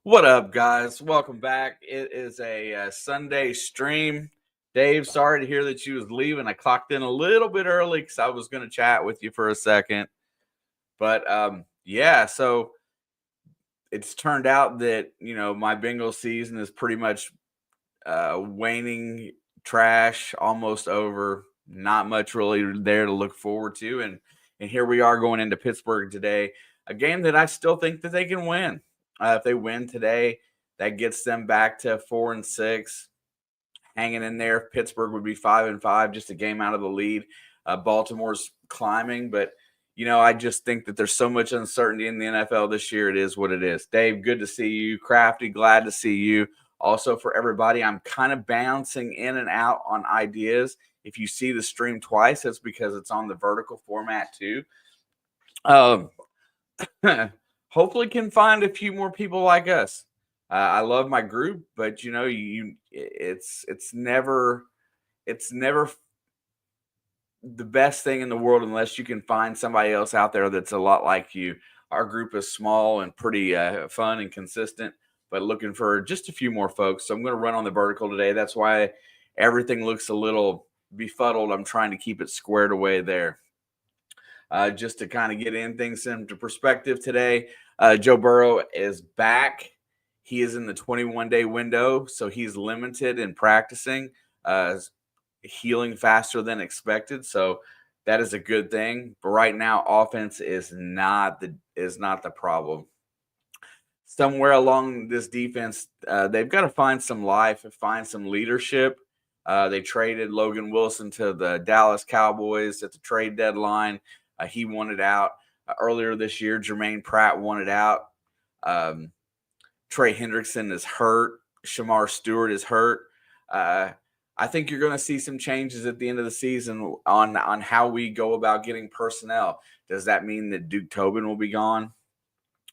What up, guys? Welcome back. It is a Sunday stream. Dave, sorry to hear that you was leaving. I clocked in a little bit early because I was going to chat with you for a second. But yeah, so it's turned out that my Bengals season is pretty much waning, trash, almost over. Not much really there to look forward to, and here we are going into Pittsburgh today, a game that I still think that they can win. If they win today, that gets them back to 4-6, hanging in there. Pittsburgh would be 5-5, just a game out of the lead. Baltimore's climbing, but I just think that there's so much uncertainty in the NFL this year. It is what it is. Dave, good to see you. Crafty, glad to see you. Also, for everybody, I'm kind of bouncing in and out on ideas. If you see the stream twice, it's because it's on the vertical format too. Hopefully can find a few more people like us. I love my group, but it's never the best thing in the world unless you can find somebody else out there that's a lot like you. Our group is small and pretty fun and consistent, but looking for just a few more folks. So I'm going to run on the vertical today. That's why everything looks a little befuddled. I'm trying to keep it squared away there. Just to kind of get things into perspective today, Joe Burrow is back. He is in the 21-day window, so he's limited in practicing, healing faster than expected. So that is a good thing. But right now, offense is not the problem. Somewhere along this defense, they've got to find some life, find some leadership. They traded Logan Wilson to the Dallas Cowboys at the trade deadline. He wanted out. Earlier this year, Jermaine Pratt wanted out. Trey Hendrickson is hurt. Shamar Stewart is hurt. I think you're going to see some changes at the end of the season on how we go about getting personnel. Does that mean that Duke Tobin will be gone?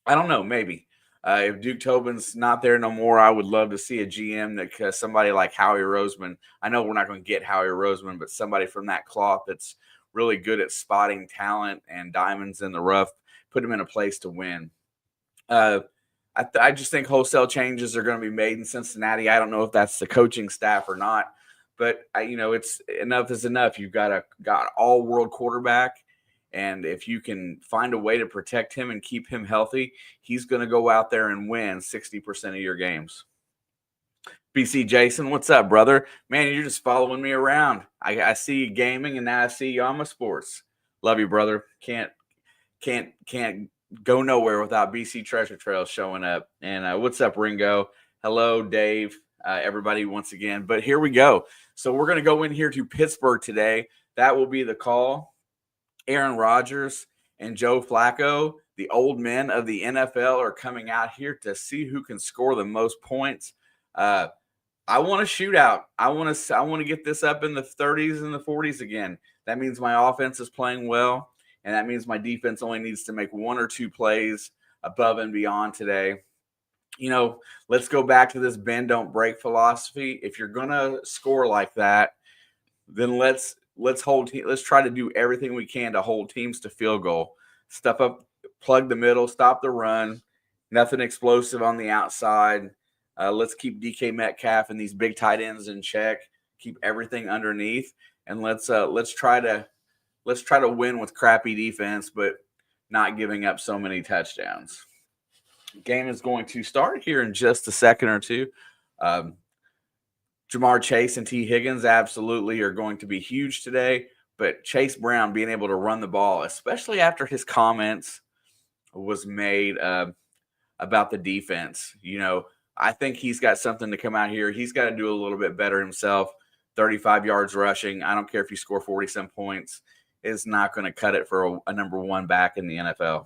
I don't know. Maybe. If Duke Tobin's not there no more, I would love to see a GM that somebody like Howie Roseman. I know we're not going to get Howie Roseman, but somebody from that cloth that's really good at spotting talent and diamonds in the rough, put him in a place to win. I just think wholesale changes are going to be made in Cincinnati. I don't know if that's the coaching staff or not, but it's enough is enough. You've got all-world quarterback, and if you can find a way to protect him and keep him healthy, he's going to go out there and win 60% of your games. BC Jason, what's up, brother? Man, you're just following me around. I see you gaming, and now I see you on my sports. Love you, brother. Can't go nowhere without BC Treasure Trail showing up. And what's up, Ringo? Hello, Dave. Everybody once again. But here we go. So we're going to go in here to Pittsburgh today. That will be the call. Aaron Rodgers and Joe Flacco, the old men of the NFL, are coming out here to see who can score the most points. I want a shootout. I want to get this up in the 30s and the 40s again. That means my offense is playing well, and that means my defense only needs to make one or two plays above and beyond today. Let's go back to this bend don't break philosophy. If you're gonna score like that, then let's try to do everything we can to hold teams to field goal. Stuff up, plug the middle, stop the run. Nothing explosive on the outside. Let's keep DK Metcalf and these big tight ends in check. Keep everything underneath, and let's try to win with crappy defense, but not giving up so many touchdowns. Game is going to start here in just a second or two. Jamar Chase and T. Higgins absolutely are going to be huge today, but Chase Brown being able to run the ball, especially after his comments was made about the defense. I think he's got something to come out here. He's got to do a little bit better himself. 35 yards rushing. I don't care if you score 40-some points. It's not going to cut it for a number one back in the NFL.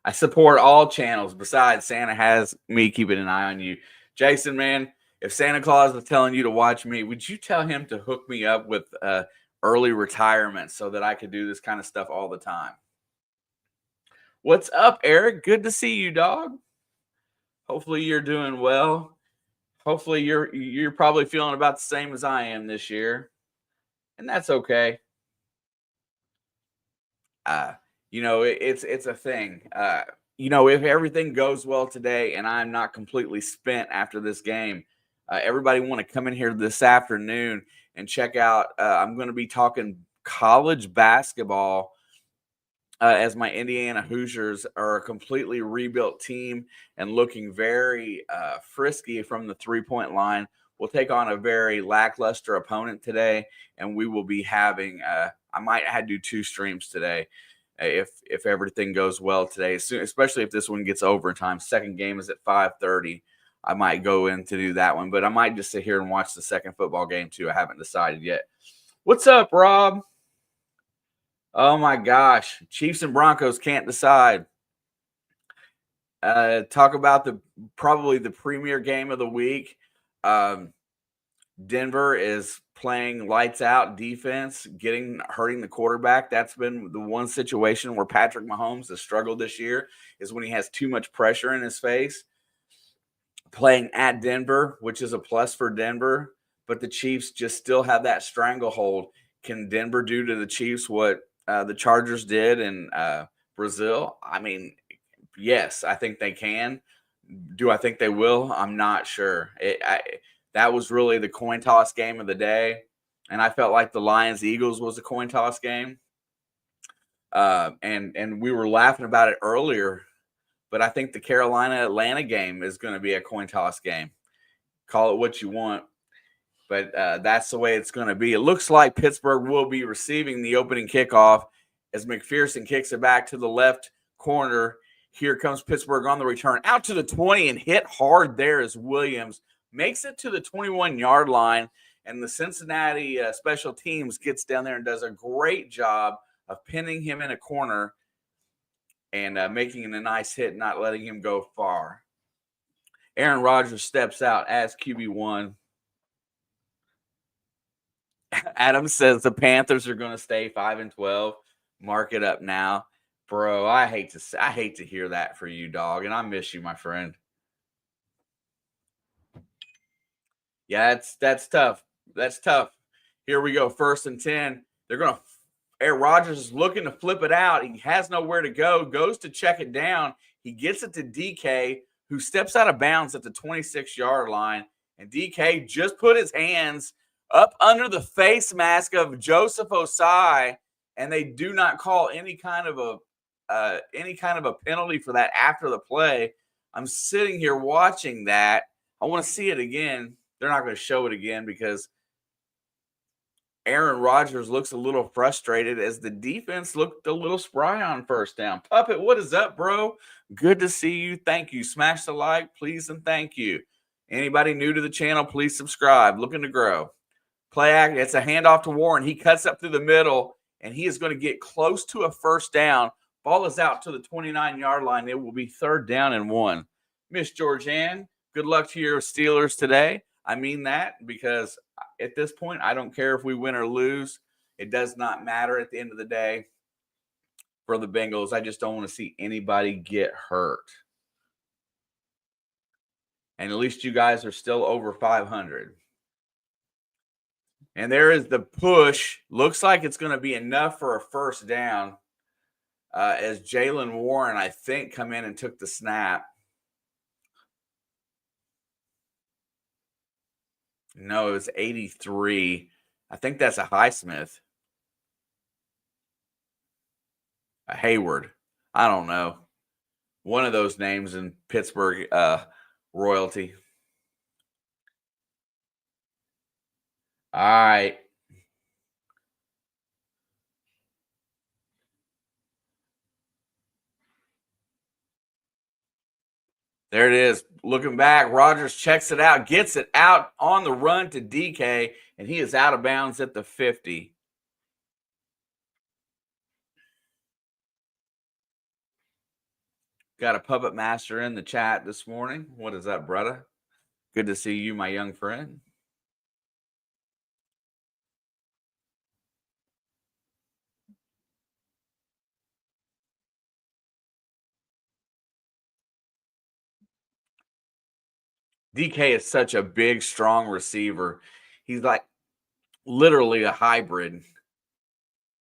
I support all channels. Besides, Santa has me keeping an eye on you. Jason, man, if Santa Claus is telling you to watch me, would you tell him to hook me up with early retirement so that I could do this kind of stuff all the time? What's up, Eric? Good to see you, dog. Hopefully you're doing well. Hopefully you're probably feeling about the same as I am this year, and that's okay. It's a thing. If everything goes well today and I'm not completely spent after this game, everybody want to come in here this afternoon and check out. I'm going to be talking college basketball as my Indiana Hoosiers are a completely rebuilt team and looking very frisky from the 3-point line. We'll take on a very lackluster opponent today, and we will be having. I might have to do 2 streams today if everything goes well today, especially if this one gets overtime. Second game is at 5:30. I might go in to do that one, but I might just sit here and watch the second football game too. I haven't decided yet. What's up, Rob? Oh my gosh, Chiefs and Broncos can't decide. Talk about probably the premier game of the week. Denver is playing lights out defense, hurting the quarterback. That's been the one situation where Patrick Mahomes has struggled this year, is when he has too much pressure in his face. Playing at Denver, which is a plus for Denver, but the Chiefs just still have that stranglehold. Can Denver do to the Chiefs what the Chargers did in Brazil? I mean, yes, I think they can. Do I think they will? I'm not sure. That was really the coin toss game of the day, and I felt like the Lions-Eagles was a coin toss game. And we were laughing about it earlier, but I think the Carolina-Atlanta game is going to be a coin toss game. Call it what you want, but that's the way it's going to be. It looks like Pittsburgh will be receiving the opening kickoff as McPherson kicks it back to the left corner. Here comes Pittsburgh on the return, out to the 20 and hit hard there as Williams makes it to the 21-yard line, and the Cincinnati special teams gets down there and does a great job of pinning him in a corner and making it a nice hit, not letting him go far. Aaron Rodgers steps out as QB1. Adam says the Panthers are going to stay 5-12. Mark it up now. Bro, I hate to hear that for you, dog, and I miss you, my friend. Yeah, that's tough. That's tough. Here we go. 1st and 10. They're going to Aaron Rodgers is looking to flip it out. He has nowhere to go, goes to check it down. He gets it to DK, who steps out of bounds at the 26-yard line. And DK just put his hands up under the face mask of Joseph Osai, and they do not call any kind of a penalty for that after the play. I'm sitting here watching that. I want to see it again. They're not going to show it again because Aaron Rodgers looks a little frustrated as the defense looked a little spry on 1st down. Puppet, what is up, bro? Good to see you. Thank you. Smash the like, please, and thank you. Anybody new to the channel, please subscribe. Looking to grow. Play act. It's a handoff to Warren. He cuts up through the middle, and he is going to get close to a 1st down. Ball is out to the 29-yard line. It will be 3rd down and 1. Miss Georgianne, good luck to your Steelers today. I mean that because at this point, I don't care if we win or lose. It does not matter at the end of the day for the Bengals. I just don't want to see anybody get hurt. And at least you guys are still over 500. And there is the push. Looks like it's going to be enough for a 1st down as Jalen Warren, I think, come in and took the snap. No, it was 83. I think that's a Highsmith. A Hayward. I don't know. One of those names in Pittsburgh royalty. All right. There it is. Looking back, Rodgers checks it out, gets it out on the run to DK, and he is out of bounds at the 50. Got a puppet master in the chat this morning. What is up, brother? Good to see you, my young friend. DK is such a big, strong receiver. He's like literally a hybrid.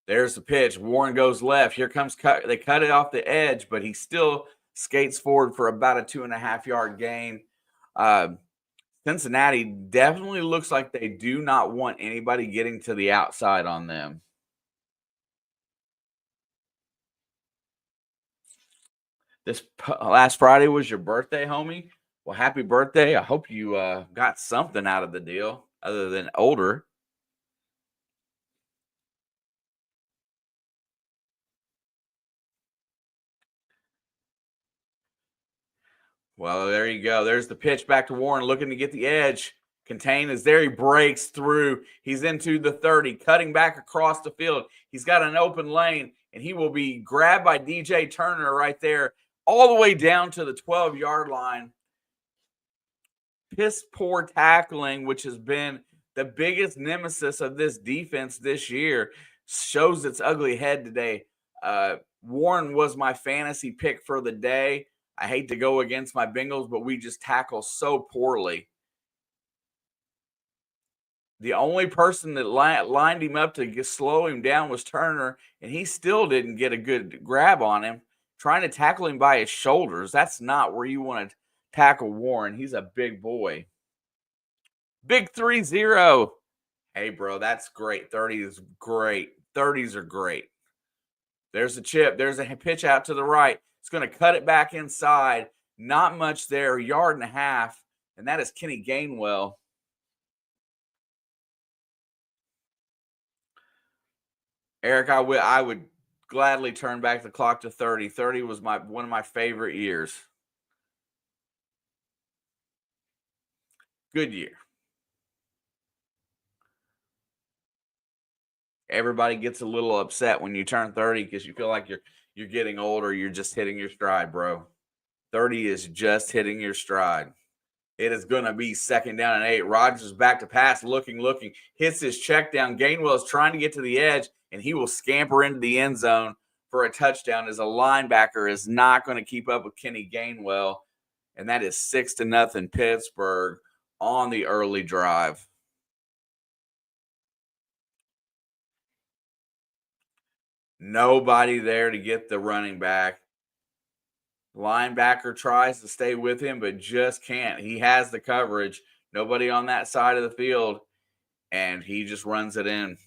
There's the pitch. Warren goes left. Here comes cut. They cut it off the edge, but he still skates forward for about a 2.5-yard gain. Cincinnati definitely looks like they do not want anybody getting to the outside on them. This last Friday was your birthday, homie. Well, happy birthday. I hope you got something out of the deal other than older. Well, there you go. There's the pitch back to Warren looking to get the edge. Contain is there. He breaks through. He's into the 30, cutting back across the field. He's got an open lane, and he will be grabbed by DJ Turner right there, all the way down to the 12-yard line. Piss poor tackling, which has been the biggest nemesis of this defense this year, shows its ugly head today. Warren was my fantasy pick for the day. I hate to go against my Bengals, but we just tackle so poorly. The only person that lined him up to slow him down was Turner, and he still didn't get a good grab on him, trying to tackle him by his shoulders. That's not where you want to tackle Warren. He's a big boy. Big 3-0. Hey, bro, that's great. 30 is great. 30s are great. There's a chip. There's a pitch out to the right. It's going to cut it back inside. Not much there, 1.5 yards, and that is Kenny Gainwell. Eric, I would gladly turn back the clock to 30. 30 was one of my favorite years. Good year. Everybody gets a little upset when you turn 30 because you feel like you're getting older. You're just hitting your stride, bro. 30 is just hitting your stride. It is going to be 2nd down and 8. Rodgers back to pass, looking, hits his check down. Gainwell is trying to get to the edge, and he will scamper into the end zone for a touchdown as a linebacker is not going to keep up with Kenny Gainwell. And that is 6-0 Pittsburgh on the early drive. Nobody there to get the running back. Linebacker tries to stay with him, but just can't. He has the coverage. Nobody on that side of the field, and he just runs it in.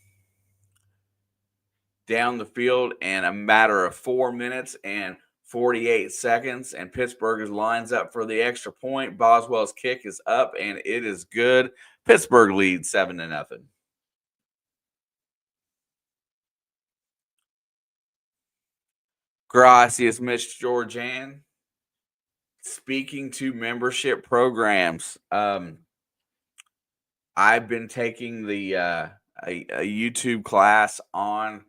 Down the field in a matter of 4 minutes and 48 seconds, and Pittsburgh lines up for the extra point. Boswell's kick is up, and it is good. Pittsburgh leads 7-0. Gracias, Mitch Georgian. Speaking to membership programs, I've been taking the a YouTube class on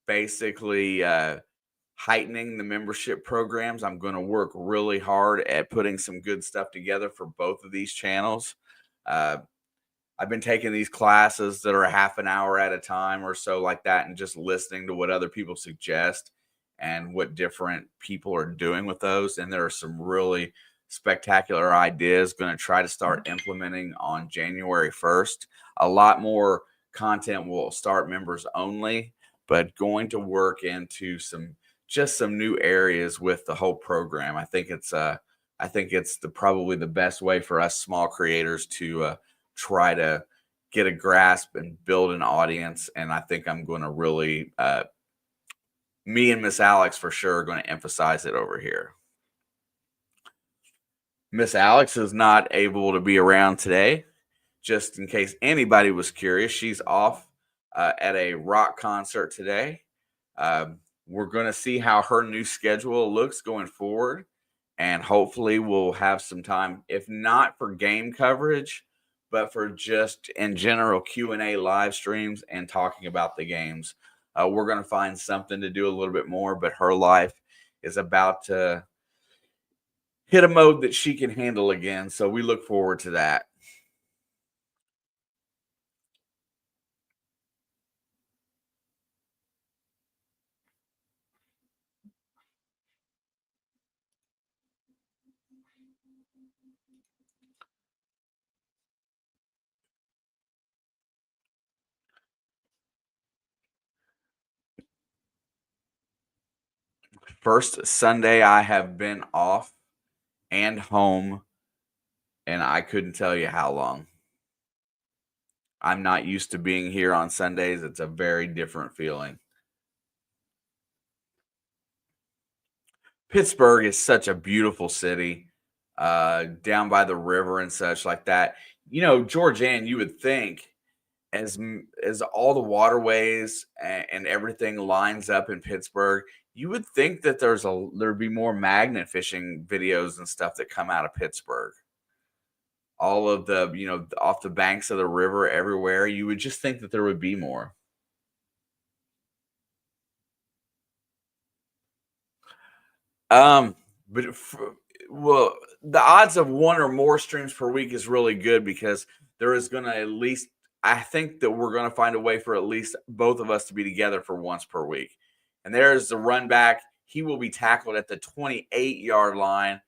basically heightening the membership programs. I'm going to work really hard at putting some good stuff together for both of these channels. I've been taking these classes that are a half an hour at a time or so like that, and just listening to what other people suggest and what different people are doing with those. And there are some really spectacular ideas going to try to start implementing on January 1st. A lot more content will start members only, but going to work into some new areas with the whole program. I think it's probably the best way for us small creators to try to get a grasp and build an audience. And I think I'm going to really me and Miss Alex for sure are going to emphasize it over here. Miss Alex is not able to be around today. Just in case anybody was curious, she's off at a rock concert today. We're going to see how her new schedule looks going forward, and hopefully we'll have some time, if not for game coverage, but for just in general Q&A live streams and talking about the games. We're going to find something to do a little bit more, but her life is about to hit a mode that she can handle again. So we look forward to that. First Sunday I have been off and home, and I couldn't tell you how long. I'm not used to being here on Sundays. It's a very different feeling. Pittsburgh is such a beautiful city, down by the river and such like that. Georgianne, you would think as all the waterways and everything lines up in Pittsburgh, you would think that there'd be more magnet fishing videos and stuff that come out of Pittsburgh. All of the, off the banks of the river everywhere, you would just think that there would be more. Um, but well, the odds of one or more streams per week is really good because there is going to at least, I think that we're going to find a way for at least both of us to be together for once per week. And there's the run back. He will be tackled at the 28-yard line.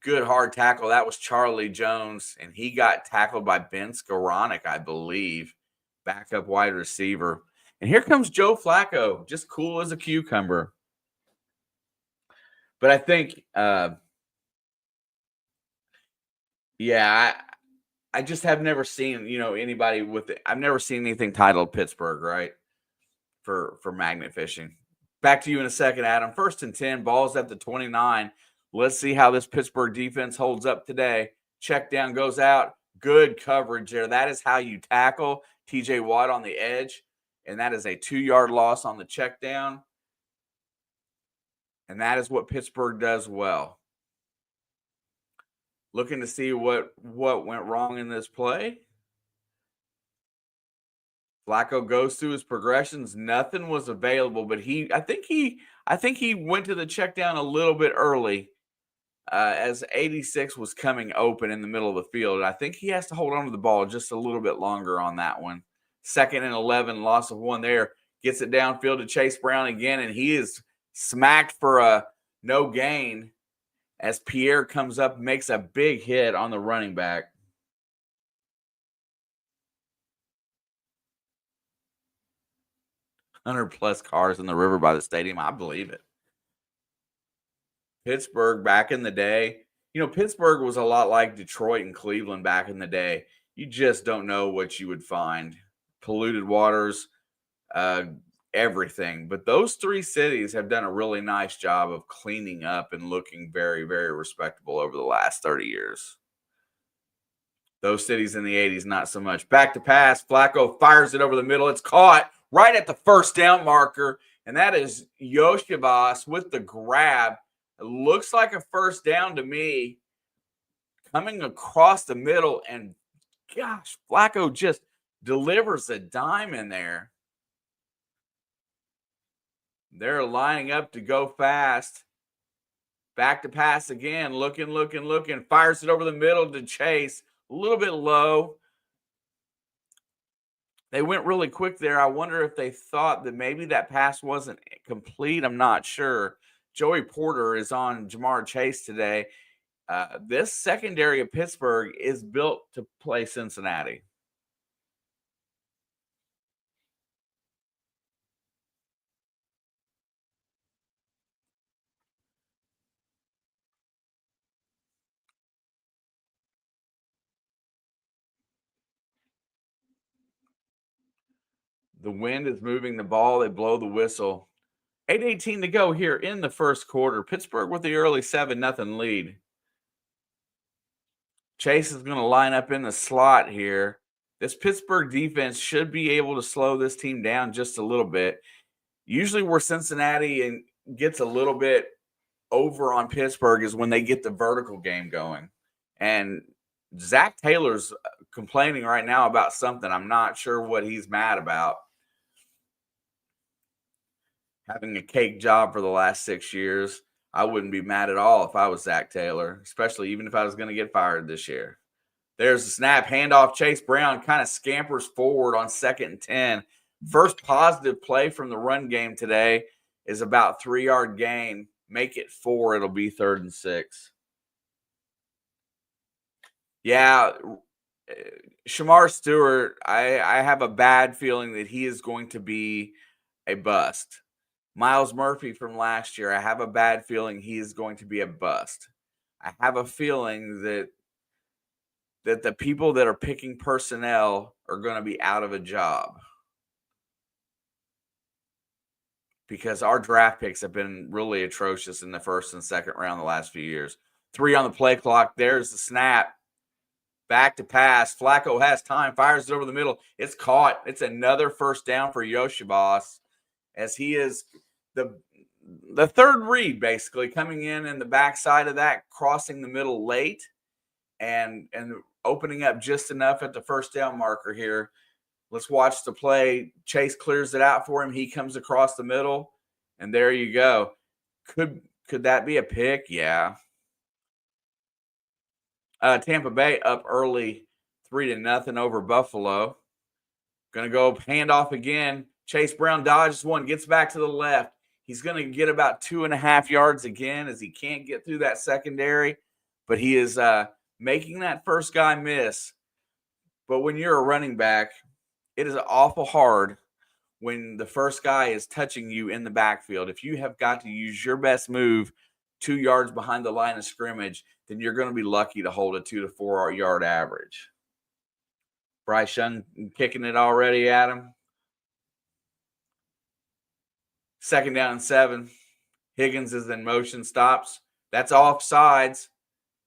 Good hard tackle. That was Charlie Jones, and he got tackled by Ben Skoranek, I believe, backup wide receiver. And here comes Joe Flacco, just cool as a cucumber. But I think, I just have never seen, anybody with it. I've never seen anything titled Pittsburgh, right? For magnet fishing. Back to you in a second, Adam. 1st and 10, balls at the 29. Let's see how this Pittsburgh defense holds up today. Check down goes out. Good coverage there. That is how you tackle TJ Watt on the edge. And that is a 2-yard loss on the check down. And that is what Pittsburgh does well. Looking to see what went wrong in this play. Flacco goes through his progressions. Nothing was available, but I think he went to the check down a little bit early as 86 was coming open in the middle of the field. I think he has to hold on to the ball just a little bit longer on that one. 2nd and 11, loss of 1 there. Gets it downfield to Chase Brown again, and he is smacked for a no gain as Pierre comes up, makes a big hit on the running back. +100 cars in the river by the stadium. I believe it. Pittsburgh back in the day. Pittsburgh was a lot like Detroit and Cleveland back in the day. You just don't know what you would find. Polluted waters, everything. But those 3 cities have done a really nice job of cleaning up and looking very, very respectable over the last 30 years. Those cities in the 80s, not so much. Back to pass. Flacco fires it over the middle. It's caught right at the first down marker, and that is Yoshibas with the grab. It looks like a first down to me. Coming across the middle, and gosh, Flacco just delivers a dime in there. They're lining up to go fast. Back to pass again. Looking. Fires it over the middle to Chase. A little bit low. They went really quick there. I wonder if they thought that maybe that pass wasn't complete. I'm not sure. Joey Porter is on Jamar Chase today. This secondary of Pittsburgh is built to play Cincinnati. The wind is moving the ball. They blow the whistle. 8:18 to go here in the first quarter. Pittsburgh with the early 7-0 lead. Chase is going to line up in the slot here. This Pittsburgh defense should be able to slow this team down just a little bit. Usually where Cincinnati gets a little bit over on Pittsburgh is when they get the vertical game going. And Zach Taylor's complaining right now about something. I'm not sure what he's mad about. Having a cake job for the last 6 years, I wouldn't be mad at all if I was Zach Taylor, especially even if I was going to get fired this year. There's the snap, handoff. Chase Brown kind of scampers forward on 2nd and 10. First positive play from the run game today is about 3-yard gain. Make it 4. It'll be 3rd and 6. Yeah, Shamar Stewart, I have a bad feeling that he is going to be a bust. Miles Murphy from last year, I have a bad feeling he is going to be a bust. I have a feeling that the people that are picking personnel are going to be out of a job because our draft picks have been really atrocious in the first and second round the last few years. 3 on the play clock. There's the snap. Back to pass. Flacco has time, fires it over the middle. It's caught. It's another first down for Yoshibas, as he is the third read, basically, coming in the backside of that, crossing the middle late and opening up just enough at the first down marker here. Let's watch the play. Chase clears it out for him. He comes across the middle, and there you go. Could that be a pick? Yeah. Tampa Bay up early, 3-0 over Buffalo. Going to go handoff again. Chase Brown dodges one, gets back to the left. He's going to get about 2.5 yards again as he can't get through that secondary, but he is making that first guy miss. But when you're a running back, it is awful hard when the first guy is touching you in the backfield. If you have got to use your best move 2 yards behind the line of scrimmage, then you're going to be lucky to hold a 2 to 4 yard average. Bryce Young kicking it already at him. 2nd down and 7. Higgins is in motion, stops. That's offsides.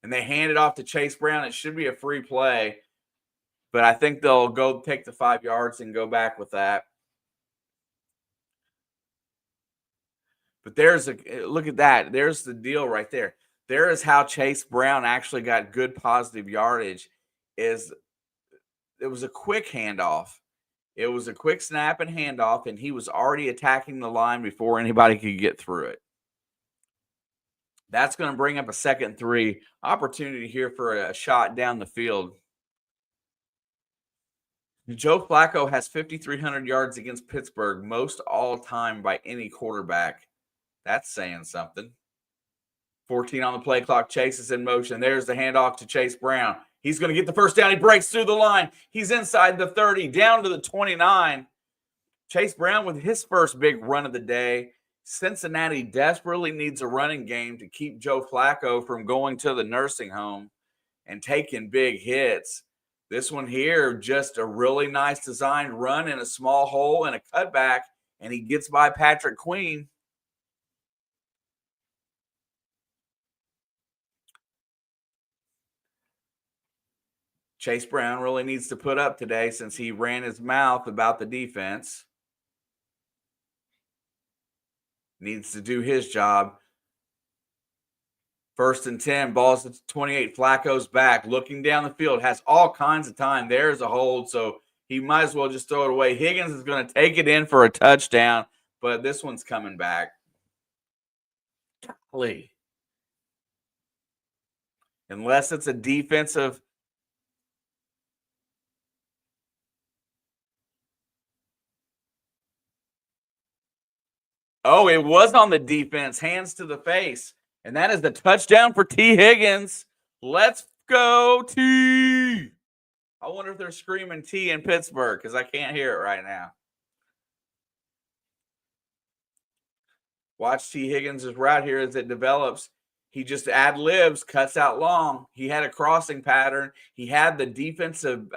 And they hand it off to Chase Brown. It should be a free play. But I think they'll go take the 5 yards and go back with that. But look at that. There's the deal right there. There is how Chase Brown actually got good positive yardage. It was a quick handoff. It was a quick snap and handoff, and he was already attacking the line before anybody could get through it. That's going to bring up a 2nd and 3 opportunity here for a shot down the field. Joe Flacco has 5,300 yards against Pittsburgh, most all time by any quarterback. That's saying something. 14 on the play clock. Chase is in motion. There's the handoff to Chase Brown. He's going to get the first down. He breaks through the line. He's inside the 30, down to the 29. Chase Brown with his first big run of the day. Cincinnati desperately needs a running game to keep Joe Flacco from going to the nursing home and taking big hits. This one here, just a really nice designed run in a small hole and a cutback, and he gets by Patrick Queen. Chase Brown really needs to put up today since he ran his mouth about the defense. Needs to do his job. 1st and 10, balls at 28. Flacco's back, looking down the field, has all kinds of time. There's a hold, so he might as well just throw it away. Higgins is going to take it in for a touchdown, but this one's coming back. Golly. Unless it's a defensive. Oh, it was on the defense. Hands to the face. And that is the touchdown for T. Higgins. Let's go, T. I wonder if they're screaming T in Pittsburgh because I can't hear it right now. Watch T. Higgins' route here as it develops. He just ad-libs, cuts out long. He had a crossing pattern. He had the defensive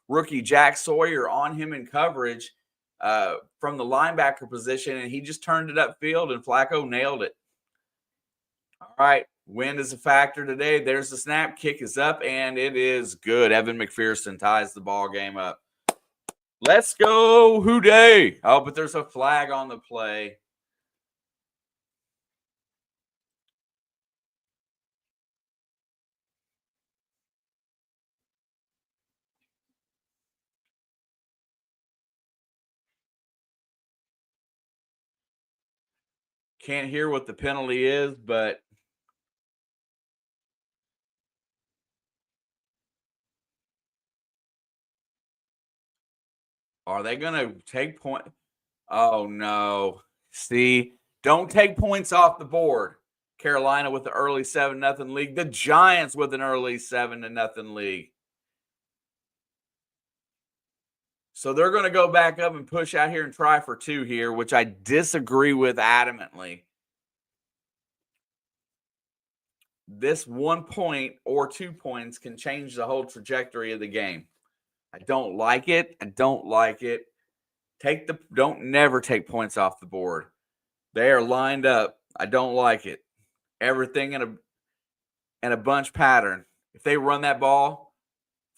rookie Jack Sawyer on him in coverage from the linebacker position, and he just turned it upfield, and Flacco nailed it. All right, wind is a factor today. There's the snap. Kick is up, and it is good. Evan McPherson ties the ball game up. Let's go, Houday. Oh, but there's a flag on the play. Can't hear what the penalty is, but are they going to take point? Oh, no. See, don't take points off the board. Carolina with the early 7-0 lead. The Giants with an early 7-0 lead. So they're going to go back up and push out here and try for 2 here, which I disagree with adamantly. This 1 point or 2 points can change the whole trajectory of the game. I don't like it. I don't like it. Don't never take points off the board. They are lined up. I don't like it. Everything in a bunch pattern. If they run that ball,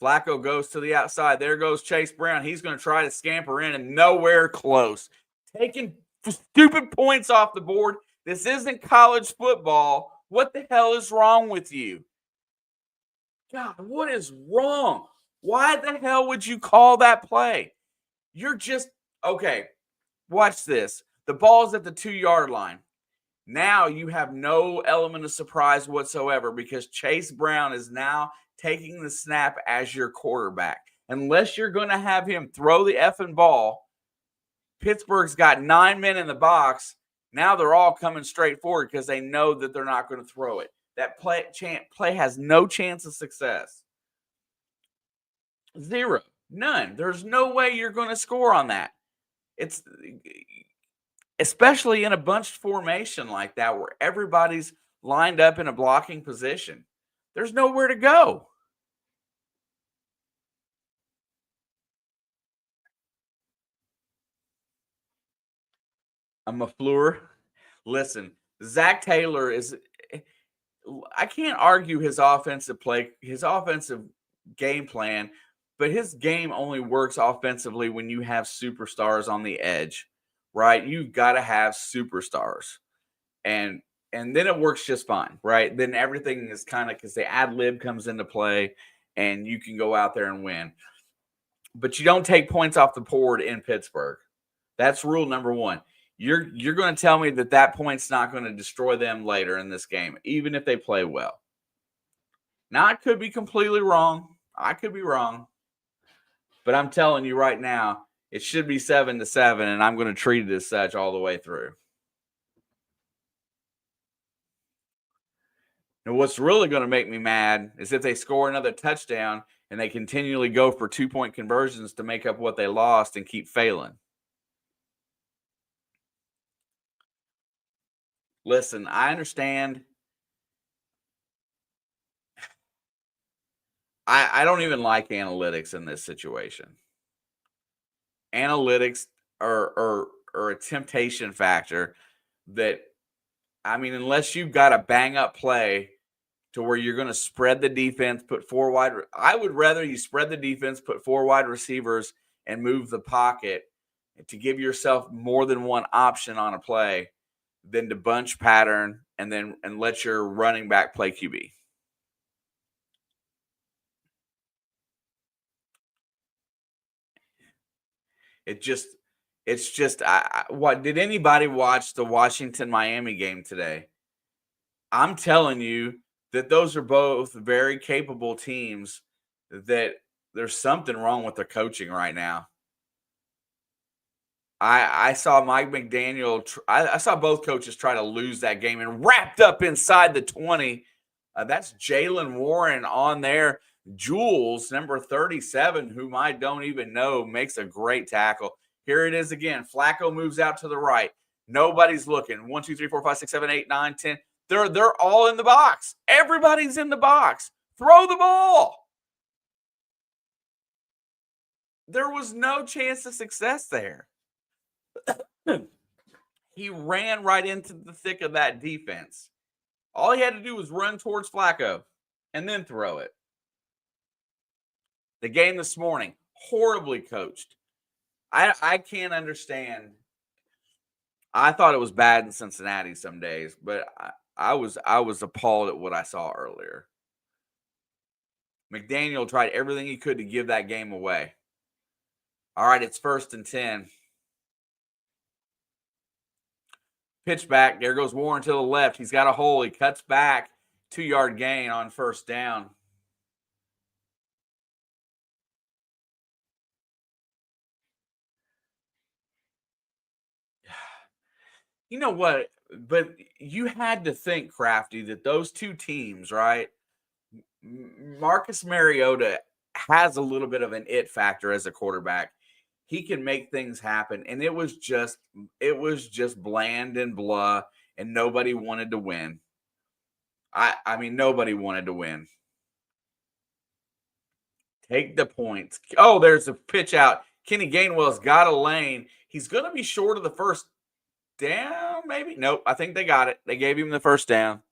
Flacco goes to the outside. There goes Chase Brown. He's going to try to scamper in and nowhere close. Taking stupid points off the board. This isn't college football. What the hell is wrong with you? God, what is wrong? Why the hell would you call that play? You're just, okay, watch this. The ball's at the 2-yard line. Now you have no element of surprise whatsoever because Chase Brown is now taking the snap as your quarterback. Unless you're going to have him throw the effing ball, Pittsburgh's got 9 men in the box. Now they're all coming straight forward because they know that they're not going to throw it. That play has no chance of success. 0. None. There's no way you're going to score on that. It's especially in a bunched formation like that where everybody's lined up in a blocking position. There's nowhere to go. I'm a Fleur. Listen, Zach Taylor is – I can't argue his offensive game plan, but his game only works offensively when you have superstars on the edge, right? You've got to have superstars. And then it works just fine, right? Then everything is kind of because the ad lib comes into play and you can go out there and win. But you don't take points off the board in Pittsburgh. That's rule number 1. You're going to tell me that point's not going to destroy them later in this game, even if they play well. Now, I could be completely wrong. I could be wrong. But I'm telling you right now, it should be 7-7, and I'm going to treat it as such all the way through. And what's really going to make me mad is if they score another touchdown and they continually go for 2-point conversions to make up what they lost and keep failing. Listen, I understand. I don't even like analytics in this situation. Analytics are a temptation factor that, I mean, unless you've got a bang-up play to where you're going to spread the defense, put 4 wide – I would rather you spread the defense, put 4 wide receivers, and move the pocket to give yourself more than one option on a play than to bunch pattern and let your running back play QB. It's just what did anybody watch the Washington-Miami game today? I'm telling you that those are both very capable teams that there's something wrong with their coaching right now. I saw Mike McDaniel. I saw both coaches try to lose that game and wrapped up inside the 20. That's Jalen Warren on there. Jules, number 37, whom I don't even know, makes a great tackle. Here it is again. Flacco moves out to the right. Nobody's looking. 1, 2, 3, 4, 5, 6, 7, 8, 9, 10. They're all in the box. Everybody's in the box. Throw the ball. There was no chance of success there. He ran right into the thick of that defense. All he had to do was run towards Flacco and then throw it. The game this morning, horribly coached. I can't understand. I thought it was bad in Cincinnati some days, but I was appalled at what I saw earlier. McDaniel tried everything he could to give that game away. All right, it's 1st and 10. Pitch back. There goes Warren to the left. He's got a hole. He cuts back. 2-yard gain on 1st down. You know what? But you had to think, Crafty, that those two teams, right? Marcus Mariota has a little bit of an it factor as a quarterback. He can make things happen. And it was just bland and blah, and nobody wanted to win. I mean, nobody wanted to win. Take the points. Oh, there's a pitch out. Kenny Gainwell's got a lane. He's going to be short of the first down, maybe? Nope, I think they got it. They gave him the first down.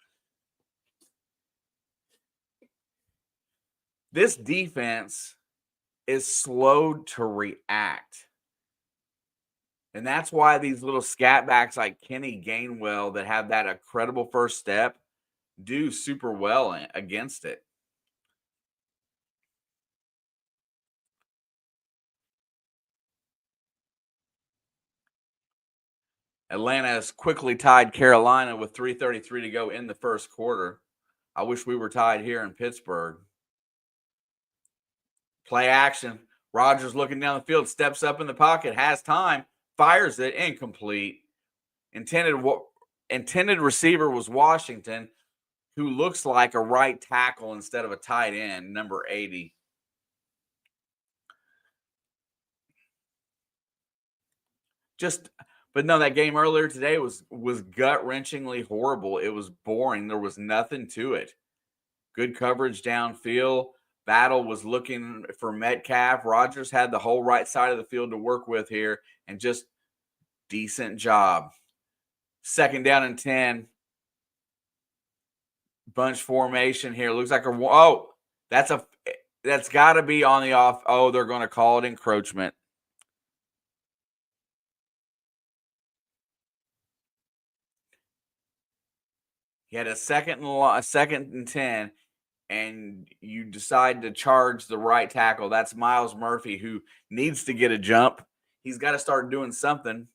This defense is slow to react. And that's why these little scat backs like Kenny Gainwell that have that incredible first step do super well against it. Atlanta has quickly tied Carolina with 3:33 to go in the first quarter. I wish we were tied here in Pittsburgh. Play action. Rodgers looking down the field, steps up in the pocket, has time, fires it, incomplete. Intended receiver was Washington, who looks like a right tackle instead of a tight end, number 80. But no, that game earlier today was gut-wrenchingly horrible. It was boring. There was nothing to it. Good coverage downfield. Battle was looking for Metcalf. Rodgers had the whole right side of the field to work with here, and just decent job. 2nd down and 10. Bunch formation here. Looks like that's got to be on the off. Oh, they're going to call it encroachment. He had a second and 10, and you decide to charge the right tackle. That's Myles Murphy, who needs to get a jump. He's got to start doing something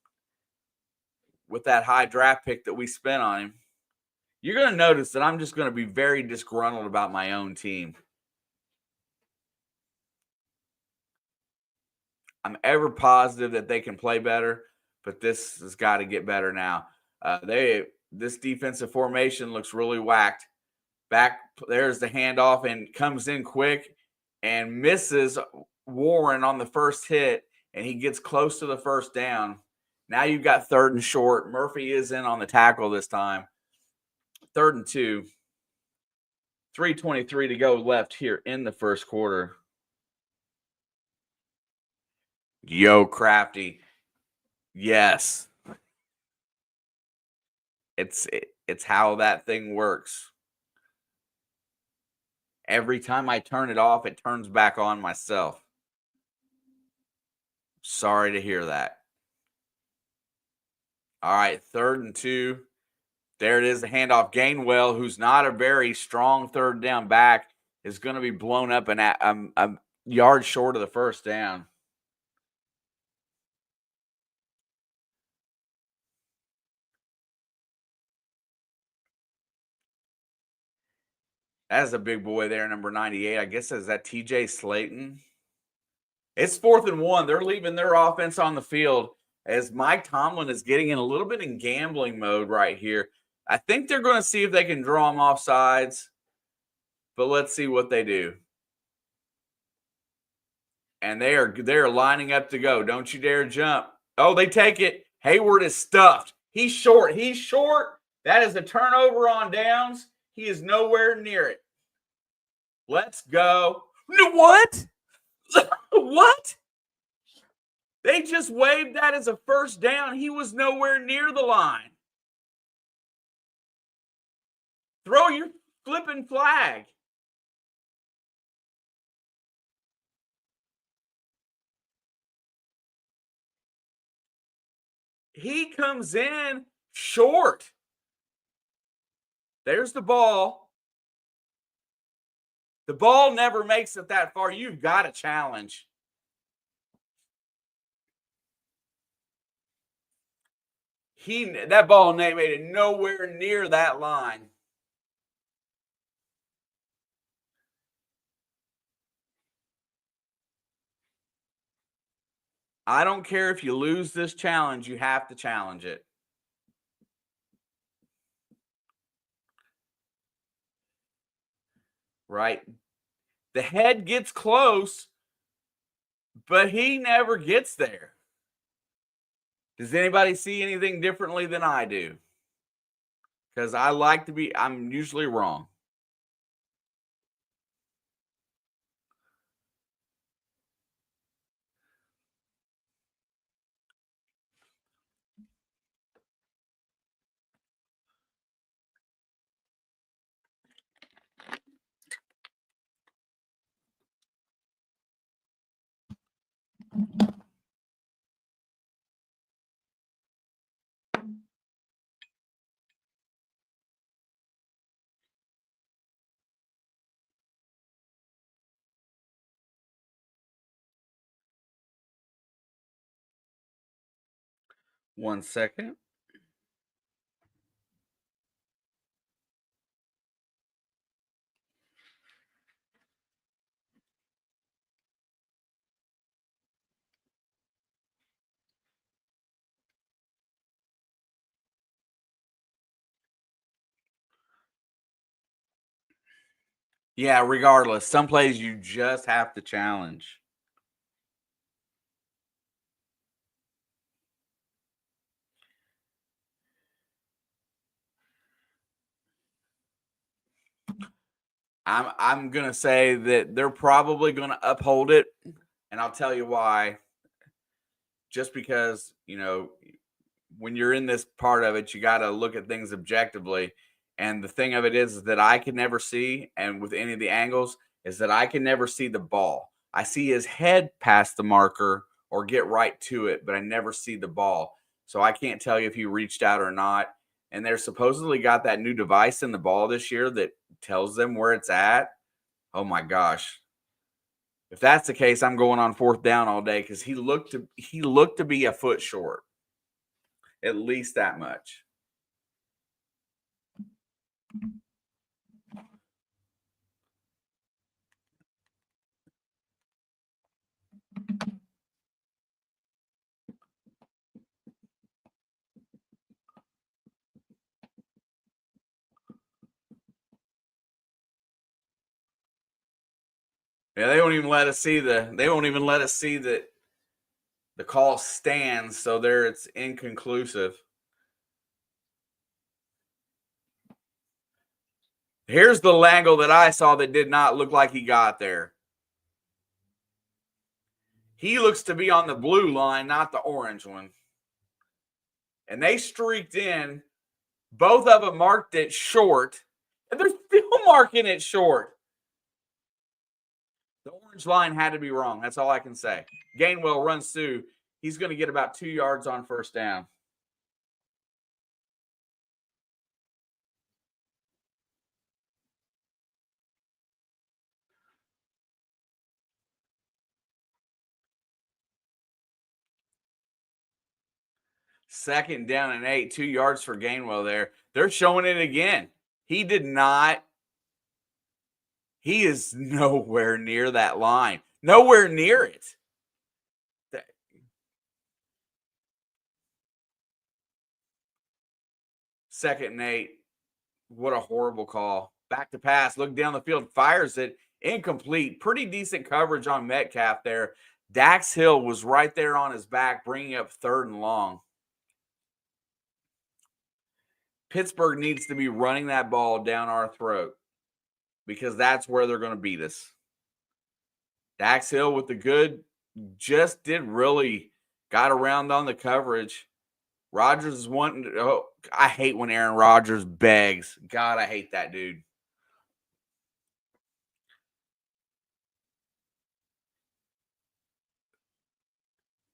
with that high draft pick that we spent on him. You're going to notice that I'm just going to be very disgruntled about my own team. I'm ever positive that they can play better, but this has got to get better now. This defensive formation looks really whacked. Back there's the handoff and comes in quick and misses Warren on the first hit, and he gets close to the first down. Now you've got 3rd and short. Murphy is in on the tackle this time. 3rd and 2. 3:23 to go left here in the first quarter. Yo, Crafty. Yes. It's how that thing works. Every time I turn it off, it turns back on myself. Sorry to hear that. All right, 3rd and 2. There it is, the handoff. Gainwell, who's not a very strong 3rd down back, is going to be blown up and a yard short of the first down. That's a big boy there, number 98. I guess is that TJ Slayton. It's 4th and 1. They're leaving their offense on the field as Mike Tomlin is getting in a little bit in gambling mode right here. I think they're going to see if they can draw them off sides, but let's see what they do. And they are lining up to go. Don't you dare jump. Oh, they take it. Hayward is stuffed. He's short. He's short. That is a turnover on downs. He is nowhere near it. Let's go. What? What? They just waved that as a first down. He was nowhere near the line. Throw your flipping flag. He comes in short. There's the ball. The ball never makes it that far. You've got a challenge. That ball made it nowhere near that line. I don't care if you lose this challenge, you have to challenge it. Right? The head gets close, but he never gets there. Does anybody see anything differently than I do? Because I'm usually wrong. One second. Yeah, regardless, some plays you just have to challenge. I'm gonna say that they're probably gonna uphold it, and I'll tell you why. Just because, when you're in this part of it, you got to look at things objectively. And the thing of it is that I can never see, and with any of the angles, is that I can never see the ball. I see his head past the marker or get right to it, but I never see the ball. So I can't tell you if he reached out or not. And they're supposedly got that new device in the ball this year that tells them where it's at. Oh my gosh. If that's the case, I'm going on fourth down all day because he looked to be a foot short. At least that much. Yeah, they won't even let us see that the call stands, so there it's inconclusive. Here's the angle that I saw that did not look like he got there. He looks to be on the blue line, not the orange one. And they streaked in. Both of them marked it short, and they're still marking it short. The orange line had to be wrong. That's all I can say. Gainwell runs through. He's going to get about 2 yards on first down. Second down and 8, 2 yards for Gainwell there. They're showing it again. He did not. He is nowhere near that line. Nowhere near it. Second and 8. What a horrible call. Back to pass. Look down the field. Fires it. Incomplete. Pretty decent coverage on Metcalf there. Dax Hill was right there on his back, bringing up third and long. Pittsburgh needs to be running that ball down our throat because that's where they're going to beat us. Dax Hill with the good, just did really got around on the coverage. Rodgers is wanting to, I hate when Aaron Rodgers begs. God, I hate that dude.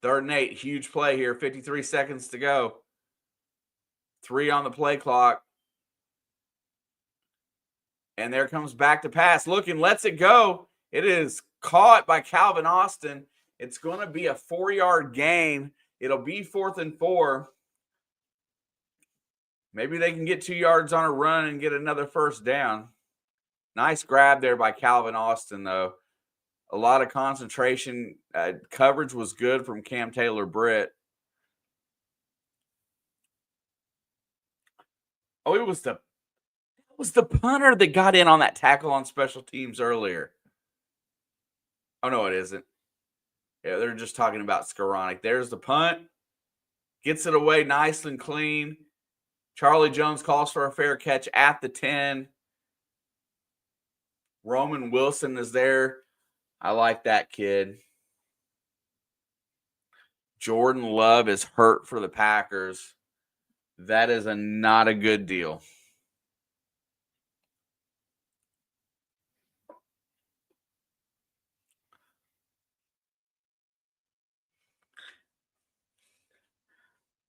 Third and 8, huge play here. 53 seconds to go. 3 on the play clock. And there comes back to pass. Looking, lets it go. It is caught by Calvin Austin. It's going to be a 4-yard gain. It'll be 4th and 4. Maybe they can get 2 yards on a run and get another first down. Nice grab there by Calvin Austin, though. A lot of concentration. Coverage was good from Cam Taylor-Britt. Oh, it was the punter that got in on that tackle on special teams earlier. Oh, no, it isn't. Yeah, they're just talking about Skoranek. There's the punt. Gets it away nice and clean. Charlie Jones calls for a fair catch at the 10. Roman Wilson is there. I like that kid. Jordan Love is hurt for the Packers. That is not a good deal.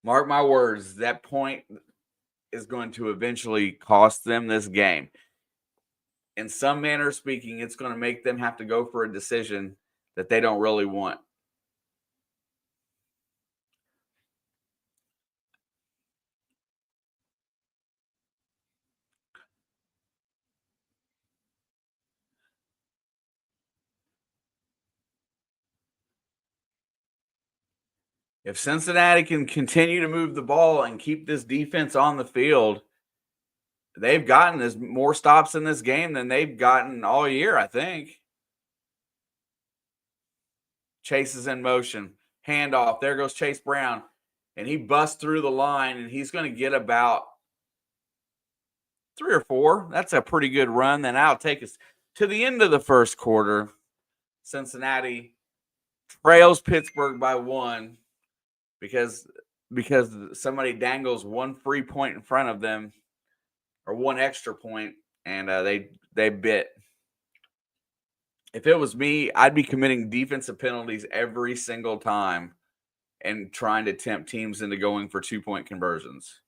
Mark my words, that point is going to eventually cost them this game. In some manner speaking, it's going to make them have to go for a decision that they don't really want. If Cincinnati can continue to move the ball and keep this defense on the field, they've gotten more stops in this game than they've gotten all year, I think. Chase is in motion. Handoff. There goes Chase Brown. And he busts through the line, and he's going to get about 3 or 4. That's a pretty good run. Then I'll take us to the end of the first quarter. Cincinnati trails Pittsburgh by 1 because somebody dangles 1 free point in front of them, or 1 extra point, and they bit. If it was me, I'd be committing defensive penalties every single time and trying to tempt teams into going for 2-point conversions.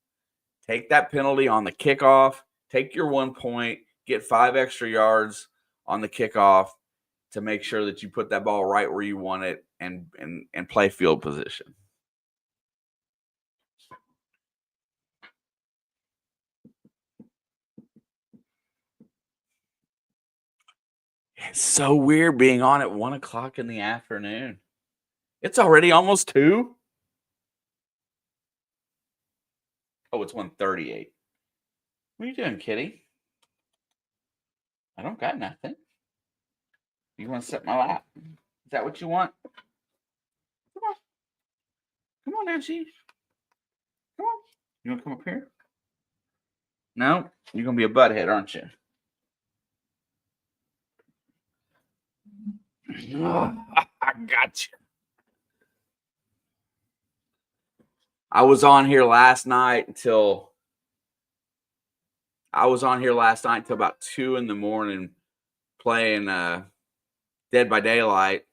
Take that penalty on the kickoff, take your 1 point, get 5 extra yards on the kickoff to make sure that you put that ball right where you want it and play field position. It's so weird being on at 1 o'clock in the afternoon. It's already almost 2. Oh, it's 1:38. What are you doing, kitty? I don't got nothing. You want to sit in my lap? Is that what you want? Come on. Come on, Nancy. Come on. You want to come up here? No? You're going to be a butthead, aren't you? Oh, I got you. I was on here last night until about 2 in the morning playing Dead by Daylight.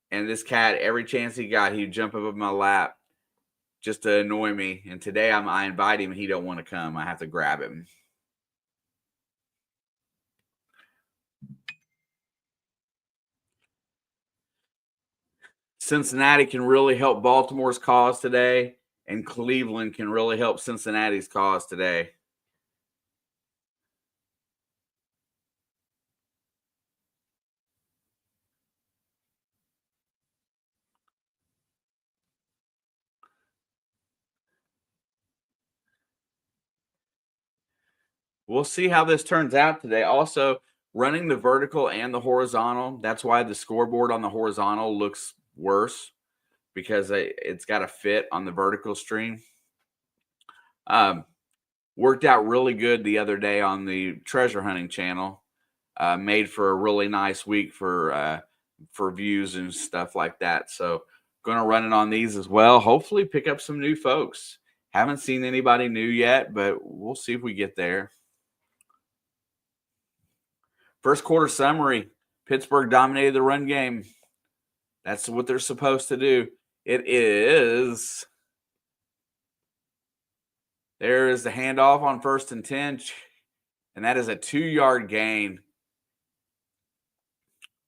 And this cat, every chance he got, he'd jump up in my lap just to annoy me. And today I invite him and he don't want to come. I have to grab him. Cincinnati can really help Baltimore's cause today, and Cleveland can really help Cincinnati's cause today. We'll see how this turns out today. Also, running the vertical and the horizontal, that's why the scoreboard on the horizontal looks worse, because it's got to fit on the vertical stream. Worked out really good the other day on the treasure hunting channel. Made for a really nice week for views and stuff like that. So going to run it on these as well. Hopefully pick up some new folks. Haven't seen anybody new yet, but we'll see if we get there. First quarter summary. Pittsburgh dominated the run game. That's what they're supposed to do. It is. There is the handoff on 1st and 10, and that is a 2-yard gain.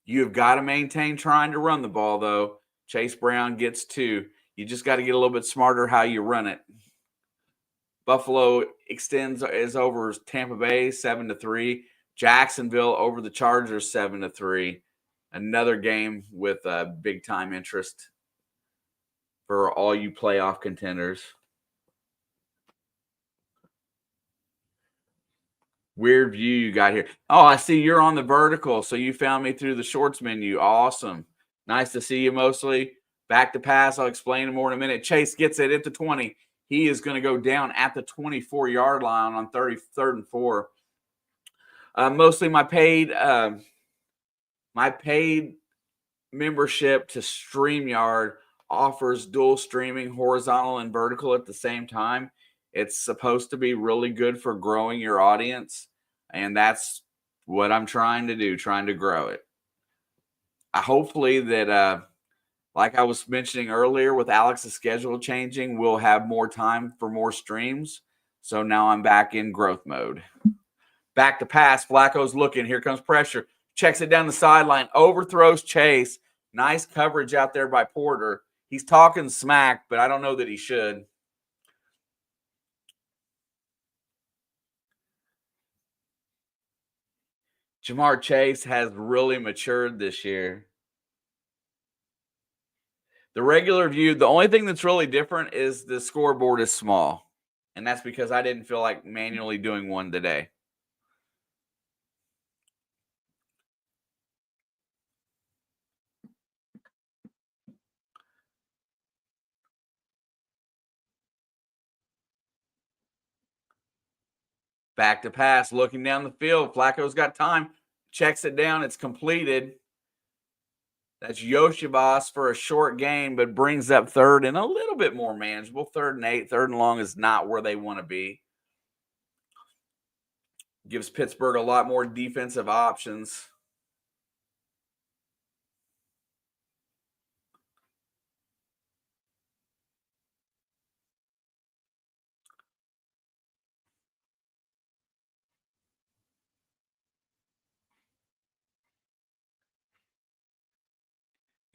You've got to maintain trying to run the ball, though. Chase Brown gets 2. You just got to get a little bit smarter how you run it. Buffalo is over Tampa Bay 7-3. Jacksonville over the Chargers 7-3. Another game with big time interest for all you playoff contenders. Weird view you got here. Oh, I see you're on the vertical, so you found me through the shorts menu. Awesome. Nice to see you, mostly. Back to pass. I'll explain more in a minute. Chase gets it at the 20. He is going to go down at the 24-yard line on 3rd and 4. Mostly my paid membership to StreamYard offers dual streaming, horizontal and vertical at the same time. It's supposed to be really good for growing your audience, and that's what I'm trying to do, trying to grow it. Hopefully that, like I was mentioning earlier, with Alex's schedule changing, we'll have more time for more streams. So now I'm back in growth mode. Back to pass. Flacco's looking. Here comes pressure. Checks it down the sideline. Overthrows Chase. Nice coverage out there by Porter. He's talking smack, but I don't know that he should. Jamar Chase has really matured this year. The regular view, the only thing that's really different is the scoreboard is small. And that's because I didn't feel like manually doing one today. Back to pass, looking down the field. Flacco's got time. Checks it down. It's completed. That's Yoshibas for a short gain, but brings up 3rd and a little bit more manageable. 3rd and 8. 3rd and long is not where they want to be. Gives Pittsburgh a lot more defensive options.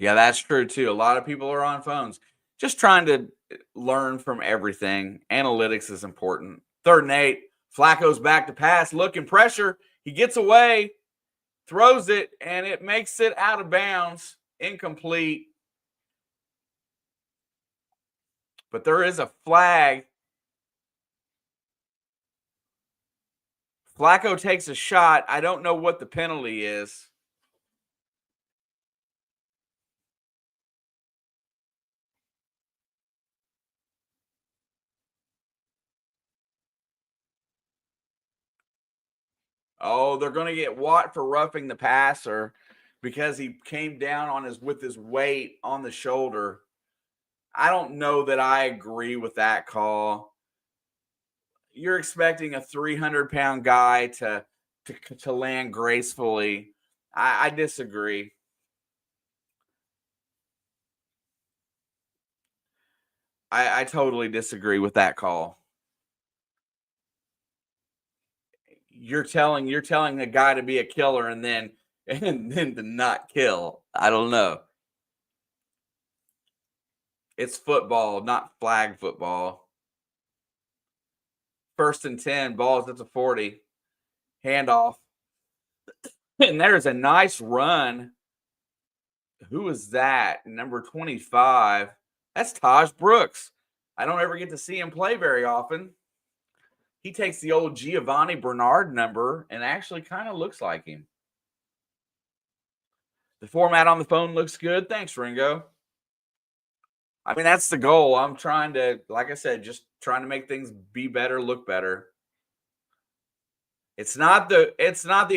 Yeah, that's true too. A lot of people are on phones. Just trying to learn from everything. Analytics is important. 3rd and 8. Flacco's back to pass. Looking pressure. He gets away, throws it, and it makes it out of bounds. Incomplete. But there is a flag. Flacco takes a shot. I don't know what the penalty is. Oh, they're going to get Watt for roughing the passer because he came down on with his weight on the shoulder. I don't know that I agree with that call. You're expecting a 300-pound guy to land gracefully. I disagree. I totally disagree with that call. You're telling the guy to be a killer and then to not kill. I don't know. It's football, not flag football. 1st and 10, balls at the 40. Handoff. And there's a nice run. Who is that? Number 25. That's Taj Brooks. I don't ever get to see him play very often. He takes the old Giovanni Bernard number and actually kind of looks like him. The format on the phone looks good. Thanks, Ringo. I mean, that's the goal. I'm trying to, like I said, just trying to make things be better, look better. It's not the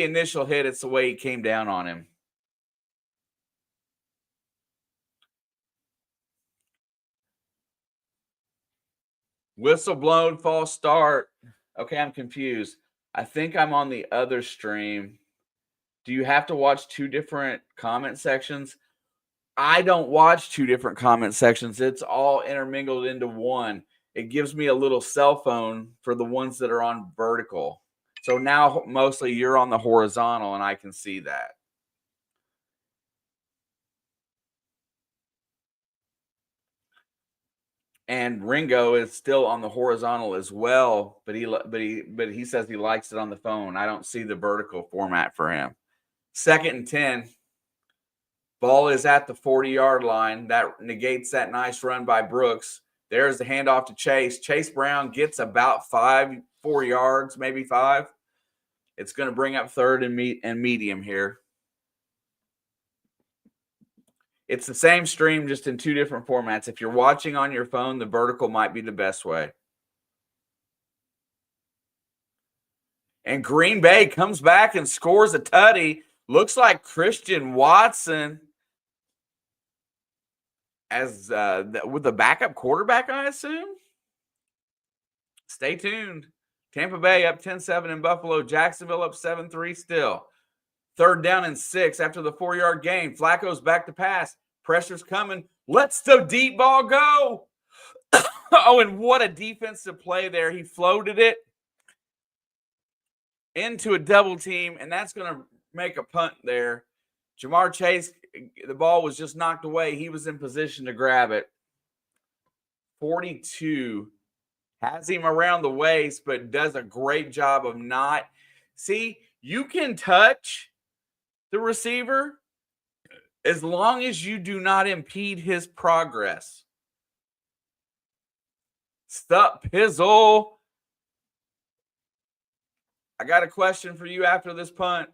initial hit, it's the way he came down on him. Whistle blown, false start. Okay, I'm confused. I think I'm on the other stream. Do you have to watch 2 different comment sections? I don't watch 2 different comment sections. It's all intermingled into one. It gives me a little cell phone for the ones that are on vertical. So now mostly you're on the horizontal and I can see that. And Ringo is still on the horizontal as well, but he says he likes it on the phone. I don't see the vertical format for him. 2nd and 10. Ball is at the 40-yard line. That negates that nice run by Brooks. There's the handoff to Chase. Chase Brown gets about 4 yards, maybe 5. It's going to bring up 3rd and medium here. It's the same stream, just in two different formats. If you're watching on your phone, the vertical might be the best way. And Green Bay comes back and scores a tutty. Looks like Christian Watson as with the backup quarterback, I assume. Stay tuned. Tampa Bay up 10-7 in Buffalo. Jacksonville up 7-3 still. 3rd down and 6 after the 4-yard gain. Flacco's back to pass. Pressure's coming. Let's the deep ball go. Oh, and what a defensive play there. He floated it into a double team, and that's going to make a punt there. Jamar Chase, the ball was just knocked away. He was in position to grab it. 42 has him around the waist, but does a great job of not. See, you can touch the receiver as long as you do not impede his progress. Stop Pizzle. I got a question for you after this punt.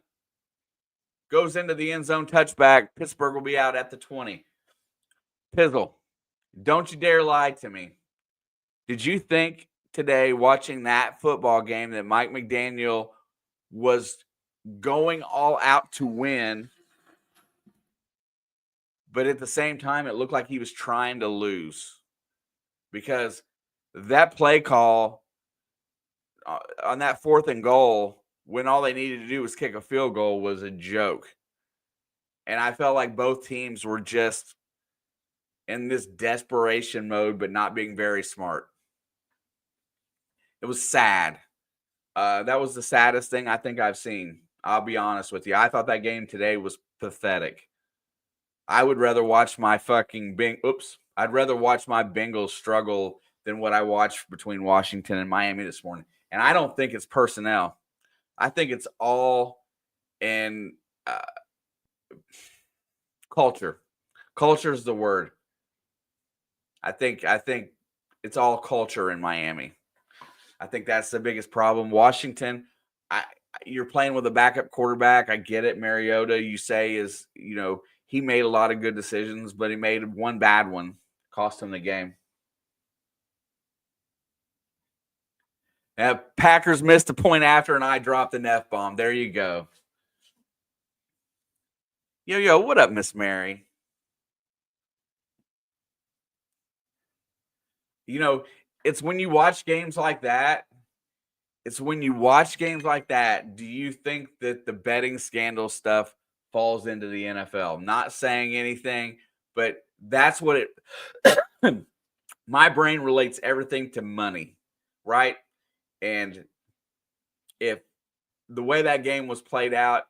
Goes into the end zone touchback. Pittsburgh will be out at the 20. Pizzle, don't you dare lie to me. Did you think today, watching that football game, that Mike McDaniel was going all out to win, but at the same time, it looked like he was trying to lose? Because that play call on that 4th and goal, when all they needed to do was kick a field goal, was a joke. And I felt like both teams were just in this desperation mode, but not being very smart. It was sad. That was the saddest thing I think I've seen. I'll be honest with you. I thought that game today was pathetic. I would rather watch my I'd rather watch my Bengals struggle than what I watched between Washington and Miami this morning. And I don't think it's personnel. I think it's all in culture. Culture is the word. I think it's all culture in Miami. I think that's the biggest problem. Washington, you're playing with a backup quarterback. I get it. Mariota, you say, is, he made a lot of good decisions, but he made one bad one. Cost him the game. Packers missed a point after, and I dropped an F-bomb. There you go. Yo, what up, Miss Mary? It's when you watch games like that. Do you think that the betting scandal stuff falls into the NFL? Not saying anything, but that's what it my brain relates everything to money, right? And if the way that game was played out,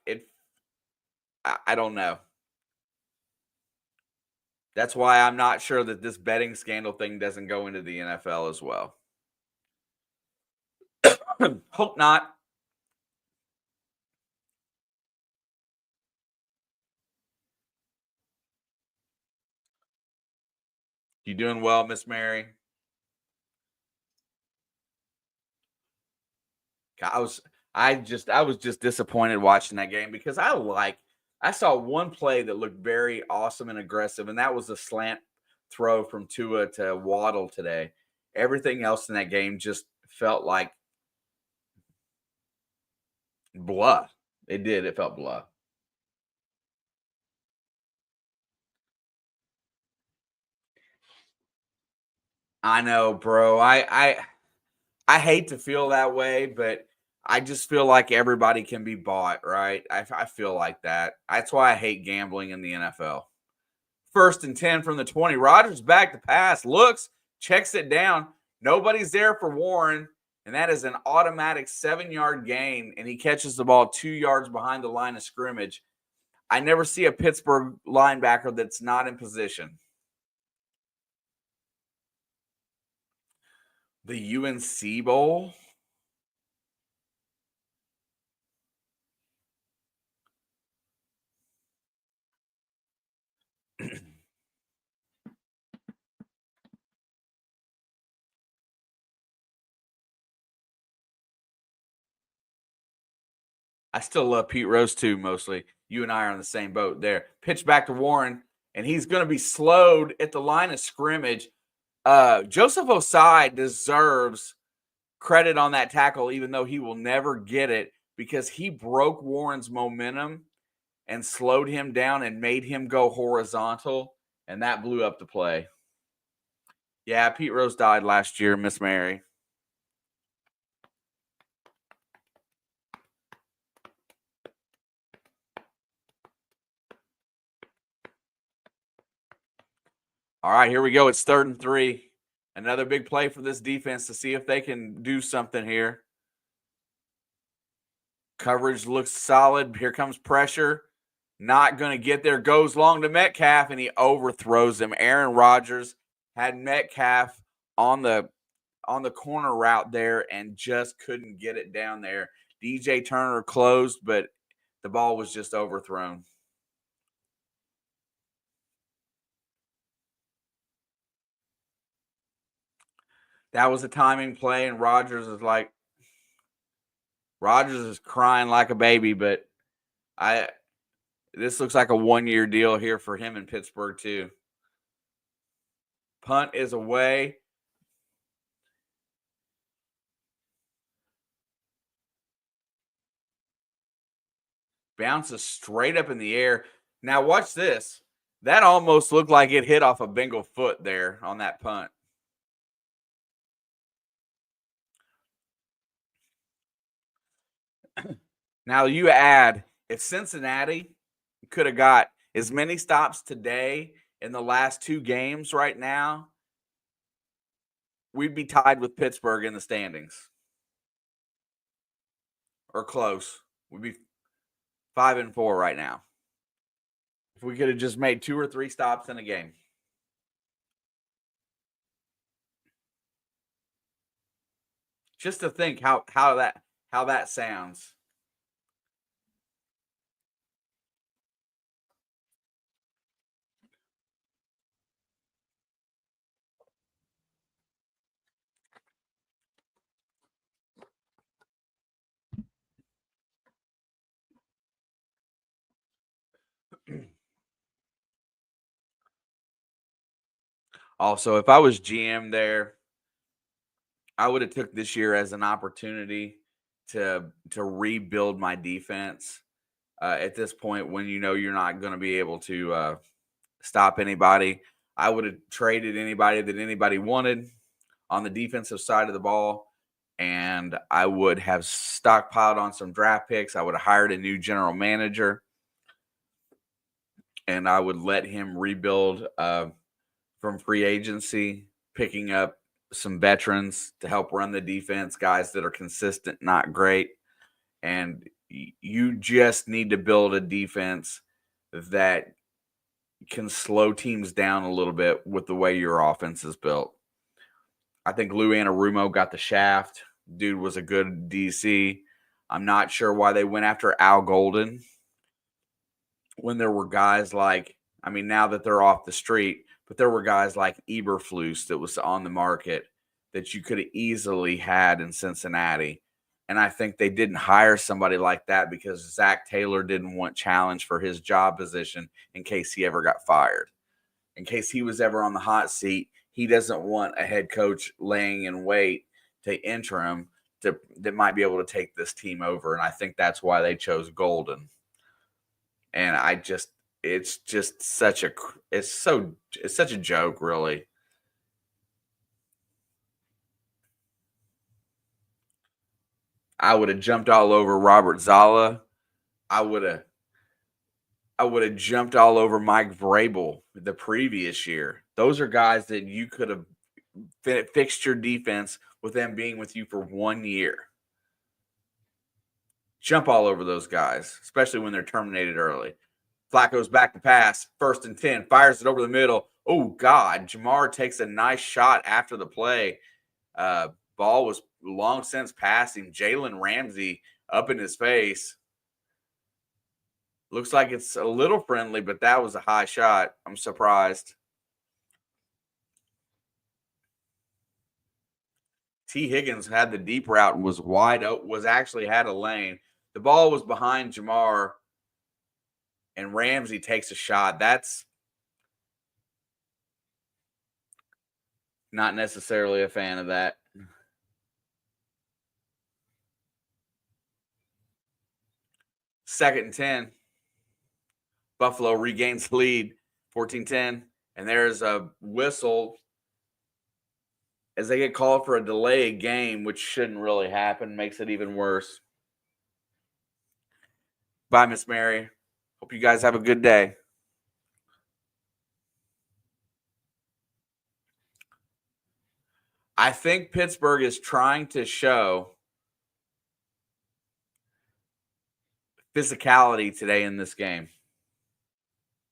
I don't know. That's why I'm not sure that this betting scandal thing doesn't go into the NFL as well. Hope not. You doing well, Miss Mary? I was just disappointed watching that game because I saw one play that looked very awesome and aggressive, and that was a slant throw from Tua to Waddle today. Everything else in that game just felt like blah. It did. It felt blah. I know, bro. I hate to feel that way, but I just feel like everybody can be bought, right? I feel like that. That's why I hate gambling in the NFL. 1st and 10 from the 20. Rodgers back to pass. Looks, checks it down. Nobody's there for Warren, and that is an automatic 7-yard gain, and he catches the ball 2 yards behind the line of scrimmage. I never see a Pittsburgh linebacker that's not in position. The UNC Bowl? I still love Pete Rose too, mostly. You and I are on the same boat there. Pitch back to Warren, and he's going to be slowed at the line of scrimmage. Joseph Osai deserves credit on that tackle, even though he will never get it, because he broke Warren's momentum and slowed him down and made him go horizontal, and that blew up the play. Yeah, Pete Rose died last year, Miss Mary. All right, here we go. It's 3rd and 3. Another big play for this defense to see if they can do something here. Coverage looks solid. Here comes pressure. Not going to get there. Goes long to Metcalf, and he overthrows him. Aaron Rodgers had Metcalf on the corner route there and just couldn't get it down there. DJ Turner closed, but the ball was just overthrown. That was a timing play, and Rodgers is crying like a baby, but this looks like a 1-year deal here for him in Pittsburgh too. Punt is away. Bounces straight up in the air. Now watch this. That almost looked like it hit off a Bengal foot there on that punt. Now you add, if Cincinnati could have got as many stops today in the last 2 games right now, we'd be tied with Pittsburgh in the standings. Or close. We'd be 5-4 right now. If we could have just made 2 or 3 stops in a game. Just to think how that sounds. Also, if I was GM there, I would have took this year as an opportunity to rebuild my defense. At this point, when you know you're not going to be able to stop anybody, I would have traded anybody that anybody wanted on the defensive side of the ball, and I would have stockpiled on some draft picks. I would have hired a new general manager, and I would let him rebuild from free agency, picking up some veterans to help run the defense, guys that are consistent, not great. And you just need to build a defense that can slow teams down a little bit with the way your offense is built. I think Lou Anarumo got the shaft. Dude was a good DC. I'm not sure why they went after Al Golden when there were guys like, I mean, now that they're off the street, but there were guys like Eberflus that was on the market that you could have easily had in Cincinnati. And I think they didn't hire somebody like that because Zach Taylor didn't want challenge for his job position in case he ever got fired. In case he was ever on the hot seat, he doesn't want a head coach laying in wait to interim that might be able to take this team over. And I think that's why they chose Golden. And it's just such a joke, really. I would have jumped all over Robert Zala. I would have jumped all over Mike Vrabel the previous year. Those are guys that you could have fixed your defense with them being with you for 1 year. Jump all over those guys, especially when they're terminated early. Flacco's back to pass, 1st and 10, fires it over the middle. Oh, God. Jamar takes a nice shot after the play. Ball was long since passing. Jalen Ramsey up in his face. Looks like it's a little friendly, but that was a high shot. I'm surprised. T. Higgins had the deep route and was wide open, actually had a lane. The ball was behind Jamar, and Ramsey takes a shot. That's Not necessarily a fan of that. Second and 10. Buffalo regains lead, 14-10. And there's a whistle as they get called for a delay game, which shouldn't really happen. Makes it even worse. Bye, Miss Mary. Hope you guys have a good day. I think Pittsburgh is trying to show physicality today in this game.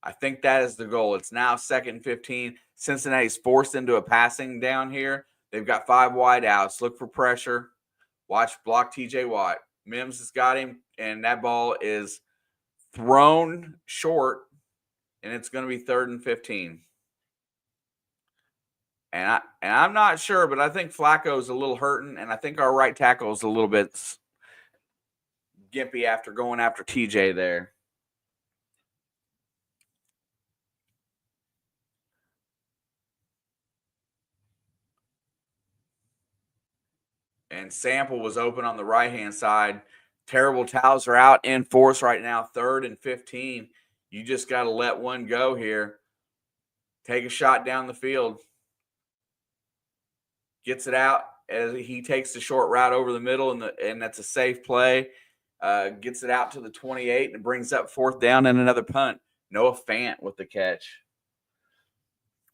I think that is the goal. It's now 2nd and 15. Cincinnati's forced into a passing down here. They've got 5 wide outs. Look for pressure. Watch block TJ Watt. Mims has got him, and that ball is thrown short, and it's going to be 3rd and 15. And I'm not sure, but I think Flacco's a little hurting, and I think our right tackle is a little bit gimpy after going after TJ there. And Sample was open on the right-hand side. Terrible towels are out in force right now, 3rd and 15. You just got to let one go here. Take a shot down the field. Gets it out as he takes the short route over the middle, and that's a safe play. Gets it out to the 28 and brings up 4th down and another punt. Noah Fant with the catch.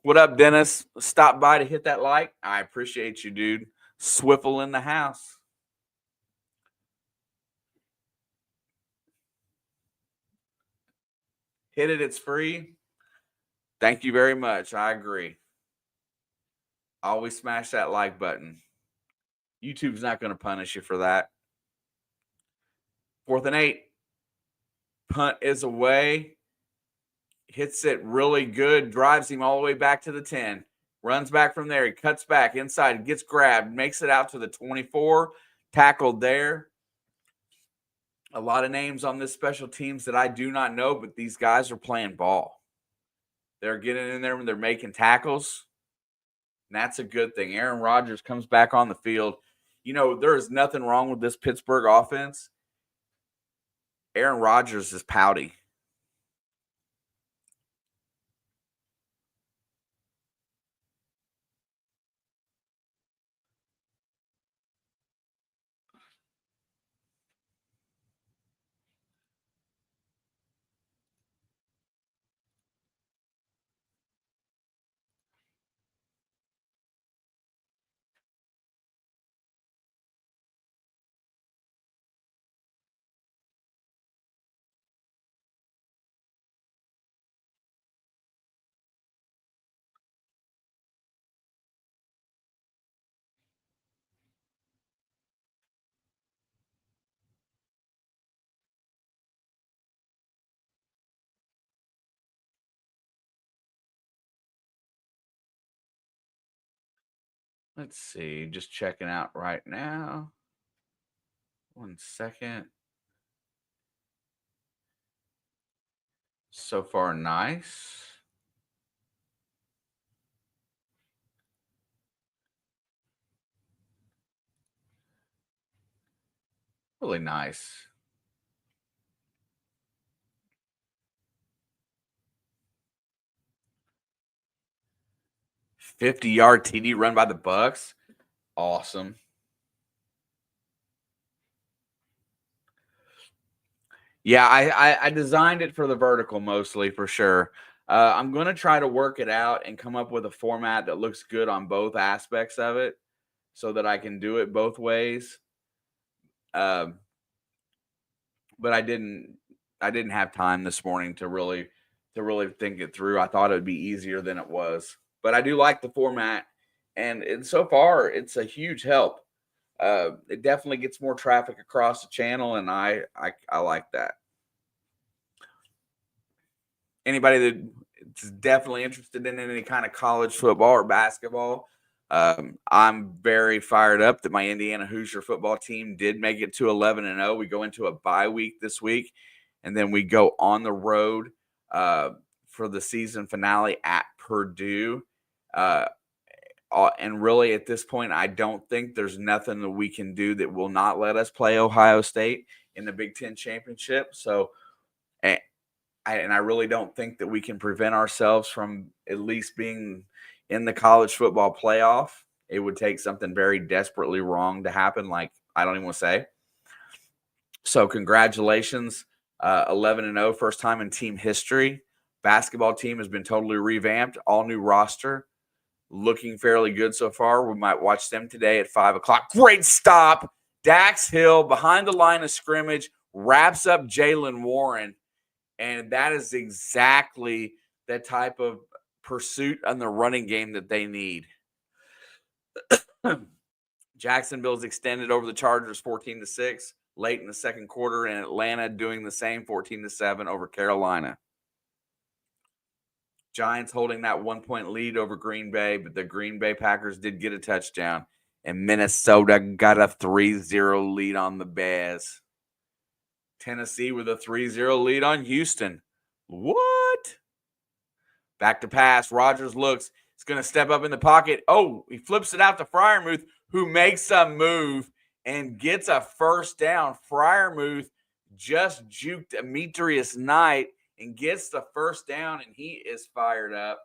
What up, Dennis? Stop by to hit that like. I appreciate you, dude. Swiffle in the house. Hit it. It's free. Thank you very much. I agree. Always smash that like button. YouTube's not going to punish you for that. 4th and 8. Punt is away. Hits it really good. Drives him all the way back to the 10. Runs back from there. He cuts back inside. Gets grabbed. Makes it out to the 24. Tackled there. A lot of names on this special teams that I do not know, but these guys are playing ball. They're getting in there and they're making tackles. And that's a good thing. Aaron Rodgers comes back on the field. You know, there is nothing wrong with this Pittsburgh offense. Aaron Rodgers is pouty. Let's see. Just checking out right now. 1 second. So far, nice. Really nice. $50-yard TD run by the Bucks. Awesome. Yeah, I designed it for the vertical mostly for sure. I'm going to try to work it out and come up with a format that looks good on both aspects of it so that I can do it both ways. But I didn't have time this morning to really think it through. I thought it would be easier than it was. But I do like the format, and so far it's a huge help. It definitely gets more traffic across the channel, and I like that. Anybody that's definitely interested in any kind of college football or basketball, I'm very fired up that my Indiana Hoosier football team did make it to 11-0. We go into a bye week this week, and then we go on the road for the season finale at Purdue. And really, at this point, I don't think there's nothing that we can do that will not let us play Ohio State in the Big Ten championship. So, and I really don't think that we can prevent ourselves from at least being in the college football playoff. It would take something very desperately wrong to happen. Like, I don't even want to say. So congratulations, 11-0, first time in team history. Basketball team has been totally revamped, all new roster, looking fairly good so far. We might watch them today at 5 o'clock. Great stop. Dax Hill behind the line of scrimmage wraps up Jaylen Warren, and that is exactly the type of pursuit on the running game that they need. Jacksonville's extended over the Chargers 14-6 late in the second quarter, and Atlanta doing the same 14-7 over Carolina. Giants holding that 1-point lead over Green Bay, but the Green Bay Packers did get a touchdown, and Minnesota got a 3-0 lead on the Bears. Tennessee with a 3-0 lead on Houston. What? Back to pass. Rodgers looks. He's going to step up in the pocket. Oh, he flips it out to Freiermuth, who makes a move and gets a first down. Freiermuth just juked Demetrius Knight and gets the first down, and he is fired up.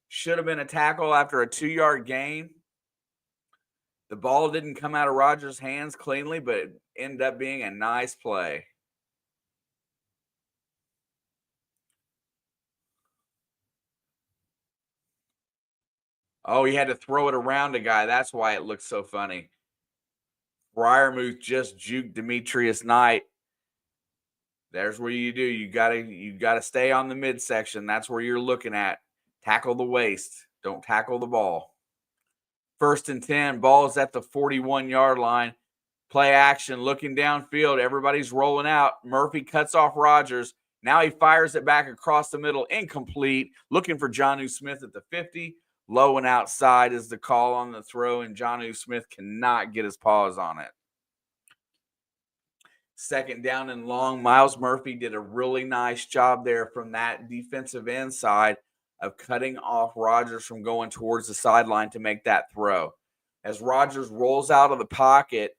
Should have been a tackle after a 2-yard gain. The ball didn't come out of Rodgers' hands cleanly, but it ended up being a nice play. Oh, he had to throw it around a guy. That's why it looks so funny. Freiermuth just juked Demetrius Knight. There's where you do. You gotta stay on the midsection. That's where you're looking at. Tackle the waist. Don't tackle the ball. 1st and 10. Ball is at the 41-yard line. Play action. Looking downfield. Everybody's rolling out. Murphy cuts off Rodgers. Now he fires it back across the middle. Incomplete. Looking for Jonnu Smith at the 50. Low and outside is the call on the throw, and Jonnu Smith cannot get his paws on it. 2nd down and long. Myles Murphy did a really nice job there from that defensive end side of cutting off Rodgers from going towards the sideline to make that throw. As Rodgers rolls out of the pocket,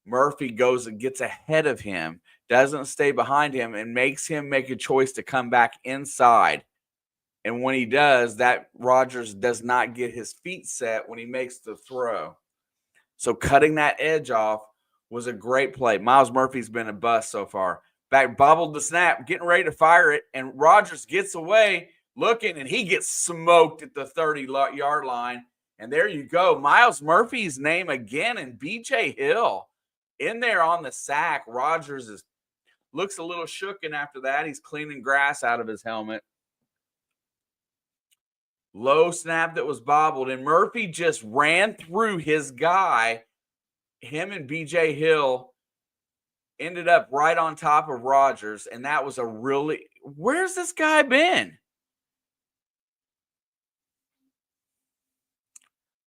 Murphy goes and gets ahead of him, doesn't stay behind him, and makes him make a choice to come back inside. And when he does, that Rodgers does not get his feet set when he makes the throw. So cutting that edge off was a great play. Myles Murphy's been a bust so far. Back bobbled the snap, getting ready to fire it, and Rodgers gets away looking, and he gets smoked at the 30-yard line. And there you go. Myles Murphy's name again, and B.J. Hill in there on the sack. Rodgers looks a little shooken after that. He's cleaning grass out of his helmet. Low snap that was bobbled, and Murphy just ran through his guy. Him and B.J. Hill ended up right on top of Rodgers, and that was a really – where's this guy been?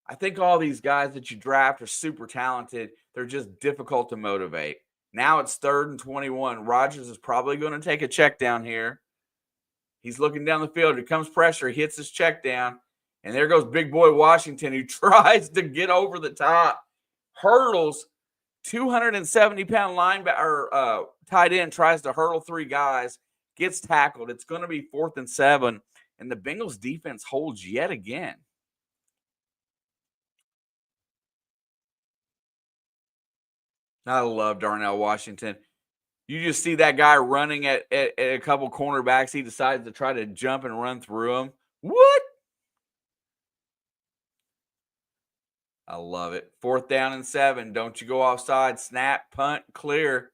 I think all these guys that you draft are super talented. They're just difficult to motivate. Now it's 3rd and 21. Rodgers is probably going to take a check down here. He's looking down the field. Here comes pressure. He hits his check down. And there goes big boy Washington, who tries to get over the top. Hurdles. 270-pound linebacker tight end tries to hurdle 3 guys. Gets tackled. It's going to be 4th and 7. And the Bengals defense holds yet again. I love Darnell Washington. You just see that guy running at a couple cornerbacks. He decides to try to jump and run through them. What? I love it. 4th down and 7. Don't you go offside. Snap, punt, clear.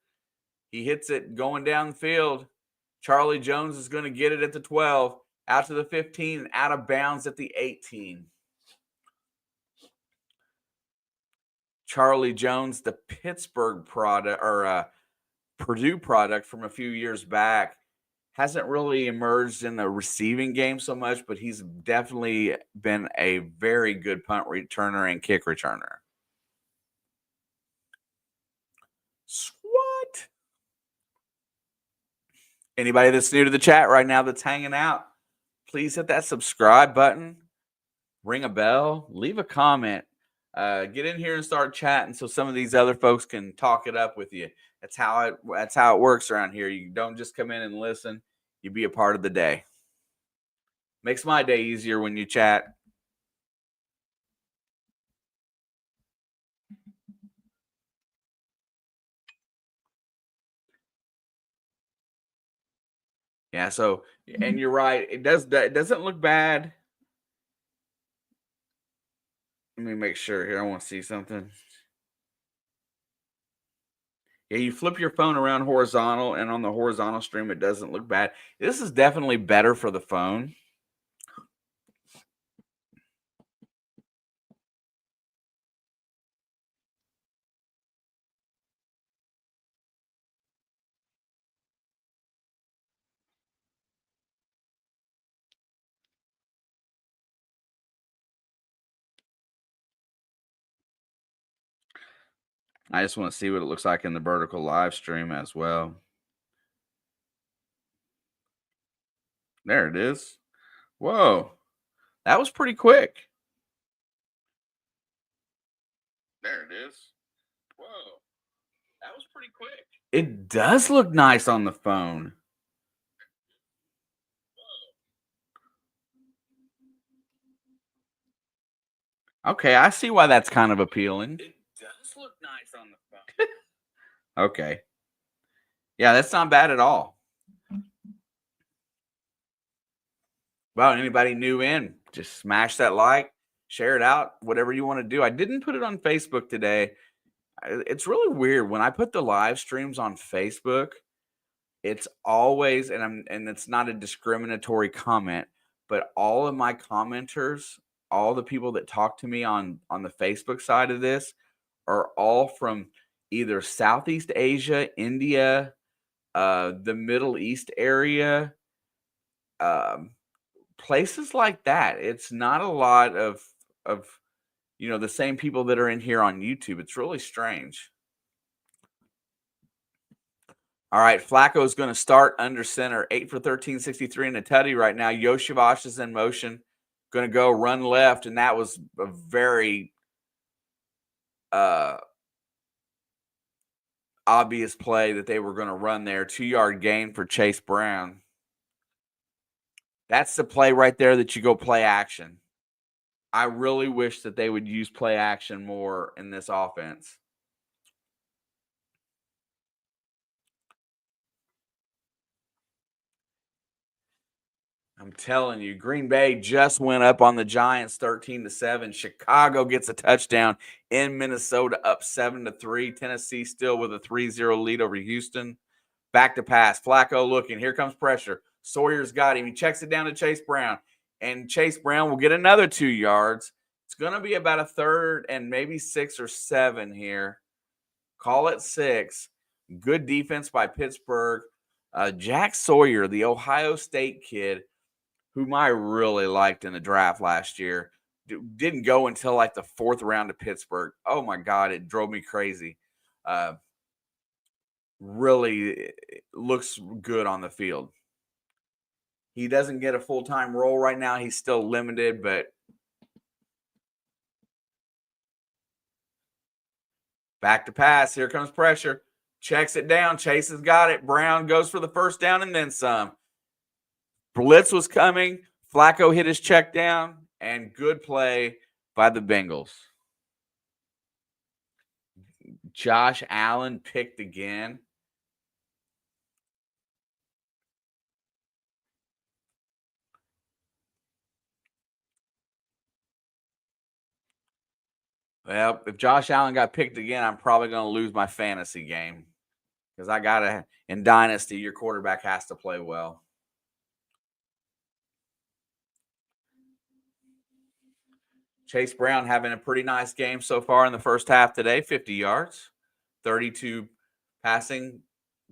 He hits it going down the field. Charlie Jones is going to get it at the 12, out to the 15, and out of bounds at the 18. Charlie Jones, the Pittsburgh product, or Purdue product from a few years back, hasn't really emerged in the receiving game so much, but he's definitely been a very good punt returner and kick returner. What? Anybody that's new to the chat right now that's hanging out, please hit that subscribe button. ring a bell, leave a comment, get in here and start chatting so some of these other folks can talk it up with you. That's how it works around here. You don't just come in and listen, you be a part of the day. Makes my day easier when you chat. Yeah, so and you're right. It doesn't look bad. Let me make sure here. I want to see something. Yeah, you flip your phone around horizontal, and on the horizontal stream, it doesn't look bad. This is definitely better for the phone. I just want to see what it looks like in the vertical live stream as well. There it is. Whoa, that was pretty quick. There it is. Whoa, that was pretty quick. It does look nice on the phone. Okay, I see why that's kind of appealing. It does look nice on the phone. Okay. Yeah, that's not bad at all. Well, anybody new in, just smash that like, share it out, whatever you want to do. I didn't put it on Facebook today. It's really weird when I put the live streams on Facebook. It's always, and it's not a discriminatory comment, but all of my commenters, all the people that talk to me on the Facebook side of this are all from either Southeast Asia, India, the Middle East area, places like that. It's not a lot of the same people that are in here on YouTube. It's really strange. All right, Flacco is going to start under center, 8 for 13, 63 in a tutty right now. Yoshavash is in motion, going to go run left, and that was a very obvious play that they were going to run there. 2-yard gain for Chase Brown. That's the play right there that you go play action. I really wish that they would use play action more in this offense. I'm telling you, Green Bay just went up on the Giants 13-7. Chicago gets a touchdown in Minnesota, up 7-3. Tennessee still with a 3-0 lead over Houston. Back to pass. Flacco looking. Here comes pressure. Sawyer's got him. He checks it down to Chase Brown. And Chase Brown will get another 2 yards. It's going to be about a third and maybe 6 or 7 here. Call it 6. Good defense by Pittsburgh. Jack Sawyer, the Ohio State kid, whom I really liked in the draft last year, didn't go until like the 4th round of Pittsburgh. Oh my God, it drove me crazy. Really looks good on the field. He doesn't get a full-time role right now. He's still limited, but back to pass. Here comes pressure. Checks it down. Chase has got it. Brown goes for the first down and then some. Blitz was coming. Flacco hit his check down, and good play by the Bengals. Josh Allen picked again. Well, if Josh Allen got picked again, I'm probably going to lose my fantasy game because I got to, in Dynasty, your quarterback has to play well. Chase Brown having a pretty nice game so far in the first half today, 50 yards, 32 passing,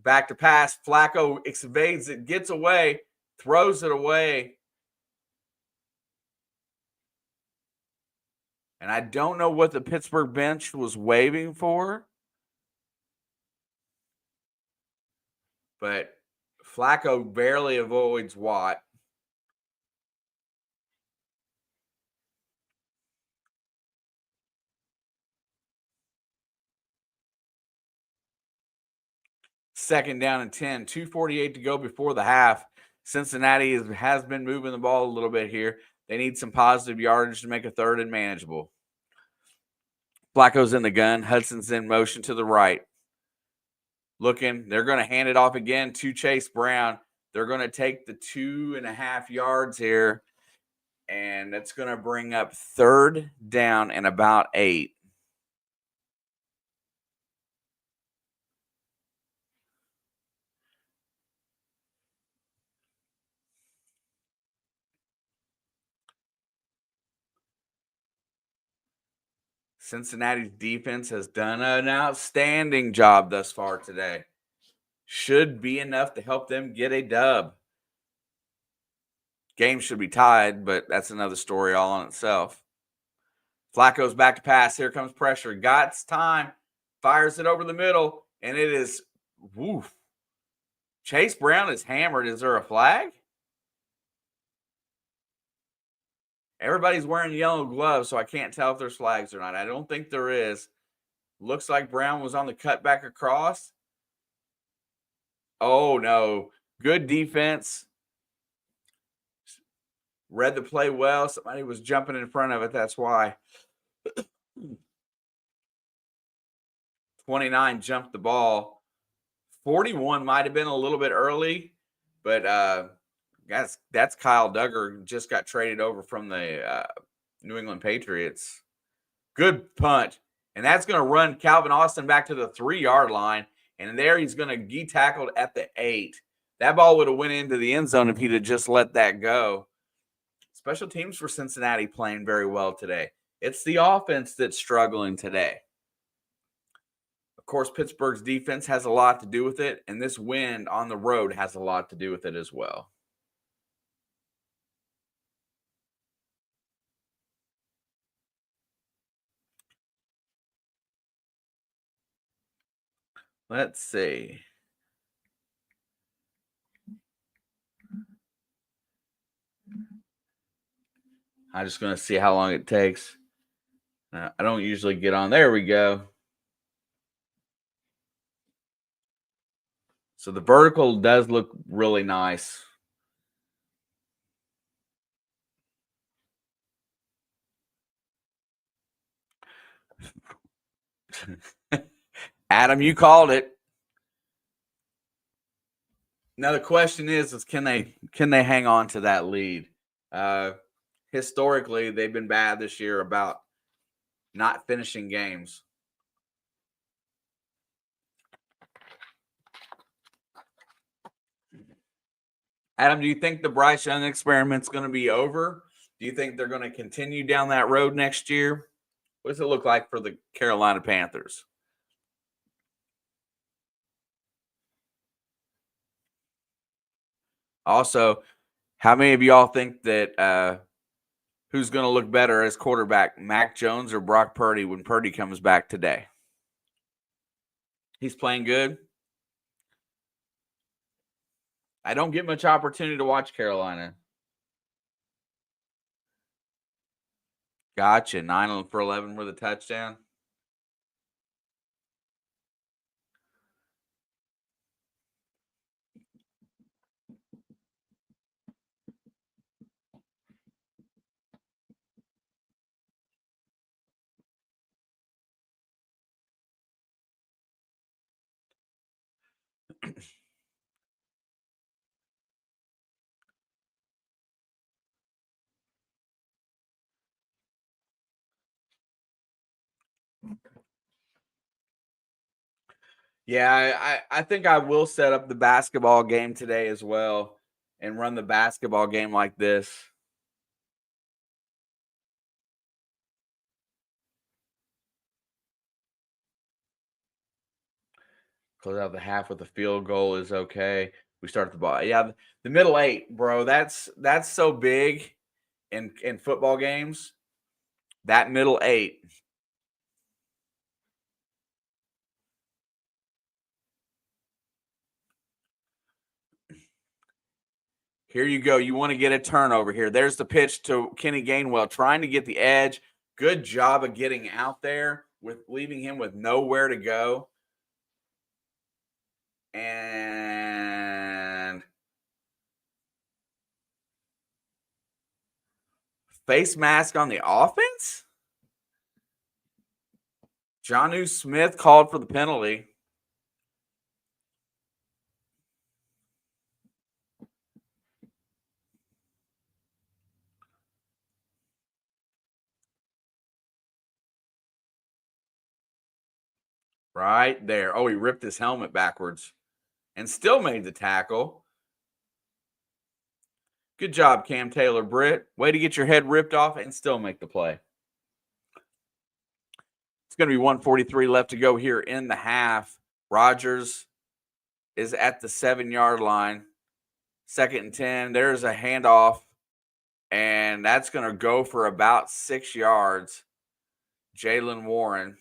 back to pass. Flacco evades it, gets away, throws it away. And I don't know what the Pittsburgh bench was waving for, but Flacco barely avoids Watt. Second down and 10, 2:48 to go before the half. Cincinnati has been moving the ball a little bit here. They need some positive yardage to make a third and manageable. Flacco's in the gun. Hudson's in motion to the right. Looking, they're going to hand it off again to Chase Brown. They're going to take the 2.5 yards here, and that's going to bring up third down and about 8. Cincinnati's defense has done an outstanding job thus far today. Should be enough to help them get a dub. Game should be tied, but that's another story all on itself. Flacco's back to pass. Here comes pressure. Got time. Fires it over the middle, and it is woof. Chase Brown is hammered. Is there a flag? Everybody's wearing yellow gloves, so I can't tell if there's flags or not. I don't think there is. Looks like Brown was on the cutback across. Oh, no. Good defense. Read the play well. Somebody was jumping in front of it. That's why. 29 jumped the ball. 41 might have been a little bit early, but that's Kyle Duggar. Just got traded over from the New England Patriots. Good punt. And that's going to run Calvin Austin back to the 3-yard line. And there he's going to be tackled at the 8. That ball would have went into the end zone if he'd have just let that go. Special teams for Cincinnati playing very well today. It's the offense that's struggling today. Of course, Pittsburgh's defense has a lot to do with it, and this win on the road has a lot to do with it as well. Let's see. I'm just going to see how long it takes. I don't usually get on. There we go. So the vertical does look really nice. Adam, you called it. Now the question is can they hang on to that lead? Historically, they've been bad this year about not finishing games. Adam, do you think the Bryce Young experiment's going to be over? Do you think they're going to continue down that road next year? What does it look like for the Carolina Panthers? Also, how many of y'all think that who's going to look better as quarterback, Mac Jones or Brock Purdy when Purdy comes back today? He's playing good. I don't get much opportunity to watch Carolina. Gotcha. 9 for 11 with a touchdown. Yeah, I think I will set up the basketball game today as well and run the basketball game like this. Close out the half with a field goal is okay. We start the ball. Yeah, the middle 8, bro. That's so big in football games. That middle 8. Here you go. You want to get a turnover here. There's the pitch to Kenny Gainwell, trying to get the edge. Good job of getting out there with leaving him with nowhere to go. And face mask on the offense? Jonnu Smith called for the penalty. Right there. Oh, he ripped his helmet backwards and still made the tackle. Good job, Cam Taylor-Britt. Way to get your head ripped off and still make the play. It's going to be 1:43 left to go here in the half. Rodgers is at the 7-yard line. 2nd and 10. There's a handoff, and that's going to go for about 6 yards. Jaylen Warren.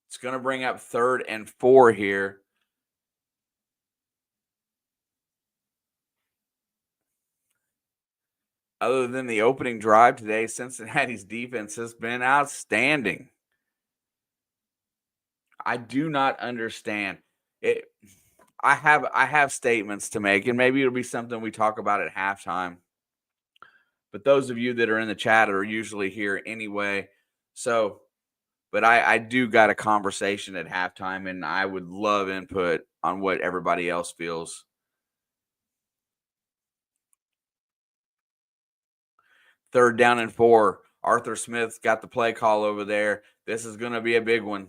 It's going to bring up 3rd and 4 here. Other than the opening drive today, Cincinnati's defense has been outstanding. I do not understand it. I have statements to make, and maybe it'll be something we talk about at halftime. But those of you that are in the chat are usually here anyway. So, but I do got a conversation at halftime, and I would love input on what everybody else feels. 3rd down and 4. Arthur Smith's got the play call over there. This is going to be a big one.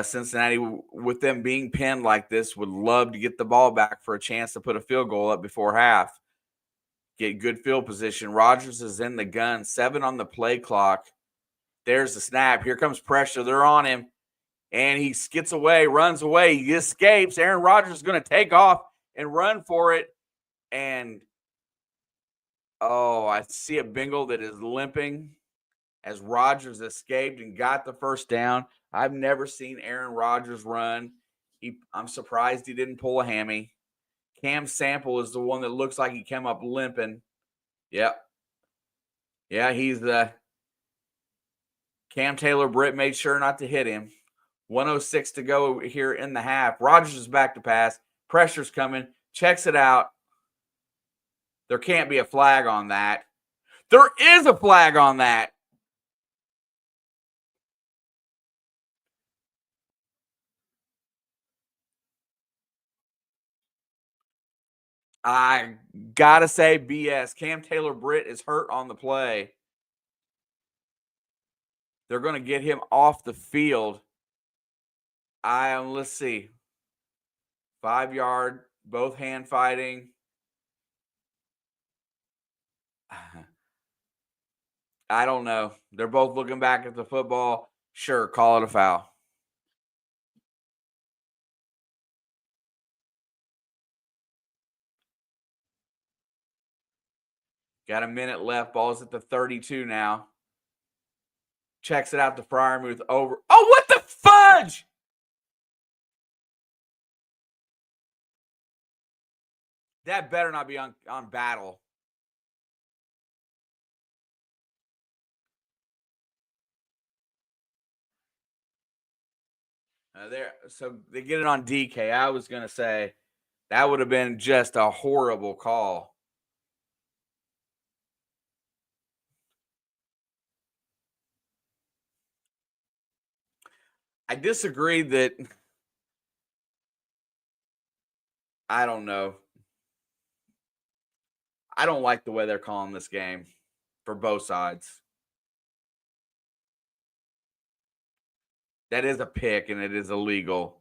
Cincinnati, with them being pinned like this, would love to get the ball back for a chance to put a field goal up before half. Get good field position. Rodgers is in the gun. 7 on the play clock. There's the snap. Here comes pressure. They're on him. And he skits away, runs away. He escapes. Aaron Rodgers is going to take off and run for it. And, oh, I see a Bengal that is limping as Rodgers escaped and got the first down. I've never seen Aaron Rodgers run. I'm surprised he didn't pull a hammy. Cam Sample is the one that looks like he came up limping. Yep. Yeah, he's the Cam Taylor-Britt made sure not to hit him. 1:06 to go here in the half. Rodgers is back to pass. Pressure's coming. Checks it out. There can't be a flag on that. There is a flag on that. I gotta say BS. Cam Taylor-Britt is hurt on the play. They're going to get him off the field. Let's see. 5-yard, both hand fighting. I don't know. They're both looking back at the football. Sure, call it a foul. Got a minute left. Ball's at the 32 now. Checks it out to Freiermuth over. Oh, what the fudge? That better not be on battle. So they get it on DK. I was going to say that would have been just a horrible call. I disagree that I don't know. I don't like the way they're calling this game for both sides. That is a pick, and it is illegal.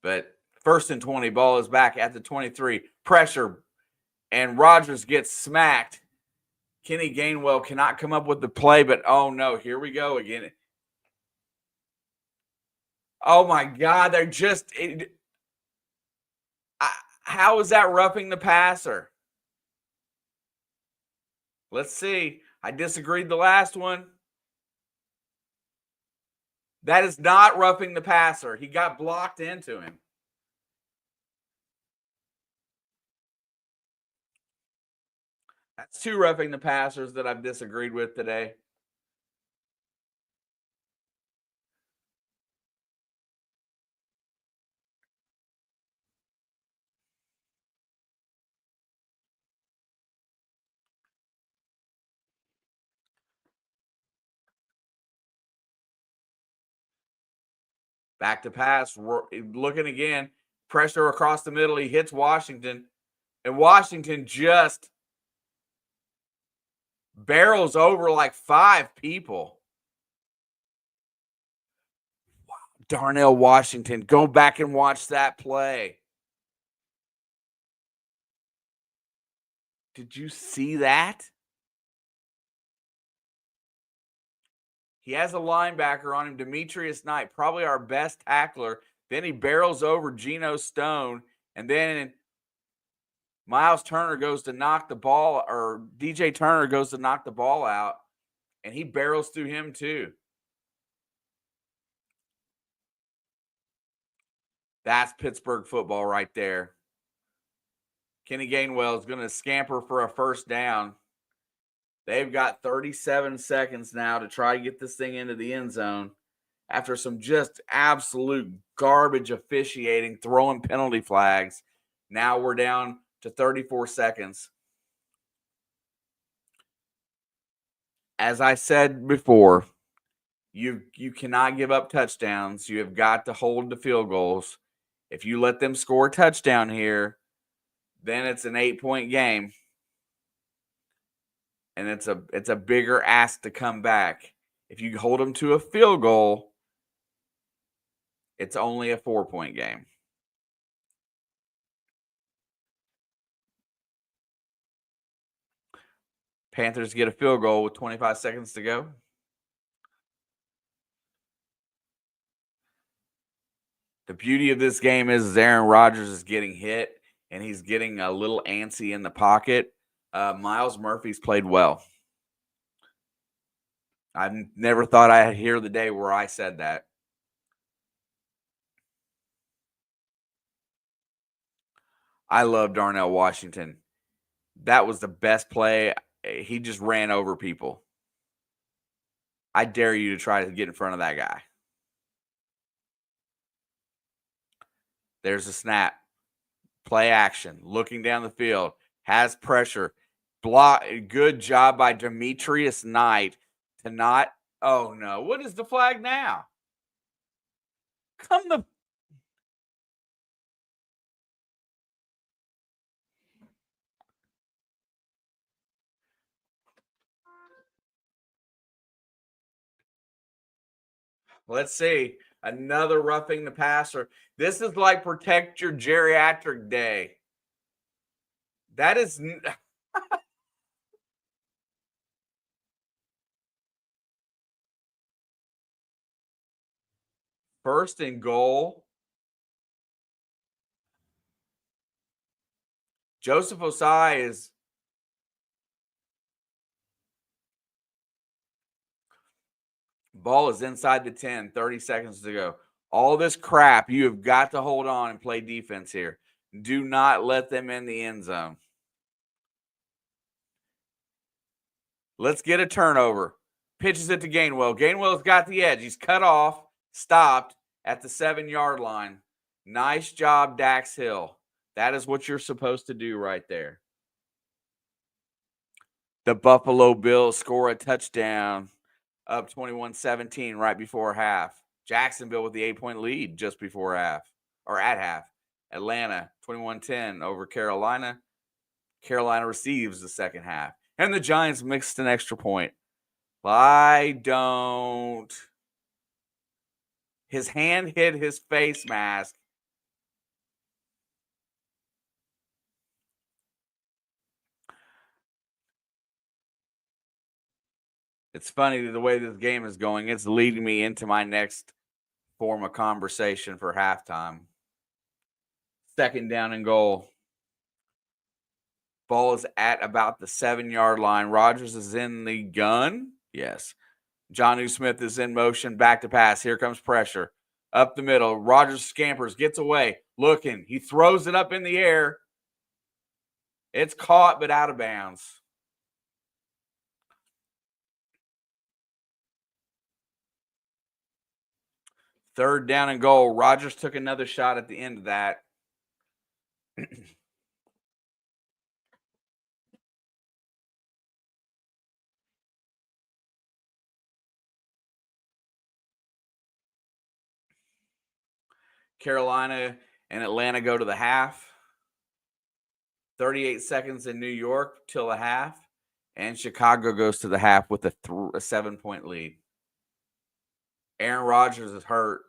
But 1st and 20, ball is back at the 23. Pressure, and Rodgers gets smacked. Kenny Gainwell cannot come up with the play, but oh no, here we go again. Oh my God, they're just how is that roughing the passer? Let's see. I disagreed the last one. That is not roughing the passer. He got blocked into him. That's 2 roughing the passers that I've disagreed with today. Back to pass, looking again. Pressure across the middle. He hits Washington. And Washington just barrels over like 5 people. Wow. Darnell Washington. Go back and watch that play. Did you see that? He has a linebacker on him, Demetrius Knight, probably our best tackler. Then he barrels over Geno Stone, and then Miles Turner goes to knock the ball, or DJ Turner goes to knock the ball out, and he barrels through him too. That's Pittsburgh football right there. Kenny Gainwell is going to scamper for a first down. They've got 37 seconds now to try to get this thing into the end zone after some just absolute garbage officiating, throwing penalty flags. Now we're down to 34 seconds. As I said before, you cannot give up touchdowns. You have got to hold the field goals. If you let them score a touchdown here, then it's an 8-point game. And it's a bigger ask to come back. If you hold them to a field goal, it's only a 4-point game. Panthers get a field goal with 25 seconds to go. The beauty of this game is Aaron Rodgers is getting hit, and he's getting a little antsy in the pocket. Miles Murphy's played well. I never thought I'd hear the day where I said that. I love Darnell Washington. That was the best play. He just ran over people. I dare you to try to get in front of that guy. There's a snap. Play action. Looking down the field. Has pressure. Block. Good job by Demetrius Knight to not. Oh, no. What is the flag now? Come the. Let's see. Another roughing the passer. This is like protect your geriatric day. That is. First and goal. Joseph Osai is. Ball is inside the 10, 30 seconds to go. All this crap, you have got to hold on and play defense here. Do not let them in the end zone. Let's get a turnover. Pitches it to Gainwell. Gainwell's got the edge. He's cut off, stopped at the 7-yard line. Nice job, Dax Hill. That is what you're supposed to do right there. The Buffalo Bills score a touchdown, up 21-17 right before half. Jacksonville with the 8-point lead just before half, or at half. Atlanta 21-10 over Carolina. Carolina receives the second half. And the Giants mixed an extra point. His hand hit his face mask. It's funny the way this game is going. It's leading me into my next form of conversation for halftime. Second down and goal. Ball is at about the 7-yard line. Rodgers is in the gun. Yes. Jonnu Smith is in motion. Back to pass. Here comes pressure. Up the middle. Rodgers scampers. Gets away. Looking. He throws it up in the air. It's caught, but out of bounds. Third down and goal. Rodgers took another shot at the end of that. Carolina and Atlanta go to the half. 38 seconds in New York till the half. And Chicago goes to the half with a 7-point lead. Aaron Rodgers is hurt.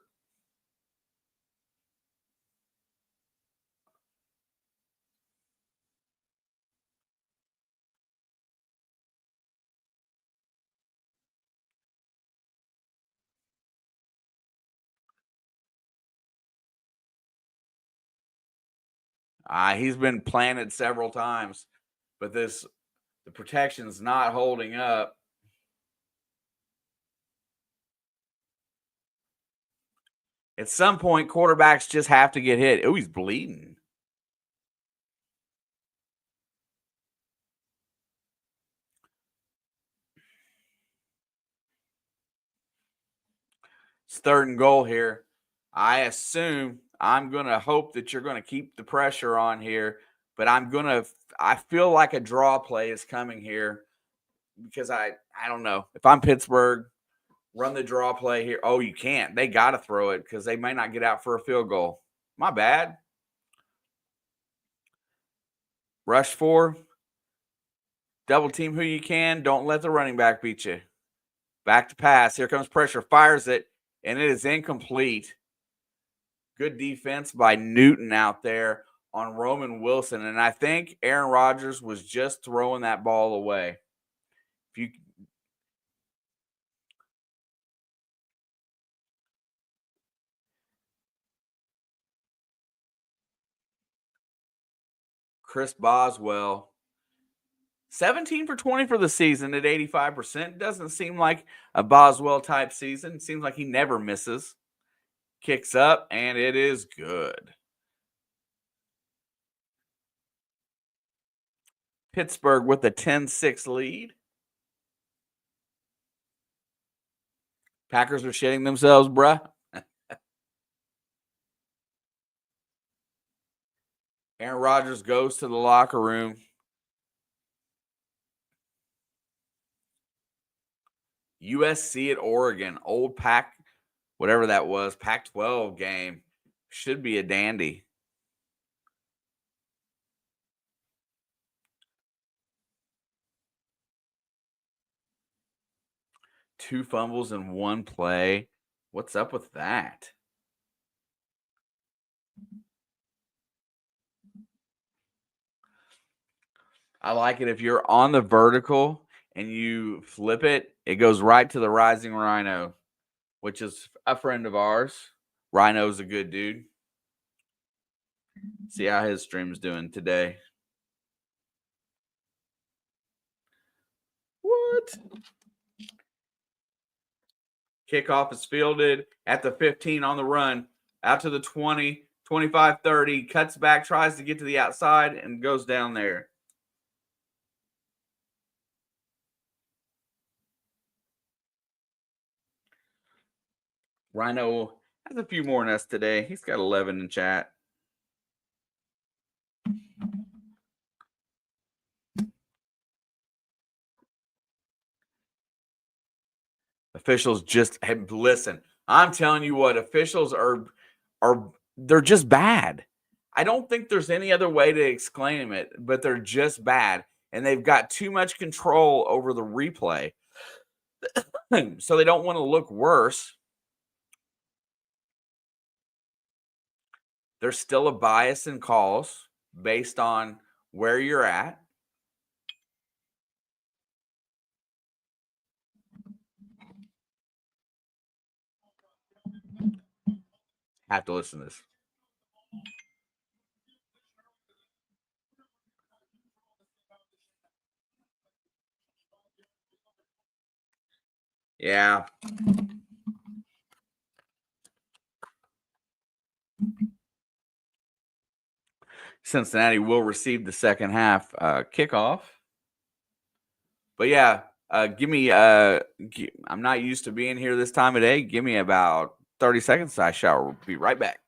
He's been planted several times, but the protection's not holding up. At some point, quarterbacks just have to get hit. Oh, he's bleeding. It's 3rd and goal here. I assume I'm going to hope that you're going to keep the pressure on here, but I feel like a draw play is coming here because I don't know. If I'm Pittsburgh, run the draw play here. Oh, you can't. They got to throw it because they may not get out for a field goal. My bad. Rush 4. Double team who you can. Don't let the running back beat you. Back to pass. Here comes pressure. Fires it, and it is incomplete. Good defense by Newton out there on Roman Wilson. And I think Aaron Rodgers was just throwing that ball away. Chris Boswell, 17 for 20 for the season at 85%. Doesn't seem like a Boswell type season. Seems like he never misses. Kicks up, and it is good. Pittsburgh with a 10-6 lead. Packers are shitting themselves, bruh. Aaron Rodgers goes to the locker room. USC at Oregon, old Pac, whatever that was, Pac-12 game. Should be a dandy. Two fumbles in one play. What's up with that? I like it if you're on the vertical and you flip it, it goes right to the Rising Rhino, which is a friend of ours. Rhino's a good dude. See how his stream's doing today. What? Kickoff is fielded at the 15 on the run, out to the 20, 25, 30, cuts back, tries to get to the outside, and goes down there. Rhino has a few more than us today. He's got 11 in chat. Officials just listen. I'm telling you what, officials are they're just bad. I don't think there's any other way to explain it, but they're just bad. And they've got too much control over the replay. So they don't want to look worse. There's still a bias in calls based on where you're at. Have to listen to this. Yeah. Cincinnati will receive the second half kickoff. But yeah, give me. I'm not used to being here this time of day. Give me about 30 seconds. I shall be right back.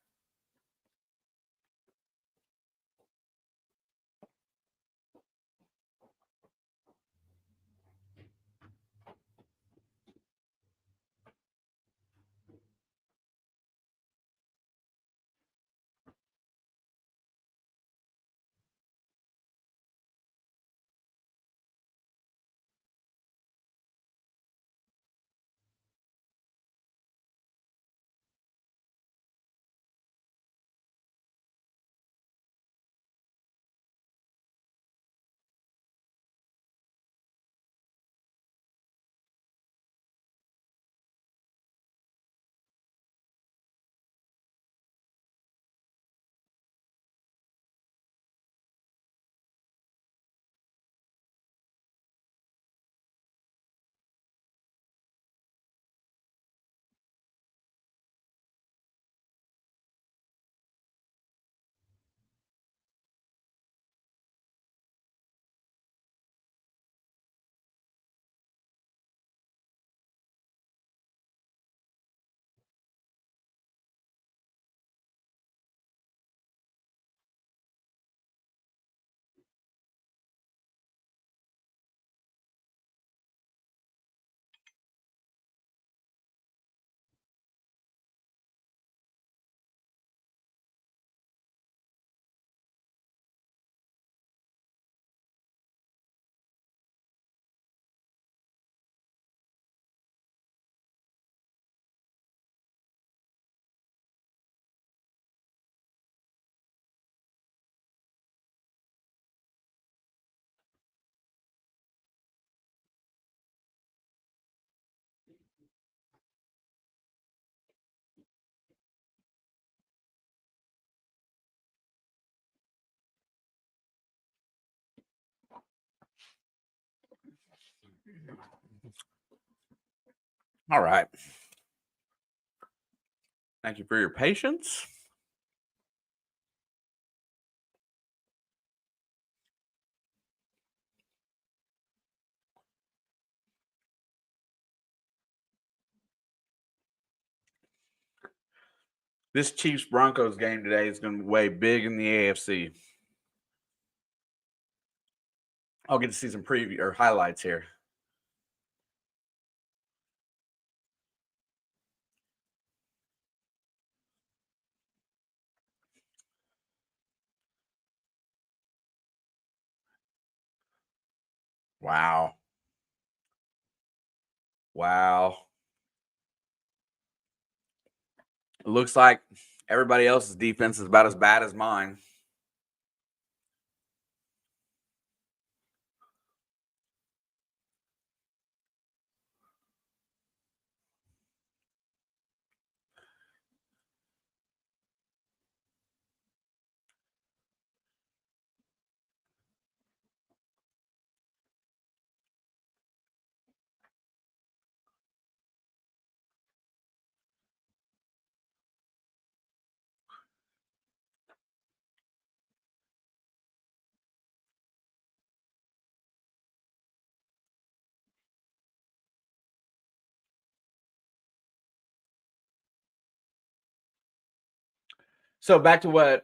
All right. Thank you for your patience. This Chiefs Broncos game today is going to weigh big in the AFC. I'll get to see some preview or highlights here. Wow. Wow. It looks like everybody else's defense is about as bad as mine. So back to what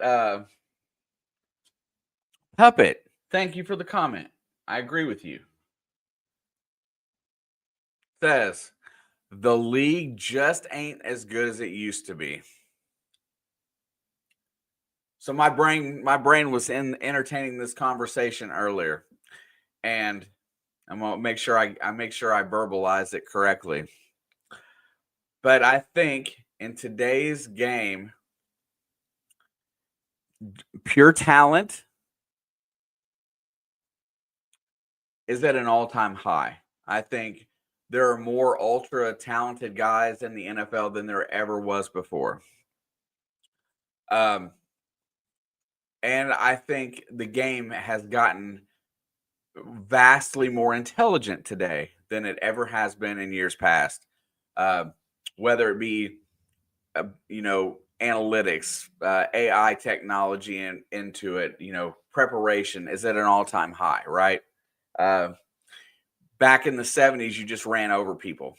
Puppet. Thank you for the comment. I agree with you. Says the league just ain't as good as it used to be. So my brain was entertaining this conversation earlier, and I'm gonna make sure I verbalize it correctly. But I think in today's game, pure talent is at an all-time high. I think there are more ultra talented guys in the NFL than there ever was before. And I think the game has gotten vastly more intelligent today than it ever has been in years past. Whether it be, analytics, AI technology into it, preparation is at an all-time high, right? Back in the 70s, you just ran over people.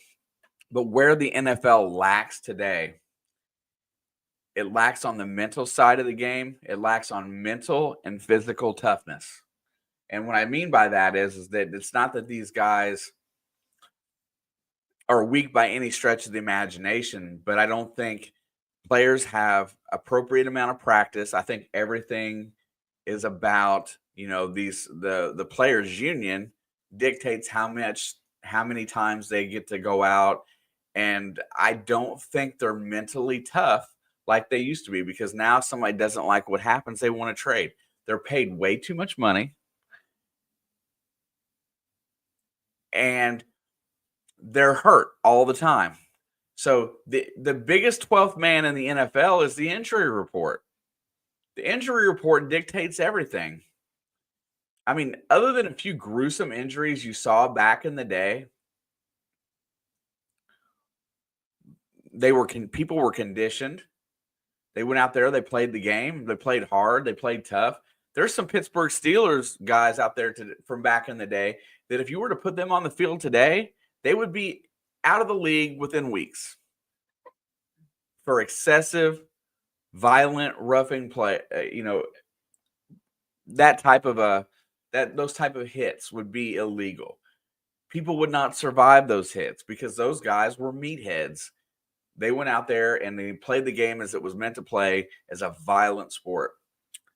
But where the NFL lacks today, it lacks on the mental side of the game. It lacks on mental and physical toughness. And what I mean by that is that it's not that these guys are weak by any stretch of the imagination, but I don't think players have appropriate amount of practice. I think everything is about, the players union dictates how many times they get to go out. And I don't think they're mentally tough like they used to be, because now somebody doesn't like what happens, they want to trade. They're paid way too much money, and they're hurt all the time. So the biggest 12th man in the NFL is the injury report. The injury report dictates everything. I mean, other than a few gruesome injuries you saw back in the day, people were conditioned. They went out there, they played the game, they played hard, they played tough. There's some Pittsburgh Steelers guys out there from back in the day that if you were to put them on the field today, they would be out of the league within weeks for excessive, violent, roughing play. That type of those type of hits would be illegal. People would not survive those hits because those guys were meatheads. They went out there and they played the game as it was meant to play, as a violent sport.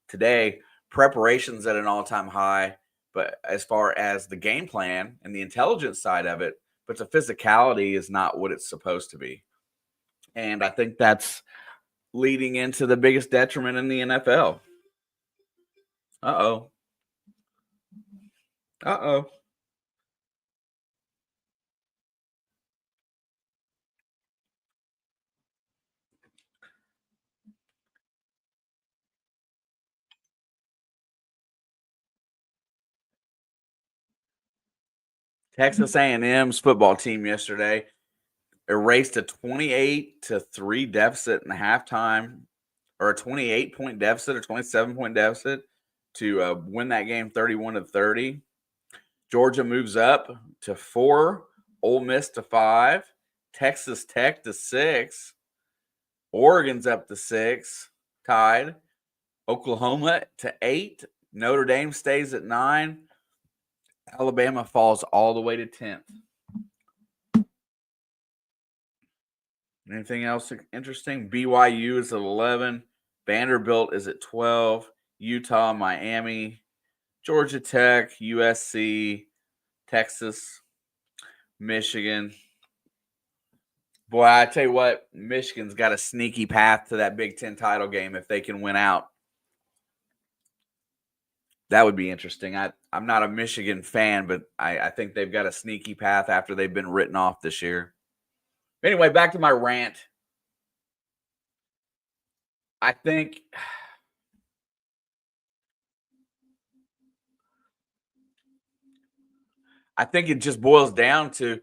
Today, preparation's at an all-time high, but as far as the game plan and the intelligence side of it, but the physicality is not what it's supposed to be. And I think that's leading into the biggest detriment in the NFL. Uh-oh. Uh-oh. Texas A&M's football team yesterday erased a 28-3 deficit in the halftime, or a 28-point deficit or 27-point deficit to win that game 31-30. Georgia moves up to 4, Ole Miss to 5, Texas Tech to 6, Oregon's up to 6, tied, Oklahoma to 8, Notre Dame stays at 9, Alabama falls all the way to 10th. Anything else interesting? BYU is at 11. Vanderbilt is at 12. Utah, Miami, Georgia Tech, USC, Texas, Michigan. Boy, I tell you what, Michigan's got a sneaky path to that Big Ten title game if they can win out. That would be interesting. I'm not a Michigan fan, but I think they've got a sneaky path after they've been written off this year. Anyway, back to my rant. I think it just boils down to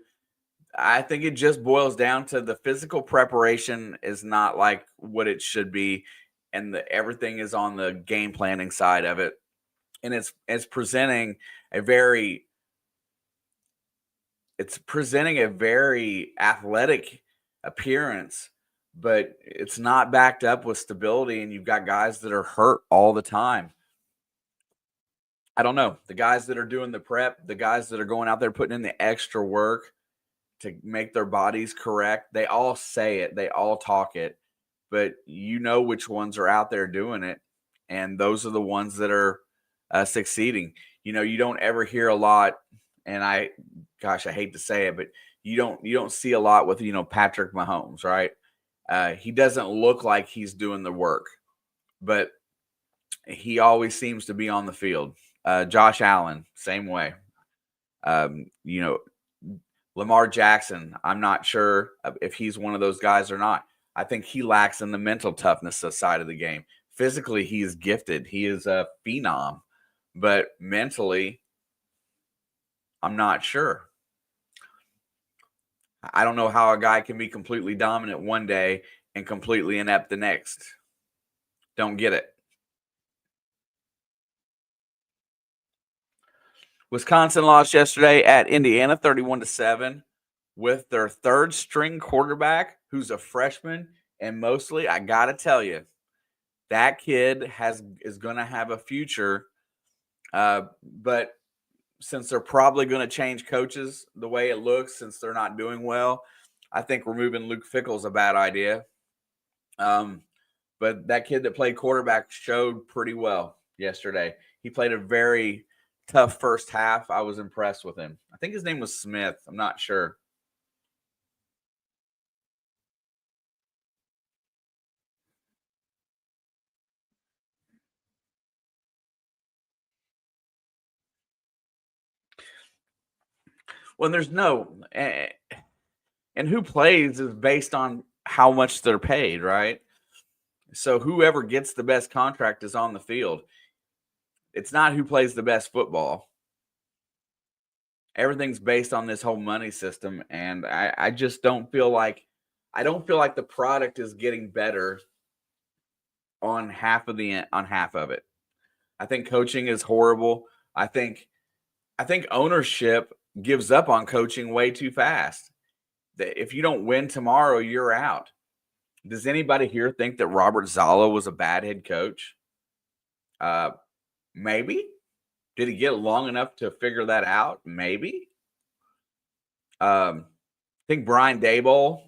the physical preparation is not like what it should be, and everything is on the game planning side of it. And it's presenting a very athletic appearance, but it's not backed up with stability, and you've got guys that are hurt all the time. I don't know. The guys that are doing the prep, the guys that are going out there putting in the extra work to make their bodies correct, they all say it, they all talk it, but you know which ones are out there doing it, and those are the ones that are succeeding. You know, you don't ever hear a lot, and I hate to say it, but you don't see a lot with, Patrick Mahomes, right? He doesn't look like he's doing the work, but he always seems to be on the field. Josh Allen, same way. Lamar Jackson, I'm not sure if he's one of those guys or not. I think he lacks in the mental toughness side of the game. Physically, he is gifted. He is a phenom. But mentally, I'm not sure. I don't know how a guy can be completely dominant one day and completely inept the next. Don't get it. Wisconsin lost yesterday at Indiana 31-7 with their third string quarterback, who's a freshman. And mostly, I got to tell you, that kid is going to have a future. But since they're probably going to change coaches the way it looks, since they're not doing well, I think removing Luke Fickell's a bad idea. But that kid that played quarterback showed pretty well yesterday. He played a very tough first half. I was impressed with him. I think his name was Smith. I'm not sure. Well, there's no, and who plays is based on how much they're paid, right? So whoever gets the best contract is on the field. It's not who plays the best football. Everything's based on this whole money system, and I just don't feel like the product is getting better on half of it. I think coaching is horrible. I think ownership gives up on coaching way too fast. If you don't win tomorrow, you're out. Does anybody here think that Robert Saleh was a bad head coach? Maybe. Did he get long enough to figure that out? Maybe. I think Brian Daboll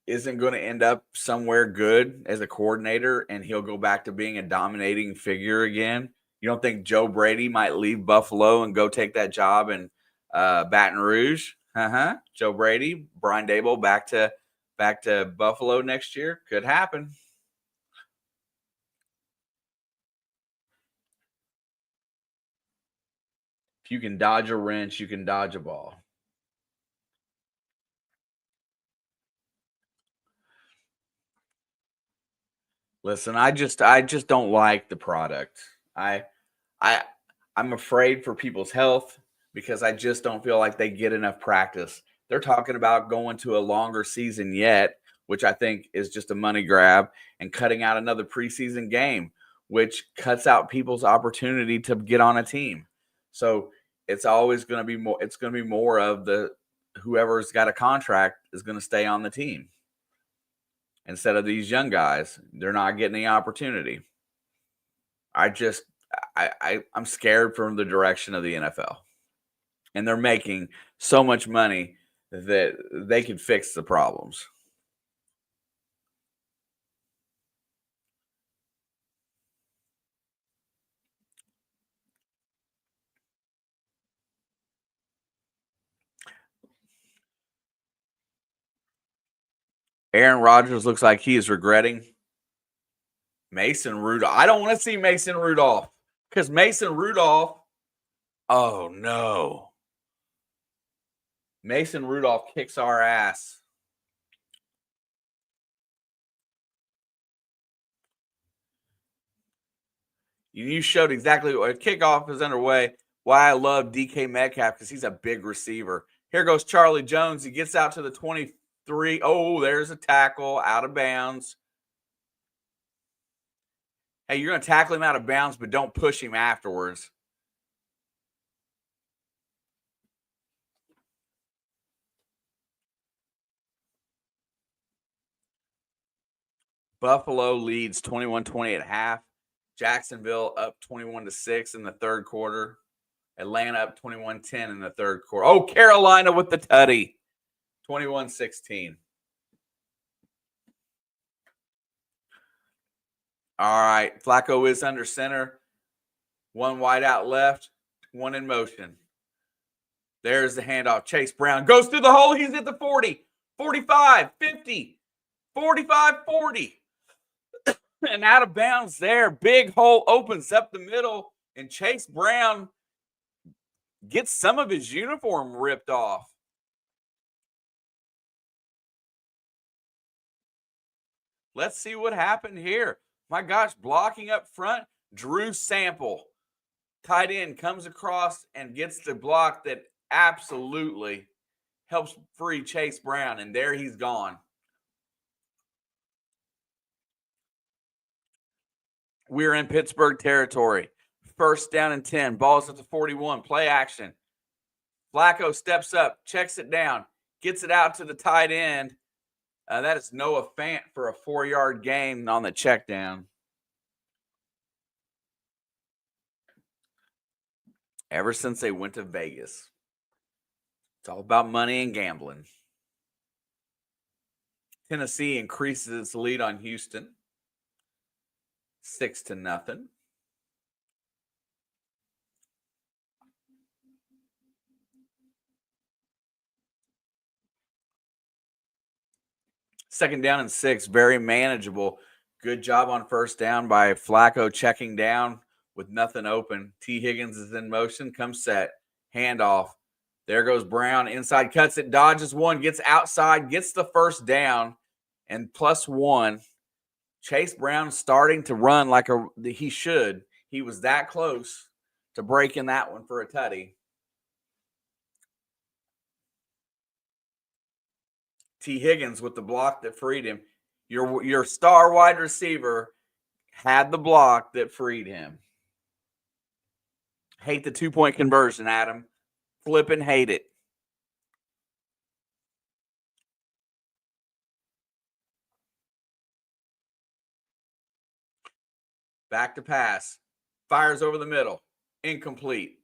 isn't going to end up somewhere good as a coordinator, and he'll go back to being a dominating figure again. You don't think Joe Brady might leave Buffalo and go take that job in Baton Rouge? Joe Brady, Brian Daboll back to Buffalo next year? Could happen. If you can dodge a wrench, you can dodge a ball. Listen, I just don't like the product. I'm afraid for people's health because I just don't feel like they get enough practice. They're talking about going to a longer season yet, which I think is just a money grab, and cutting out another preseason game, which cuts out people's opportunity to get on a team. So it's always going to be more. It's going to be more of the whoever's got a contract is going to stay on the team instead of these young guys. They're not getting the opportunity. I'm scared from the direction of the NFL, and they're making so much money that they could fix the problems. Aaron Rodgers looks like he is regretting Mason Rudolph. I don't want to see Mason Rudolph because Mason Rudolph, oh no. Mason Rudolph kicks our ass. You showed exactly what kickoff is underway. Why I love DK Metcalf because he's a big receiver. Here goes Charlie Jones. He gets out to the 23. Oh, there's a tackle out of bounds. Hey, you're going to tackle him out of bounds, but don't push him afterwards. Buffalo leads 21-20 at half. Jacksonville up 21-6 in the third quarter. Atlanta up 21-10 in the third quarter. Oh, Carolina with the tutty. 21-16. All right. Flacco is under center. One wide out left. One in motion. There's the handoff. Chase Brown goes through the hole. He's at the 40, 45, 50, 45, 40. And out of bounds there. Big hole opens up the middle. And Chase Brown gets some of his uniform ripped off. Let's see what happened here. My gosh, blocking up front, Drew Sample. Tight end comes across and gets the block that absolutely helps free Chase Brown, and there he's gone. We're in Pittsburgh territory. First down and 10. Ball's at the 41. Play action. Flacco steps up, checks it down, gets it out to the tight end. That is Noah Fant for a 4-yard gain on the check down. Ever since they went to Vegas, it's all about money and gambling. Tennessee increases its lead on Houston, 6-0. Second down and 6, very manageable. Good job on first down by Flacco checking down with nothing open. T. Higgins is in motion, comes set, handoff. There goes Brown, inside cuts it, dodges one, gets outside, gets the first down, and +1. Chase Brown starting to run like he should. He was that close to breaking that one for a tutty. T. Higgins with the block that freed him. Your star wide receiver had the block that freed him. Hate the 2-point conversion, Adam. Flip and hate it. Back to pass. Fires over the middle. Incomplete.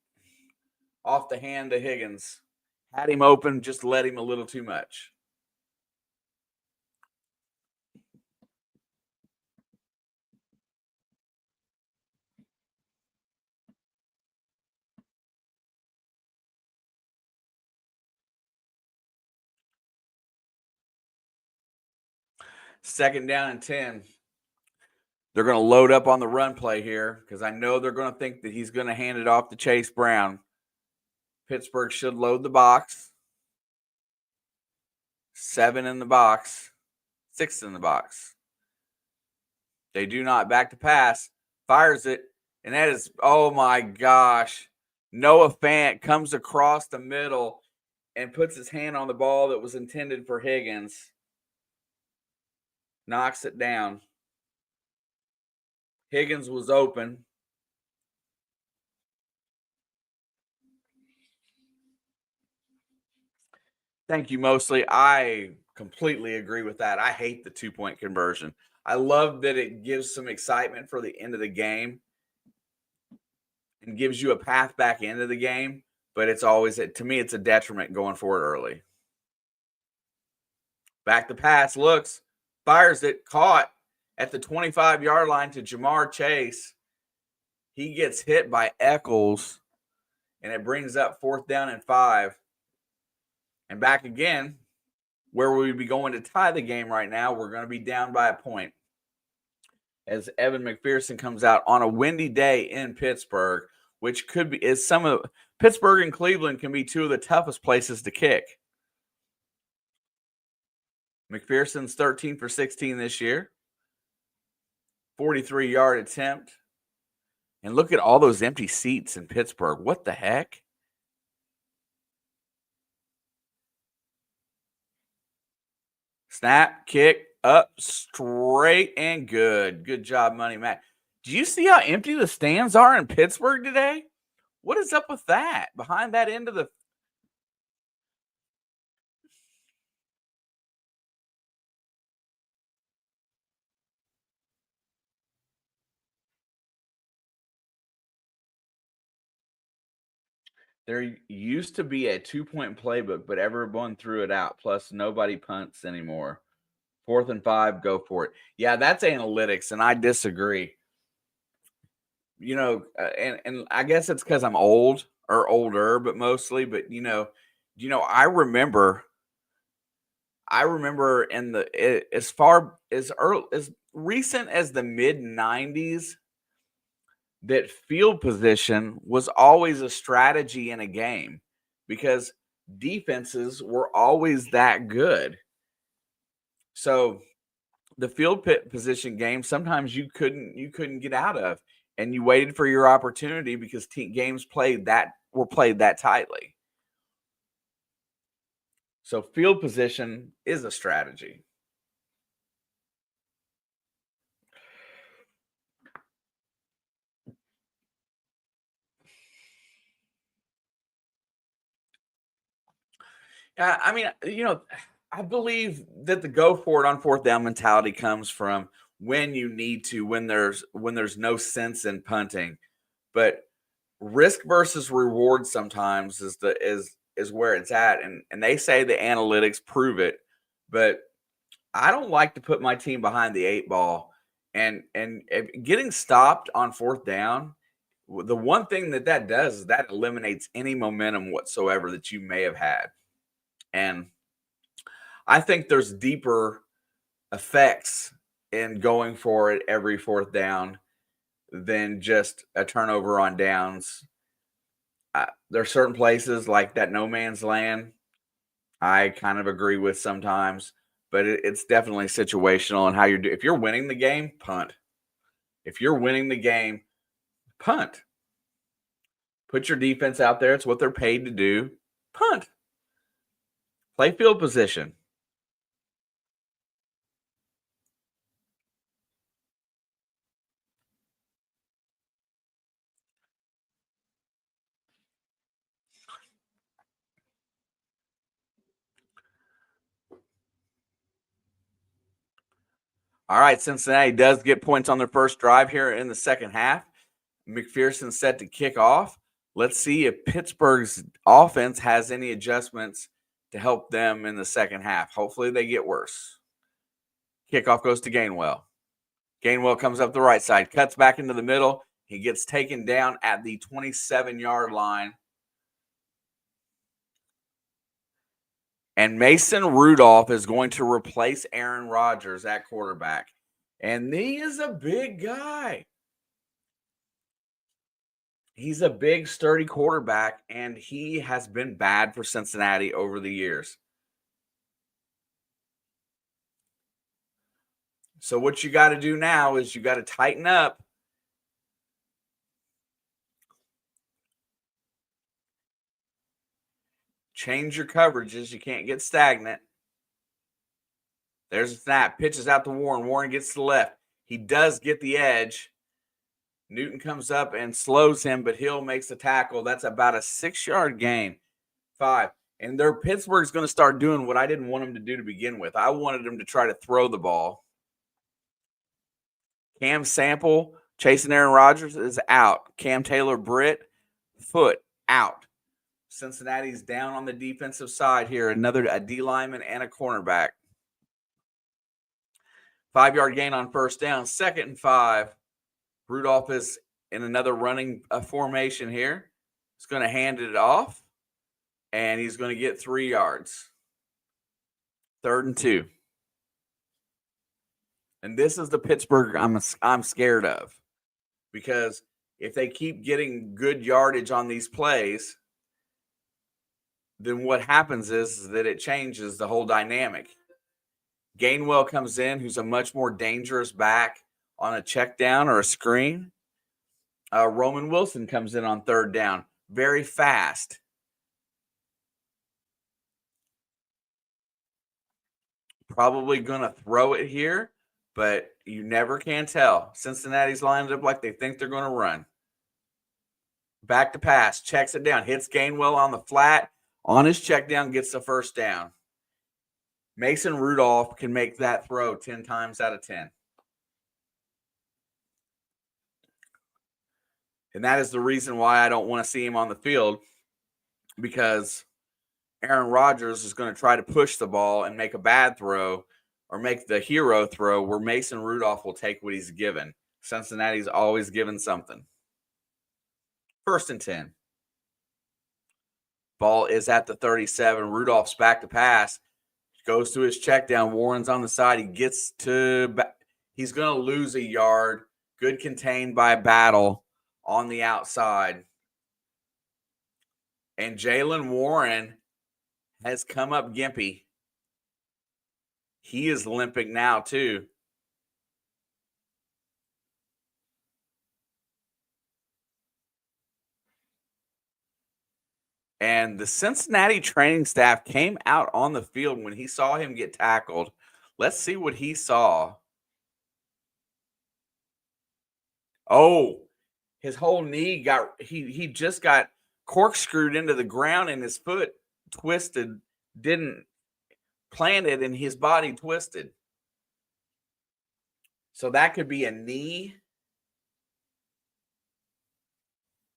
Off the hand to Higgins. Had him open, just let him a little too much. Second down and 10. They're going to load up on the run play here because I know they're going to think that he's going to hand it off to Chase Brown. Pittsburgh should load the box. 7 in the box. 6 in the box. They do not. Back to pass. Fires it. And that is, oh my gosh. Noah Fant comes across the middle. and puts his hand on the ball that was intended for Higgins. Knocks it down. Higgins was open. Thank you, Mostly. I completely agree with that. I hate the 2-point conversion. I love that it gives some excitement for the end of the game and gives you a path back into the game, but it's always, to me, it's a detriment going for it early. Back to pass, looks, fires it, caught at the 25-yard line to Jamar Chase. He gets hit by Eccles, and it brings up 4th down and 5. And back again, where we would be going to tie the game right now, we're going to be down by a point. As Evan McPherson comes out on a windy day in Pittsburgh, which could be, is some of Pittsburgh and Cleveland can be two of the toughest places to kick. McPherson's 13 for 16 this year, 43-yard attempt. And look at all those empty seats in Pittsburgh. What the heck? Snap, kick, up, straight, and good. Good job, Money Mac. Do you see how empty the stands are in Pittsburgh today? What is up with that? Behind that end of the... There used to be a 2-point playbook, but everyone threw it out. Plus, nobody punts anymore. 4th and 5, go for it. Yeah, that's analytics, and I disagree. You know, and I guess it's because I'm old or older, but mostly. But I remember in the as far as early as recent as the mid '90s that field position was always a strategy in a game because defenses were always that good. So the field position game sometimes you couldn't get out of, and you waited for your opportunity because games were played that tightly. So field position is a strategy. I mean, I believe that the go for it on 4th down mentality comes from when you need to, when there's no sense in punting. But risk versus reward sometimes is where it's at. And they say the analytics prove it, but I don't like to put my team behind the 8 ball. And getting stopped on 4th down, the one thing that does is that eliminates any momentum whatsoever that you may have had. And I think there's deeper effects in going for it every 4th down than just a turnover on downs. There are certain places like that no man's land I kind of agree with sometimes, but it's definitely situational and how if you're winning the game, punt. If you're winning the game, punt. Put your defense out there. It's what they're paid to do. Punt. Play field position. All right, Cincinnati does get points on their first drive here in the second half. McPherson set to kick off. Let's see if Pittsburgh's offense has any adjustments to help them in the second half. Hopefully they get worse. Kickoff goes to Gainwell. Gainwell comes up the right side, cuts back into the middle. He gets taken down at the 27-yard line. And Mason Rudolph is going to replace Aaron Rodgers at quarterback. And he is a big guy. He's a big, sturdy quarterback, and he has been bad for Cincinnati over the years. So what you got to do now is you got to tighten up. Change your coverages. You can't get stagnant. There's a snap. Pitches out to Warren. Warren gets to the left. He does get the edge. Newton comes up and slows him, but Hill makes the tackle. That's about a 6-yard gain. 5. And Pittsburgh's going to start doing what I didn't want them to do to begin with. I wanted them to try to throw the ball. Cam Sample chasing Aaron Rodgers is out. Cam Taylor-Britt, foot out. Cincinnati's down on the defensive side here. A D lineman and a cornerback. 5-yard gain on first down. 2nd and 5. Rudolph is in another running formation here. He's going to hand it off, and he's going to get 3 yards. 3rd and 2. And this is the Pittsburgh I'm scared of, because if they keep getting good yardage on these plays, then what happens is that it changes the whole dynamic. Gainwell comes in, who's a much more dangerous back on a check down or a screen. Roman Wilson comes in on 3rd down, very fast. Probably going to throw it here, but you never can tell. Cincinnati's lined up like they think they're going to run. Back to pass, checks it down, hits Gainwell on the flat. On his check down, gets the 1st down. Mason Rudolph can make that throw 10 times out of 10. And that is the reason why I don't want to see him on the field, because Aaron Rodgers is going to try to push the ball and make a bad throw or make the hero throw where Mason Rudolph will take what he's given. Cincinnati's always given something. 1st and 10. Ball is at the 37. Rudolph's back to pass. Goes to his check down. Warren's on the side. He's going to lose a yard. Good contained by Battle on the outside. And Jaylen Warren has come up gimpy. He is limping now too. And the Cincinnati training staff came out on the field when he saw him get tackled. Let's see what he saw. Oh, his whole knee he just got corkscrewed into the ground, and his foot twisted, didn't plant it, and his body twisted. So that could be a knee.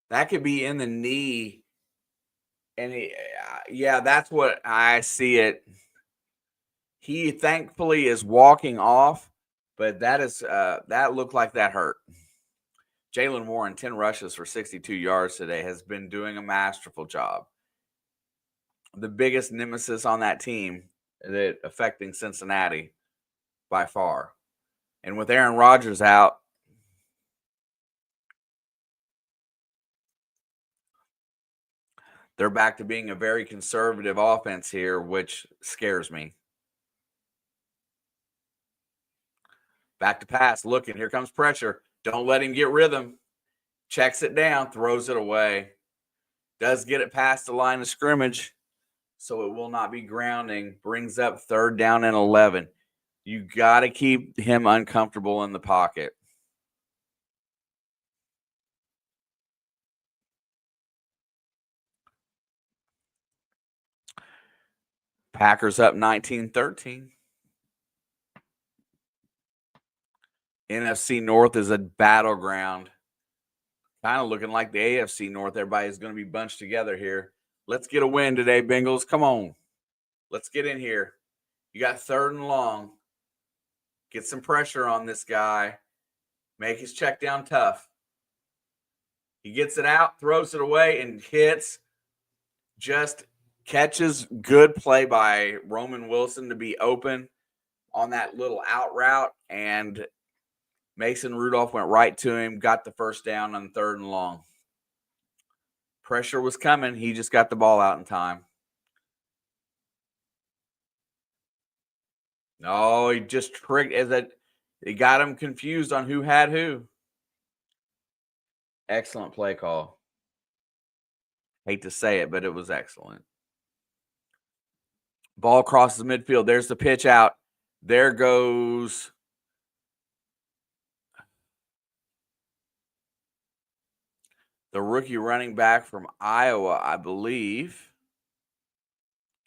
That could be in the knee. And that's what I see it. He thankfully is walking off, but that looked like that hurt. Jaylen Warren, 10 rushes for 62 yards today, has been doing a masterful job. The biggest nemesis on that team that affecting Cincinnati by far. And with Aaron Rodgers out, they're back to being a very conservative offense here, which scares me. Back to pass. Looking. Here comes pressure. Don't let him get rhythm. Checks it down. Throws it away. Does get it past the line of scrimmage, so it will not be grounding. Brings up 3rd down and 11. You got to keep him uncomfortable in the pocket. Packers up 19-13. NFC North is a battleground. Kind of looking like the AFC North. Everybody's going to be bunched together here. Let's get a win today, Bengals. Come on. Let's get in here. You got 3rd and long. Get some pressure on this guy. Make his check down tough. He gets it out, throws it away, and hits. Just catches. Good play by Roman Wilson to be open on that little out route, and Mason Rudolph went right to him, got the 1st down on 3rd and long. Pressure was coming. He just got the ball out in time. No, he just tricked. He got him confused on who had who. Excellent play call. Hate to say it, but it was excellent. Ball crosses midfield. There's the pitch out. There goes the rookie running back from Iowa, I believe.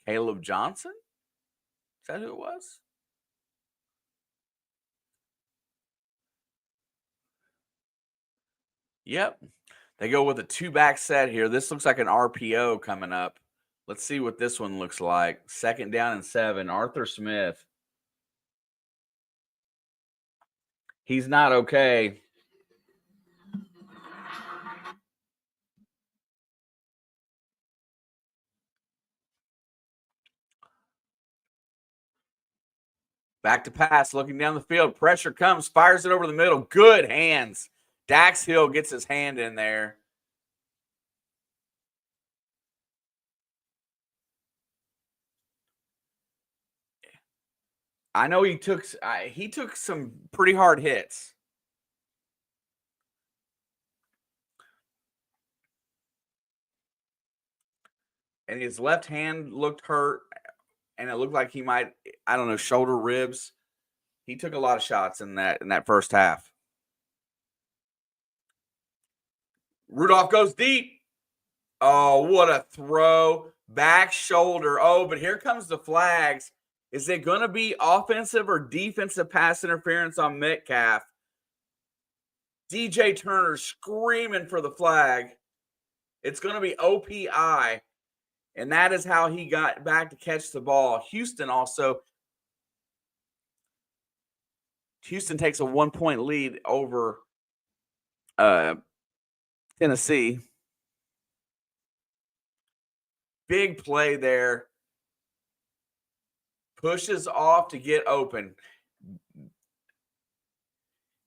Caleb Johnson? Is that who it was? Yep. They go with a 2-back set here. This looks like an RPO coming up. Let's see what this one looks like. 2nd down and 7. Arthur Smith. He's not okay. Back to pass, looking down the field. Pressure comes, fires it over the middle. Good hands. Dax Hill gets his hand in there. I know he took some pretty hard hits. And his left hand looked hurt, and it looked like he might, I don't know, shoulder ribs. He took a lot of shots in that first half. Rudolph goes deep. Oh, what a throw. Back shoulder. Oh, but here comes the flags. Is it going to be offensive or defensive pass interference on Metcalf? DJ Turner screaming for the flag. It's going to be OPI. And that is how he got back to catch the ball. Houston takes a 1-point lead over Tennessee. Big play there. Pushes off to get open.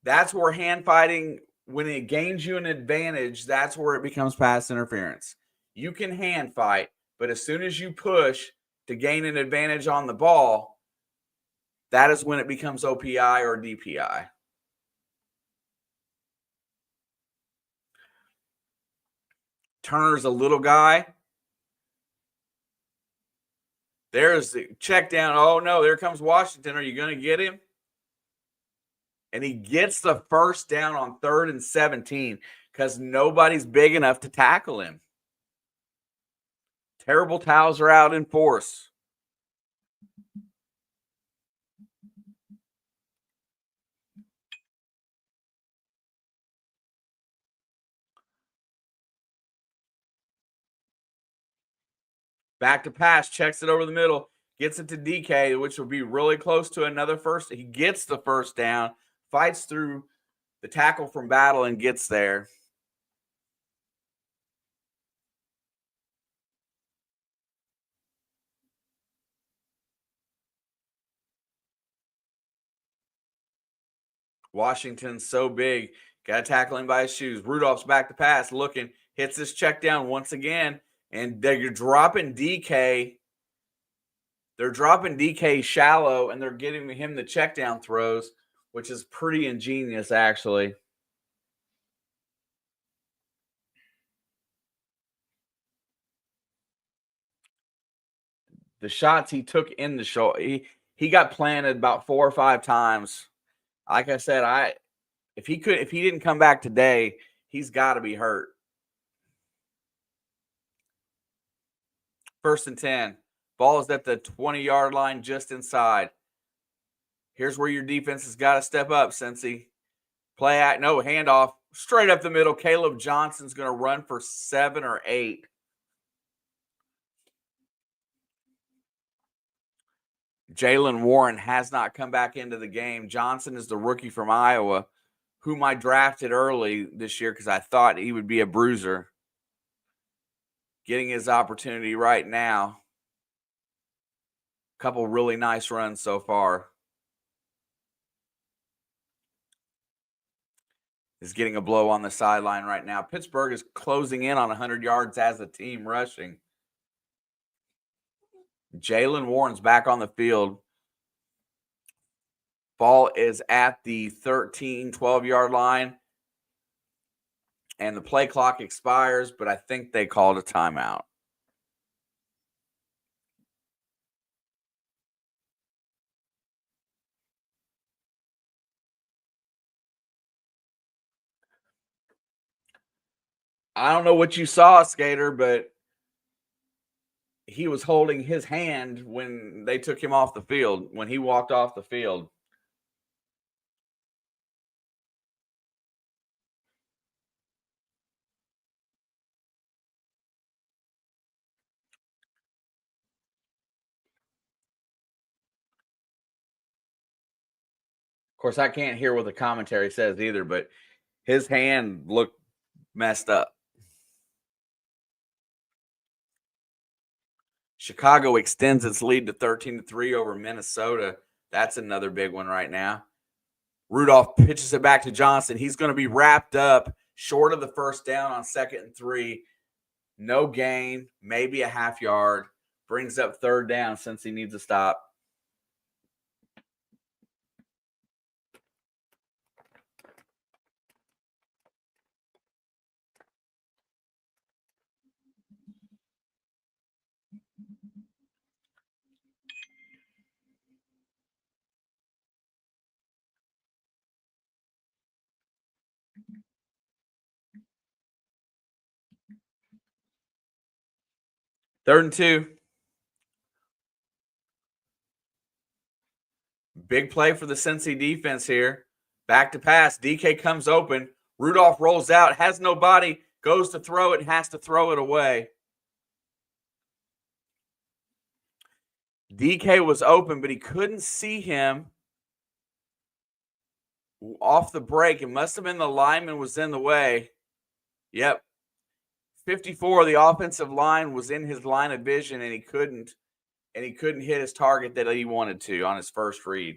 That's where hand fighting, when it gains you an advantage, that's where it becomes pass interference. You can hand fight, but as soon as you push to gain an advantage on the ball, that is when it becomes OPI or DPI. Turner's a little guy. There's the check down. Oh, no, there comes Washington. Are you going to get him? And he gets the first down on 3rd and 17 because nobody's big enough to tackle him. Terrible towels are out in force. Back to pass, checks it over the middle, gets it to DK, which will be really close to another first. He gets the first down, fights through the tackle from Battle and gets there. Washington's so big, got to tackle him by his shoes. Rudolph's back to pass, looking, hits this check down once again, and they're dropping DK. They're dropping DK shallow, and they're getting him the check down throws, which is pretty ingenious, actually. The shots he took in the shoulder, he got planted about 4 or 5 times. Like I said, if he didn't come back today, he's got to be hurt. 1st and 10. Ball is at the 20-yard line, just inside. Here's where your defense has got to step up, Cincy. Play act, no handoff, straight up the middle. Caleb Johnson's going to run for 7 or 8. Jalen Warren has not come back into the game. Johnson is the rookie from Iowa, whom I drafted early this year because I thought he would be a bruiser. Getting his opportunity right now. Couple really nice runs so far. Is getting a blow on the sideline right now. Pittsburgh is closing in on 100 yards as a team rushing. Jalen Warren's back on the field. Ball is at the 13, 12-yard line. And the play clock expires, but I think they called a timeout. I don't know what you saw, Skater, but he was holding his hand when they took him off the field, when he walked off the field. Of course, I can't hear what the commentary says either, but his hand looked messed up. Chicago extends its lead to 13-3 over Minnesota. That's another big one right now. Rudolph pitches it back to Johnson. He's going to be wrapped up short of the first down on 2nd and 3. No gain, maybe a half yard. Brings up 3rd down since he needs a stop. Third and 2. Big play for the Cincy defense here. Back to pass. DK comes open. Rudolph rolls out, has nobody, goes to throw it, has to throw it away. DK was open, but he couldn't see him off the break. It must have been the lineman was in the way. Yep. 54, the offensive line was in his line of vision, and he couldn't hit his target that he wanted to on his first read.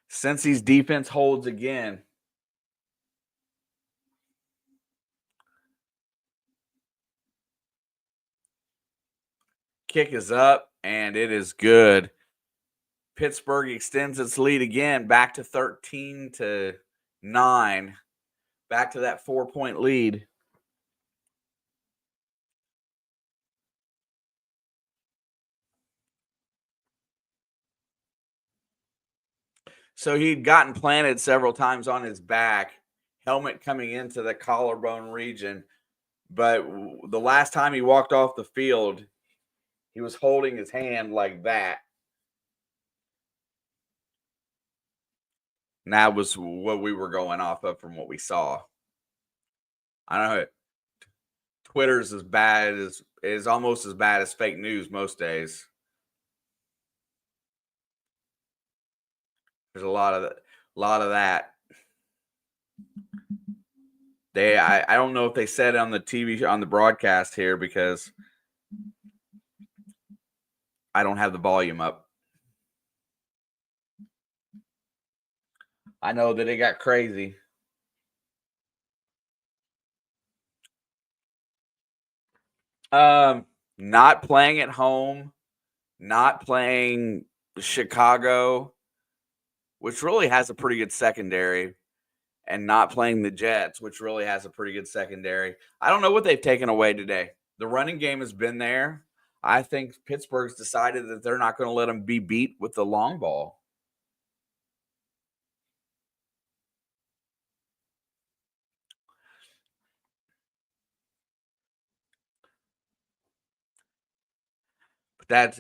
Cincy's defense holds again. Kick is up, and it is good. Pittsburgh extends its lead again, back to 13-9. Back to that 4-point lead. So he'd gotten planted several times on his back, helmet coming into the collarbone region. But the last time he walked off the field, he was holding his hand like that. And that was what we were going off of from what we saw. I don't know. Twitter's as bad as is almost as bad as fake news most days. There's a lot of that. I don't know if they said it on the TV on the broadcast here because I don't have the volume up. I know that it got crazy. Not playing at home, not playing Chicago, which really has a pretty good secondary, and not playing the Jets, which really has a pretty good secondary. I don't know what they've taken away today. The running game has been there. I think Pittsburgh's decided that they're not going to let them be beat with the long ball. But that's,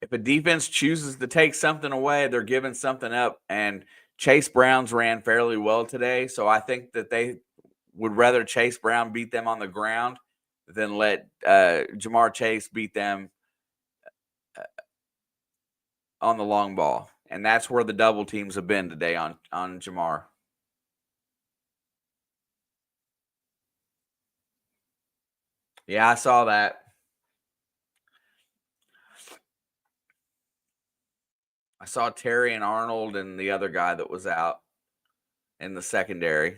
if a defense chooses to take something away, they're giving something up. And Chase Brown's ran fairly well today. So I think that they would rather Chase Brown beat them on the ground than let Jamar Chase beat them on the long ball. And that's where the double teams have been today on Jamar. Yeah, I saw that. I saw Terry and Arnold and the other guy that was out in the secondary.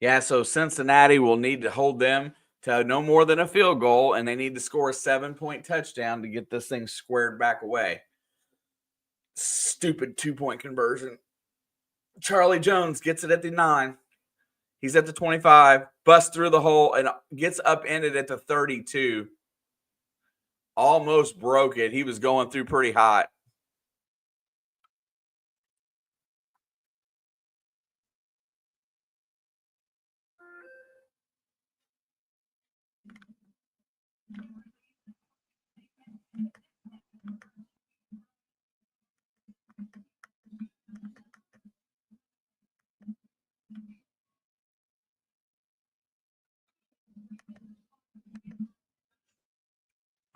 Yeah, so Cincinnati will need to hold them to no more than a field goal, and they need to score a 7-point touchdown to get this thing squared back away. Stupid 2-point conversion. Charlie Jones gets it at the 9. He's at the 25, busts through the hole, and gets upended at the 32. Almost broke it. He was going through pretty hot.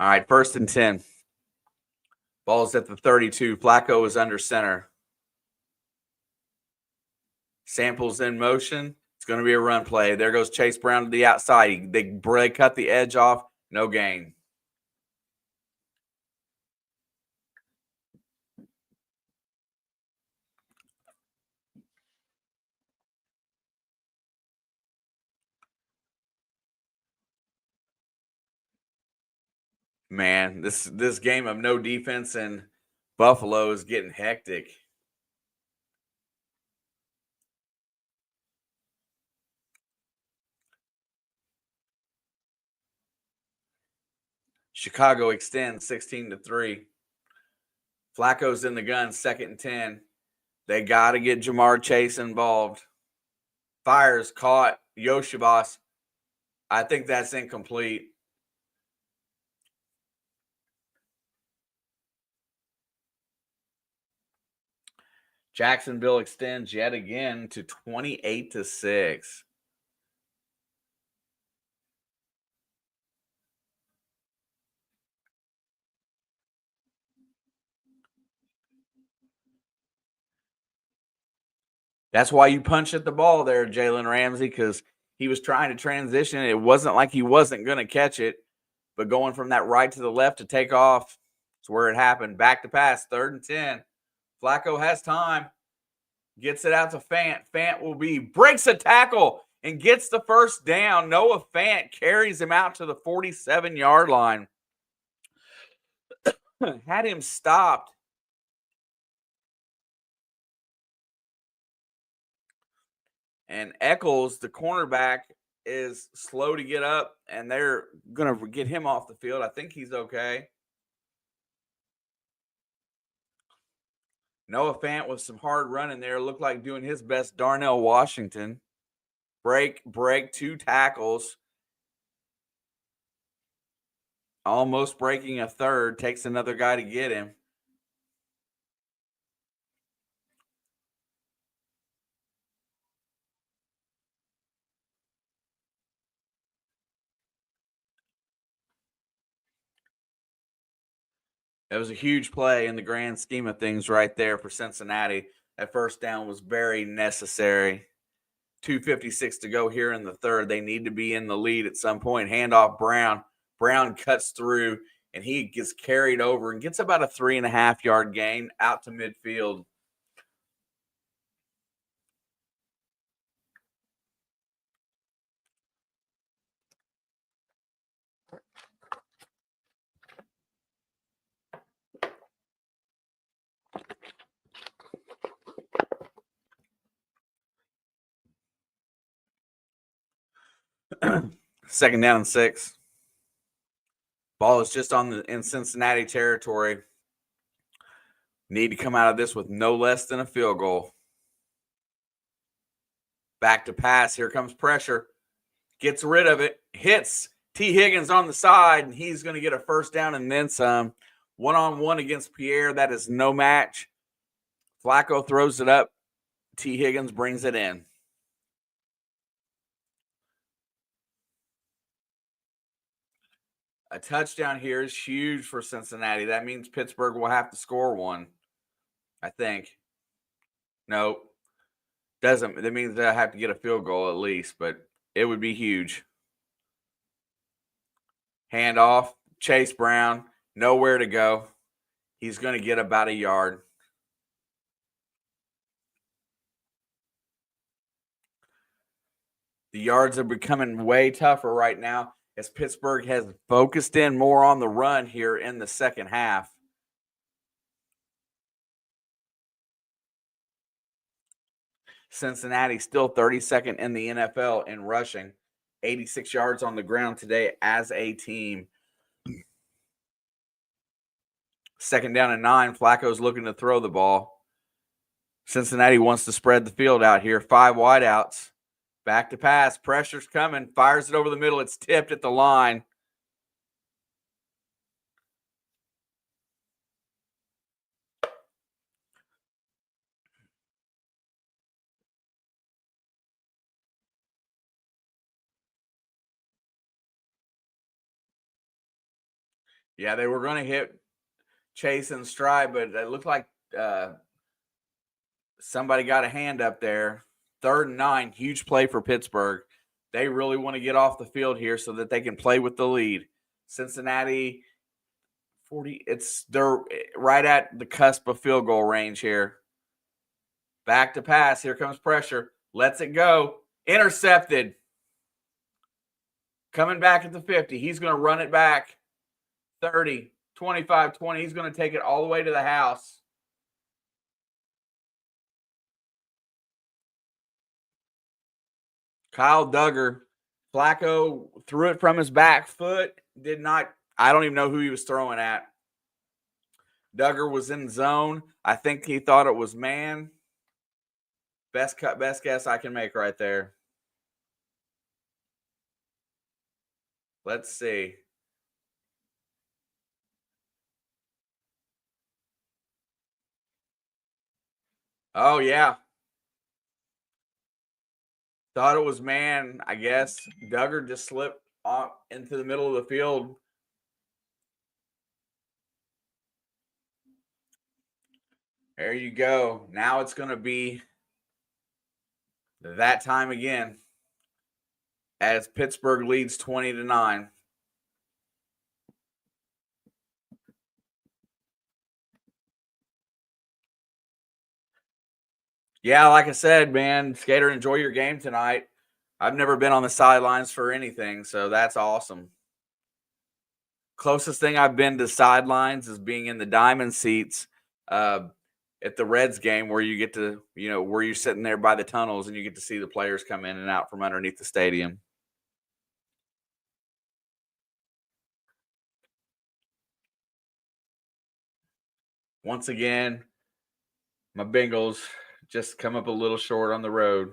All right, 1st and 10. Ball's at the 32. Flacco is under center. Samples in motion. It's going to be a run play. There goes Chase Brown to the outside. They cut the edge off. No gain. Man, this game of no defense in Buffalo is getting hectic. Chicago extends 16-3. Flacco's in the gun, 2nd and 10. They got to get Jamar Chase involved. Fires caught Yoshibas. I think that's incomplete. Jacksonville extends yet again to 28-6. That's why you punch at the ball there, Jalen Ramsey, because he was trying to transition. It wasn't like he wasn't going to catch it, but going from that right to the left to take off is where it happened. Back to pass, 3rd and 10. Flacco has time. Gets it out to Fant. Fant breaks a tackle and gets the 1st down. Noah Fant carries him out to the 47-yard line. Had him stopped. And Eccles, the cornerback, is slow to get up, and they're going to get him off the field. I think he's okay. Noah Fant with some hard running there. Looked like doing his best. Darnell Washington. Break, 2 tackles. Almost breaking a 3rd. Takes another guy to get him. It was a huge play in the grand scheme of things right there for Cincinnati. That 1st down was very necessary. 2:56 to go here in the 3rd. They need to be in the lead at some point. Handoff Brown. Brown cuts through, and he gets carried over and gets about a 3.5-yard gain out to midfield. Second down and 6. Ball is just in Cincinnati territory. Need to come out of this with no less than a field goal. Back to pass. Here comes pressure. Gets rid of it. Hits T. Higgins on the side, and he's going to get a 1st down and then some. 1-on-1 against Pierre. That is no match. Flacco throws it up. T. Higgins brings it in. A touchdown here is huge for Cincinnati. That means Pittsburgh will have to score one, I think. No, doesn't. That means they'll have to get a field goal at least, but it would be huge. Handoff, Chase Brown, nowhere to go. He's going to get about a yard. The yards are becoming way tougher right now. as Pittsburgh has focused in more on the run here in the second half. Cincinnati still 32nd in the NFL in rushing, 86 yards on the ground today as a team. Second down and 9. Flacco's looking to throw the ball. Cincinnati wants to spread the field out here. 5 wideouts. Back to pass. Pressure's coming. Fires it over the middle. It's tipped at the line. Yeah, they were going to hit Chase and stride, but it looked like somebody got a hand up there. 3rd and 9, huge play for Pittsburgh. They really want to get off the field here so that they can play with the lead. Cincinnati 40, they're right at the cusp of field goal range here. Back to pass. Here comes pressure. Lets it go. Intercepted. Coming back at the 50. He's going to run it back. 30, 25, 20. He's going to take it all the way to the house. Kyle Duggar. Flacco threw it from his back foot. Did not, I don't even know who he was throwing at. Duggar was in zone. I think he thought it was man. Best guess I can make right there. Let's see. Oh, yeah. Thought it was man, I guess. Duggar just slipped off into the middle of the field. There you go. Now it's going to be that time again as Pittsburgh leads 20-9. Yeah, like I said, man, Skater, enjoy your game tonight. I've never been on the sidelines for anything, so that's awesome. Closest thing I've been to sidelines is being in the diamond seats at the Reds game where you get to, where you're sitting there by the tunnels and you get to see the players come in and out from underneath the stadium. Once again, my Bengals just come up a little short on the road.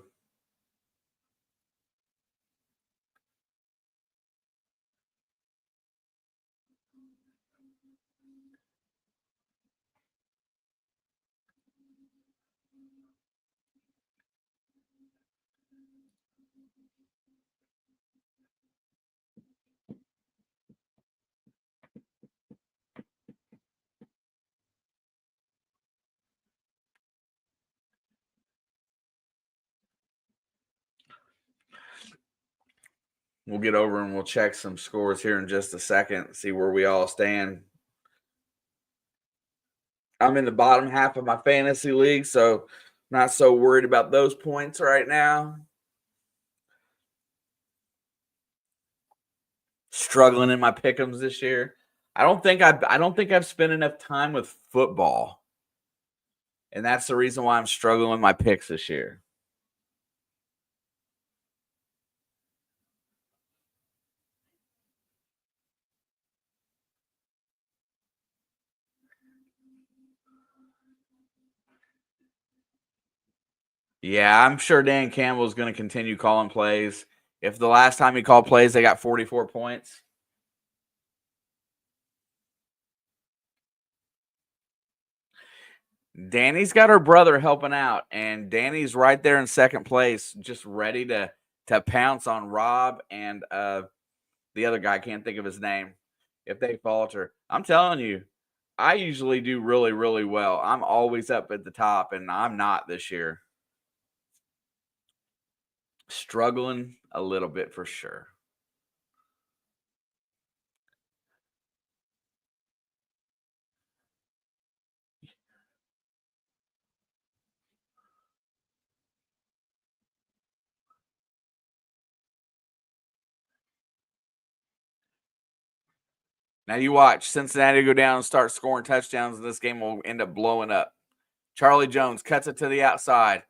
We'll get over and we'll check some scores here in just a second, see where we all stand. I'm in the bottom half of my fantasy league, so not so worried about those points right now. Struggling in my pick'ems this year. I don't think I've spent enough time with football, and that's the reason why I'm struggling with my picks this year. Yeah, I'm sure Dan Campbell is going to continue calling plays. If the last time he called plays, they got 44 points. Danny's got her brother helping out, and Danny's right there in second place, just ready to pounce on Rob and the other guy. I can't think of his name. If they falter, I'm telling you, I usually do really, really well. I'm always up at the top, and I'm not this year. Struggling a little bit for sure. Now you watch Cincinnati go down and start scoring touchdowns, and this game will end up blowing up. Charlie Jones cuts it to the outside,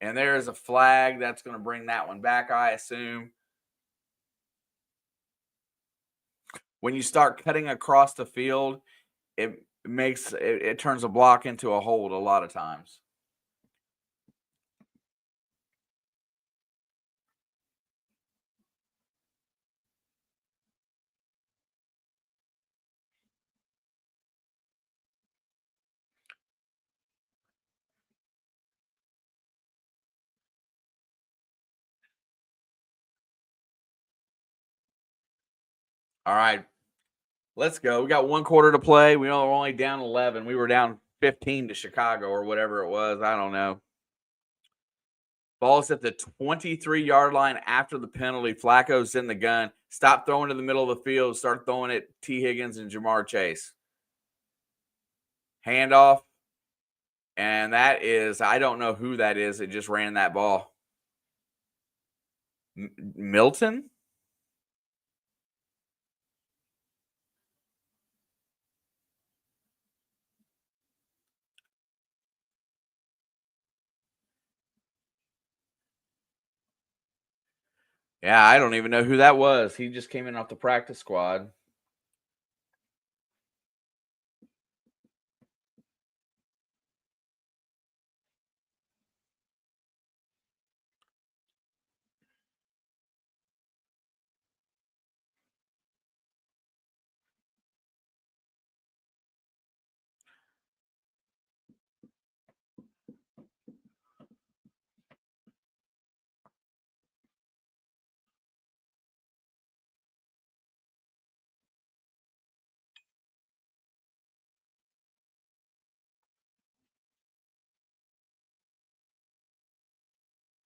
and there is a flag that's going to bring that one back, I assume. When you start cutting across the field, it turns a block into a hold a lot of times. All right, let's go. We got 1 quarter to play. We're only down 11. We were down 15 to Chicago or whatever it was. I don't know. Ball's at the 23-yard line after the penalty. Flacco's in the gun. Stop throwing to the middle of the field. Start throwing at T. Higgins and Jamar Chase. Handoff. And that is, I don't know who that is. It just ran that ball. Milton? Yeah, I don't even know who that was. He just came in off the practice squad.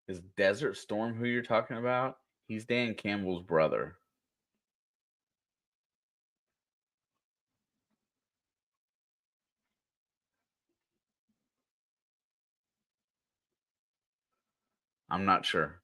Is Desert Storm who you're talking about? He's Dan Campbell's brother. I'm not sure.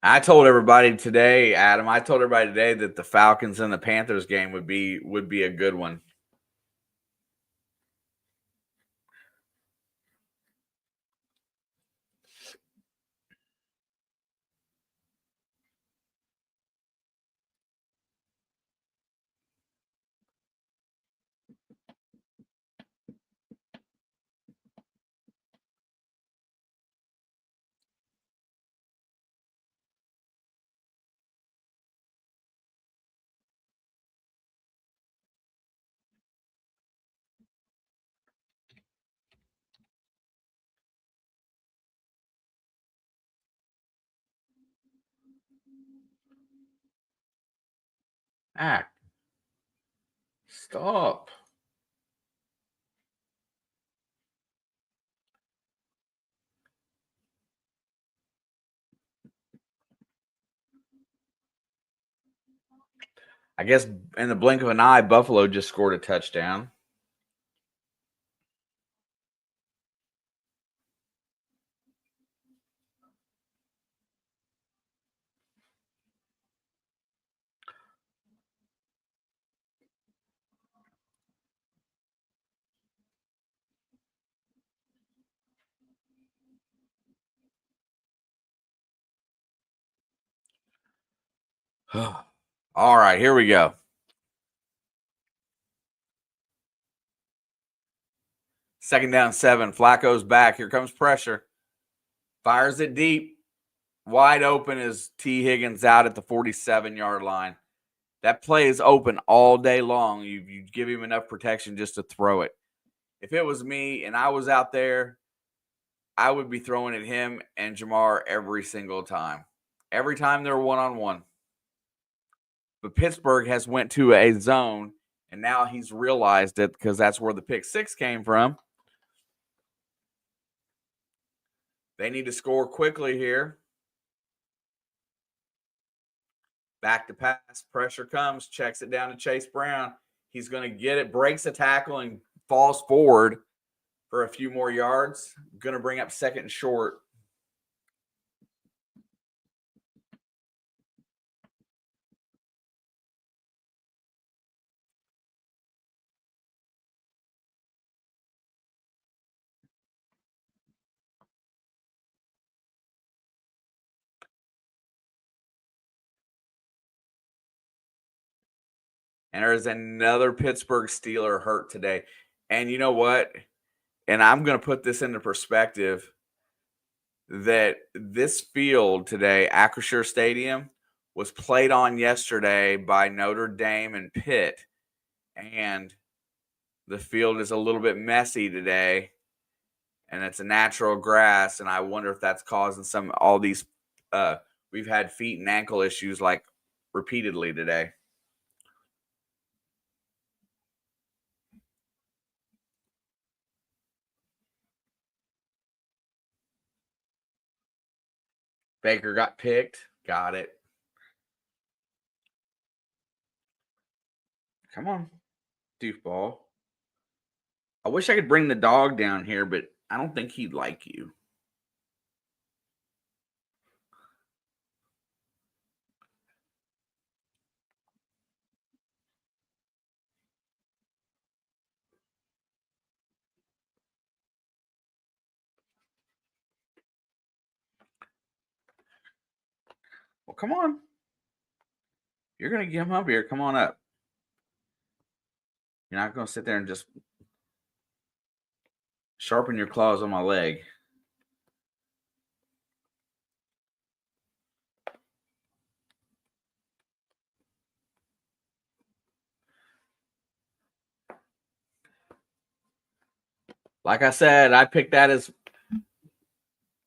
I told everybody today, Adam. I told everybody today that the Falcons and the Panthers game would be a good one. Stop. I guess in the blink of an eye, Buffalo just scored a touchdown. All right, here we go. Second down 7. Flacco's back. Here comes pressure. Fires it deep. Wide open is T. Higgins out at the 47-yard line. That play is open all day long. You give him enough protection just to throw it. If it was me and I was out there, I would be throwing at him and Jamar every single time. Every time they're one-on-one. But Pittsburgh has went to a zone, And now he's realized it because that's where the pick six came from. They need to score quickly here. Back to pass. Pressure comes. Checks it down to Chase Brown. He's going to get it. Breaks a tackle and falls forward for a few more yards. Going to bring up second and short. And there's another Pittsburgh Steeler hurt today. And you know what? And I'm going to put this into perspective that this field today, Acrisure Stadium, was played on yesterday by Notre Dame and Pitt. And the field is a little bit messy today. And it's a natural grass. And I wonder if that's causing all these we've had feet and ankle issues like repeatedly today. Baker got picked. Got it. Come on, doofball. I wish I could bring the dog down here, but I don't think he'd like you. Well, come on. You're going to get him up here. Come on up. You're not going to sit there and just sharpen your claws on my leg. Like I said, I picked that as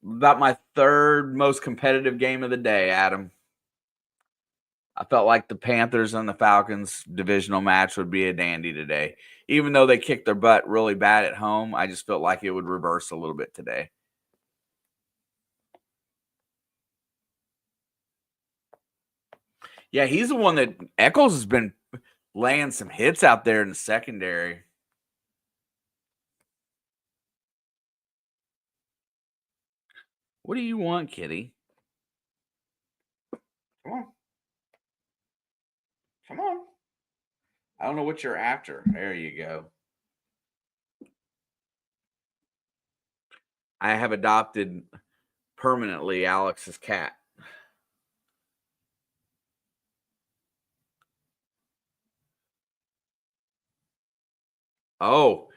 about my third most competitive game of the day, Adam. I felt like the Panthers and the Falcons divisional match would be a dandy today. Even though they kicked their butt really bad at home, I just felt like it would reverse a little bit today. Yeah, he's the one that Eccles has been laying some hits out there in the secondary. What do you want, kitty? Come on. Come on. I don't know what you're after. There you go. I have adopted permanently Alex's cat. Oh,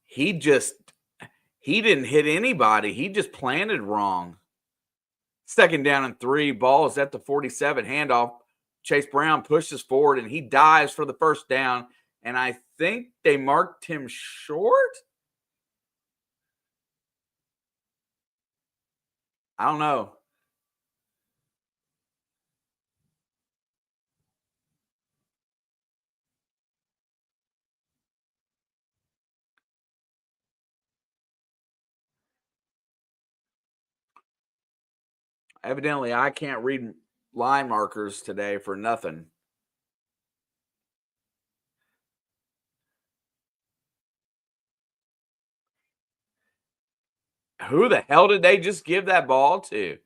he didn't hit anybody. He just planted wrong. Second down and 3. Ball is at the 47. Handoff. Chase Brown pushes forward and he dives for the first down. And I think they marked him short. I don't know. Evidently, I can't read line markers today for nothing. Who the hell did they just give that ball to?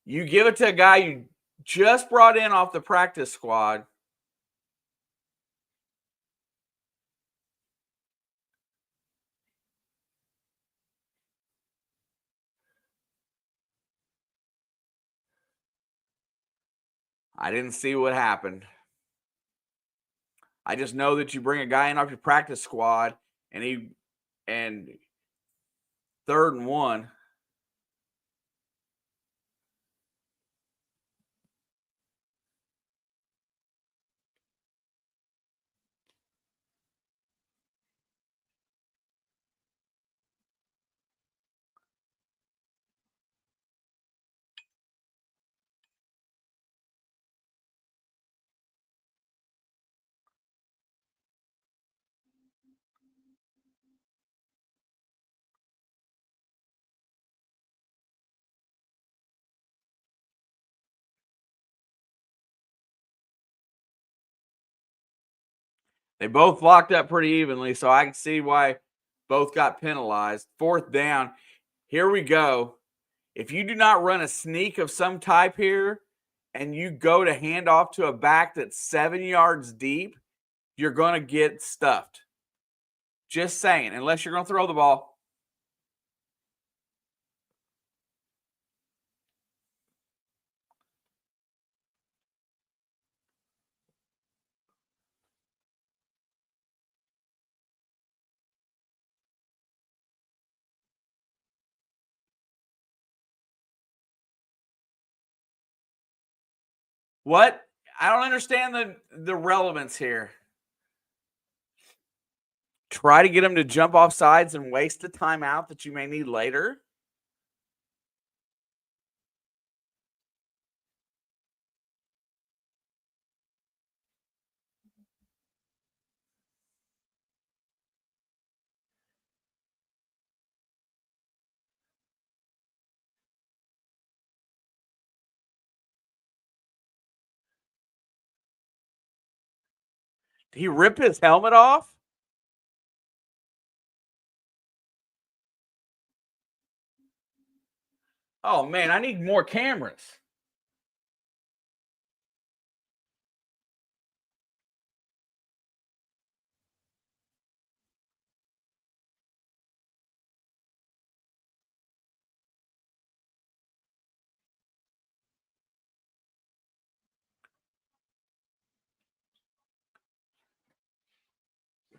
You give it to a guy you just brought in off the practice squad. I didn't see what happened. I just know that you bring a guy in off your practice squad and 3rd and 1. They both locked up pretty evenly, so I can see why both got penalized. 4th down. Here we go. If you do not run a sneak of some type here and you go to hand off to a back that's 7 yards deep, you're going to get stuffed. Just saying, unless you're going to throw the ball. What? I don't understand the relevance here. Try to get him to jump off sides and waste the timeout that you may need later. Did he rip his helmet off? Oh, man, I need more cameras.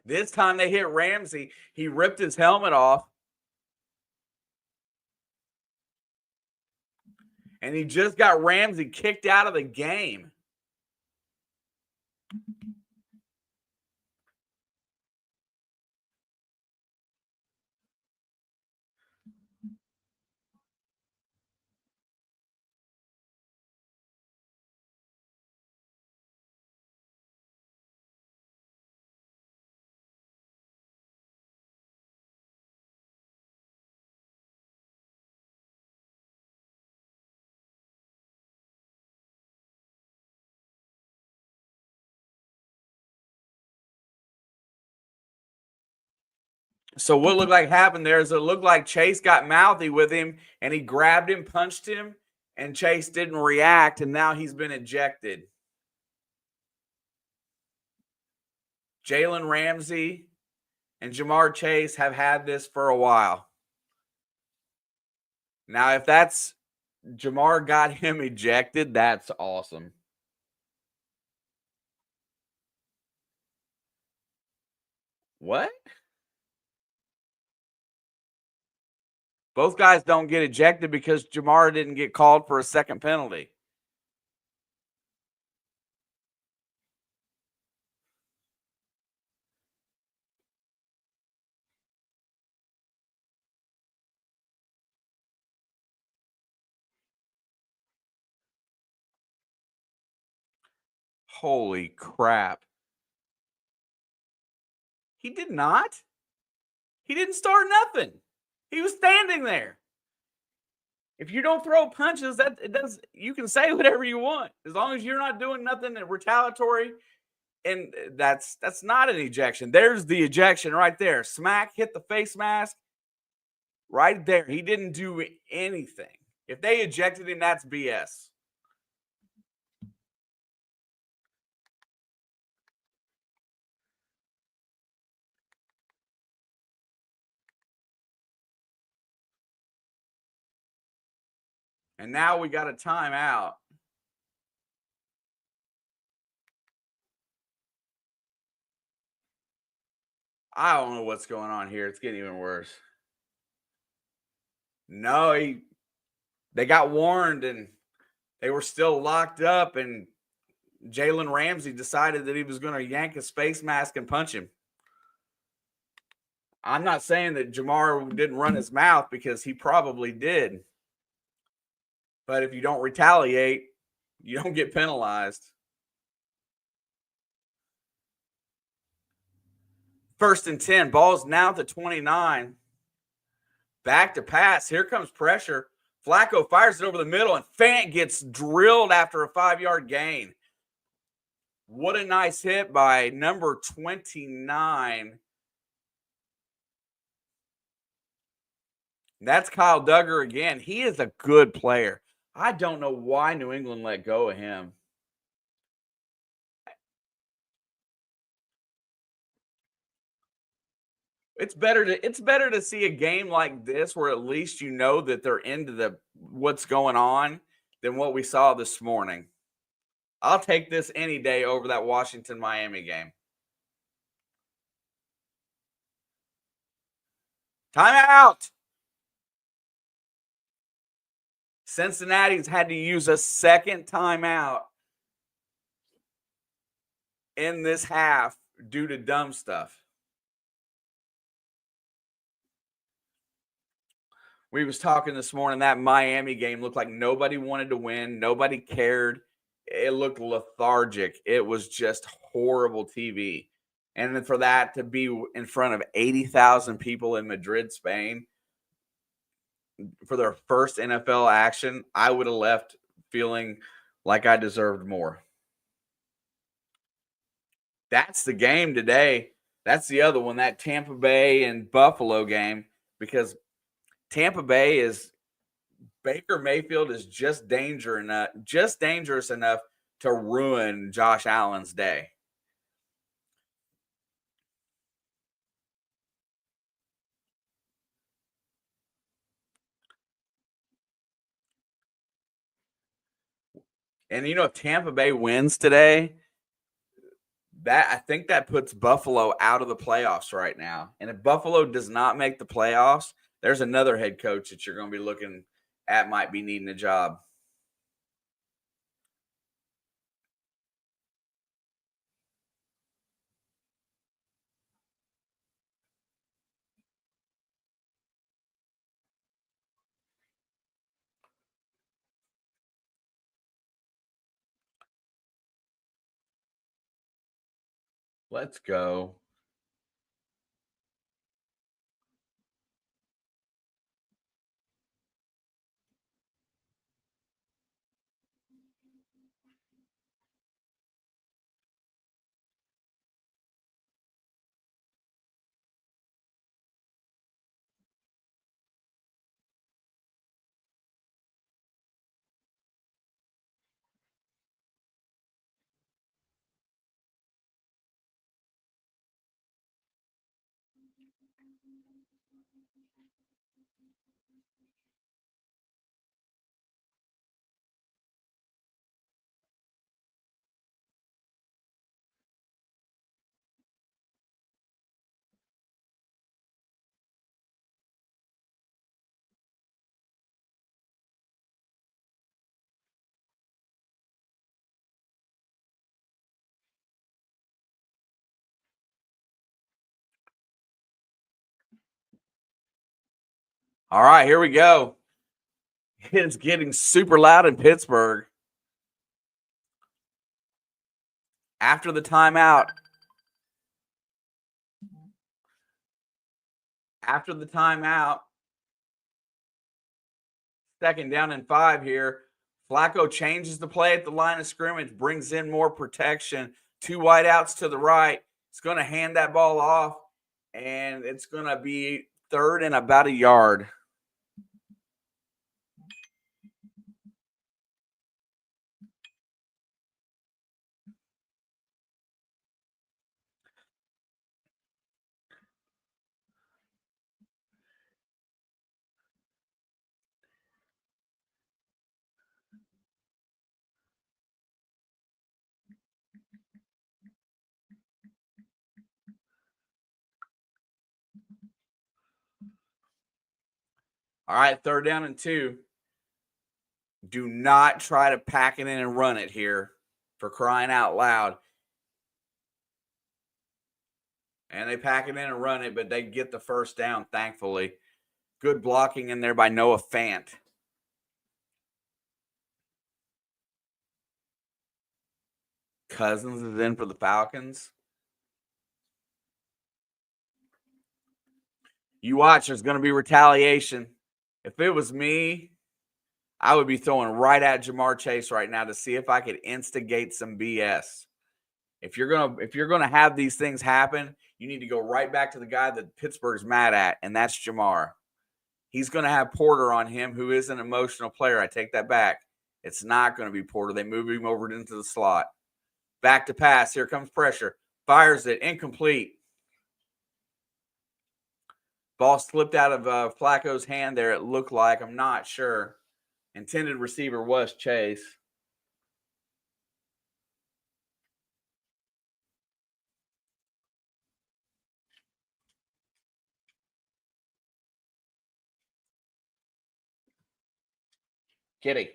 This time they hit Ramsey. He ripped his helmet off. And he just got Ramsey kicked out of the game. So what looked like happened there is it looked like Chase got mouthy with him, and he grabbed him, punched him, and Chase didn't react, and now he's been ejected. Jalen Ramsey and Jamar Chase have had this for a while. Now, if that's Jamar got him ejected, that's awesome. What? Both guys don't get ejected because Jamar didn't get called for a second penalty. Holy crap. He did not. He didn't start nothing. He was standing there. If you don't throw punches, that it does. You can say whatever you want as long as you're not doing nothing retaliatory. And that's not an ejection. There's the ejection right there. Smack hit the face mask right there. He didn't do anything. If they ejected him, that's BS. And now we got a timeout. I don't know what's going on here. It's getting even worse. No, they got warned and they were still locked up, and Jalen Ramsey decided that he was going to yank his face mask and punch him. I'm not saying that Jamar didn't run his mouth because he probably did. But if you don't retaliate, you don't get penalized. 1st and 10. Ball's now at the 29. Back to pass. Here comes pressure. Flacco fires it over the middle, and Fant gets drilled after a 5-yard gain. What a nice hit by number 29. That's Kyle Duggar again. He is a good player. I don't know why New England let go of him. It's better to see a game like this where at least you know that they're into what's going on than what we saw this morning. I'll take this any day over that Washington Miami game. Timeout. Cincinnati's had to use a second timeout in this half due to dumb stuff. We was talking this morning, that Miami game looked like nobody wanted to win. Nobody cared. It looked lethargic. It was just horrible TV. And then for that to be in front of 80,000 people in Madrid, Spain, for their first NFL action, I would have left feeling like I deserved more. That's the game today. That's the other one, that Tampa Bay and Buffalo game, because Tampa Bay is Baker Mayfield is just dangerous enough to ruin Josh Allen's day. And if Tampa Bay wins today, I think that puts Buffalo out of the playoffs right now. And if Buffalo does not make the playoffs, there's another head coach that you're going to be looking at might be needing a job. Let's go. All right, here we go. It's getting super loud in Pittsburgh. After the timeout, second down and 5 here. Flacco changes the play at the line of scrimmage, brings in more protection. 2 wideouts to the right. It's going to hand that ball off, and it's going to be third and about a yard. All right, third down and 2. Do not try to pack it in and run it here, for crying out loud. And they pack it in and run it, but they get the first down, thankfully. Good blocking in there by Noah Fant. Cousins is in for the Falcons. You watch, there's going to be retaliation. If it was me, I would be throwing right at Jamar Chase right now to see if I could instigate some BS. If you're gonna have these things happen, you need to go right back to the guy that Pittsburgh's mad at, and that's Jamar. He's going to have Porter on him, who is an emotional player. I take that back. It's not going to be Porter. They move him over into the slot. Back to pass. Here comes pressure. Fires it. Incomplete. Ball slipped out of Flacco's hand there, it looked like. I'm not sure. Intended receiver was Chase. Kitty.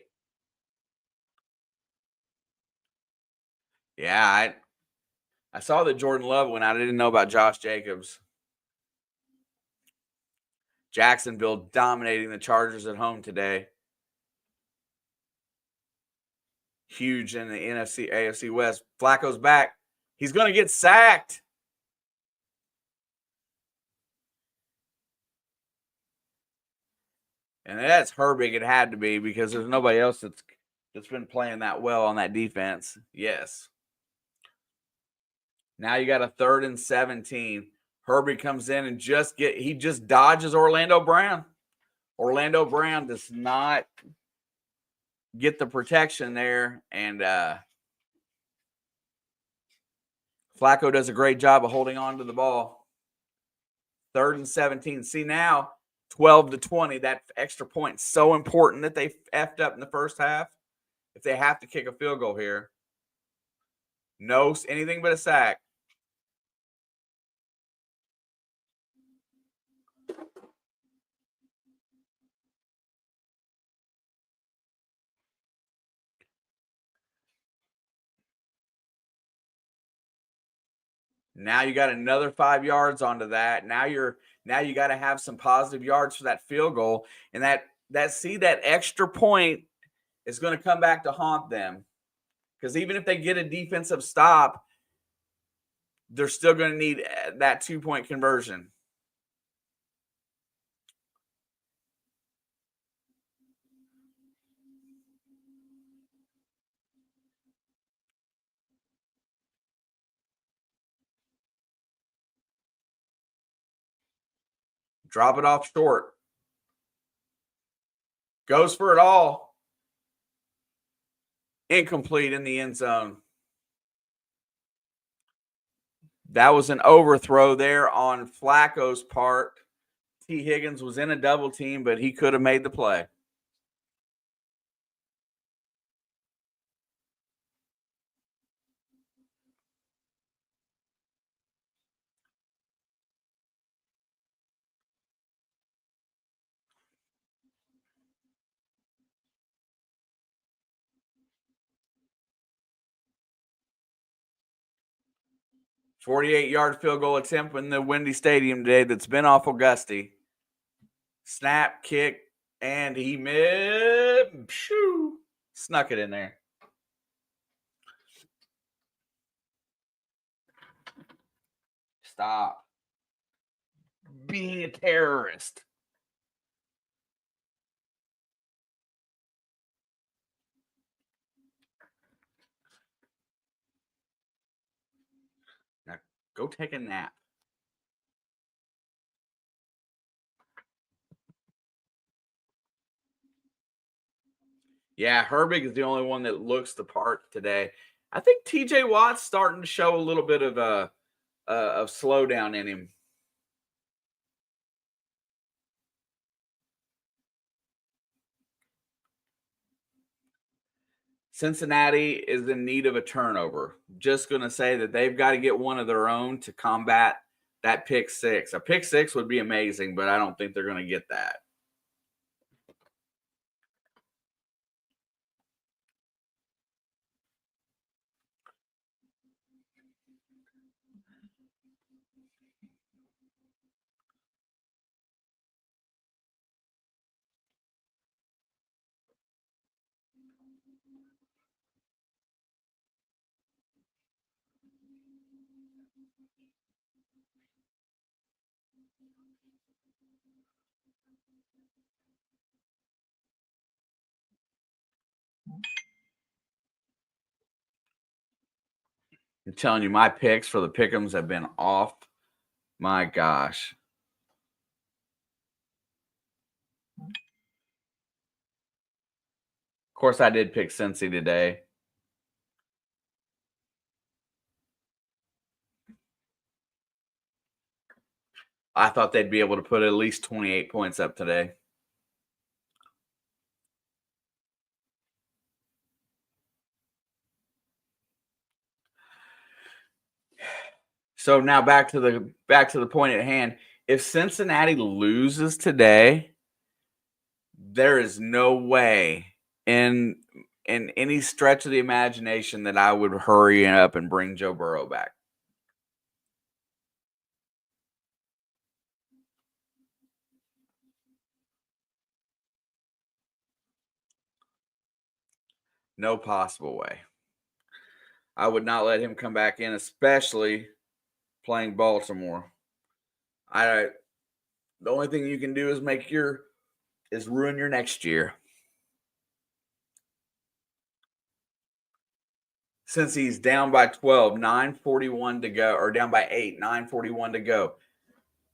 Yeah, I saw that Jordan Love went out. I didn't know about Josh Jacobs. Jacksonville dominating the Chargers at home today. Huge in the NFC, AFC West. Flacco's back. He's going to get sacked. And that's Herbig. It had to be because there's nobody else that's been playing that well on that defense. Yes. Now you got a 3rd and 17. Herbig comes in and he just dodges Orlando Brown. Orlando Brown does not get the protection there, and Flacco does a great job of holding on to the ball. 3rd and 17. See now, 12-20. That extra point is so important that they effed up in the first half. If they have to kick a field goal here, no anything but a sack. Now you got another 5 yards onto that. Now you got to have some positive yards for that field goal, and that extra point is going to come back to haunt them, because even if they get a defensive stop, they're still going to need that 2-point conversion. Drop it off short. Goes for it all. Incomplete in the end zone. That was an overthrow there on Flacco's part. T. Higgins was in a double team, but he could have made the play. "48-yard field goal attempt in the windy stadium today that's been awful gusty. Snap, kick, and he snuck it in there. Stop being a terrorist. Now go take a nap. Yeah, Herbig is the only one that looks the part today. I think TJ Watt's starting to show a little bit of of slowdown in him. Cincinnati is in need of a turnover. Just going to say that they've got to get one of their own to combat that pick six. A pick six would be amazing, but I don't think they're going to get that. I'm telling you, my picks for the pick'ems have been off. My gosh. Of course, I did pick Cincy today. I thought they'd be able to put at least 28 points up today. So now back to the point at hand. If Cincinnati loses today, there is no way in any stretch of the imagination that I would hurry up and bring Joe Burrow back. No possible way. I would not let him come back in, especially playing Baltimore. The only thing you can do is ruin your next year. Since he's down by 12, 9:41 to go, or down by 8, 9:41 to go.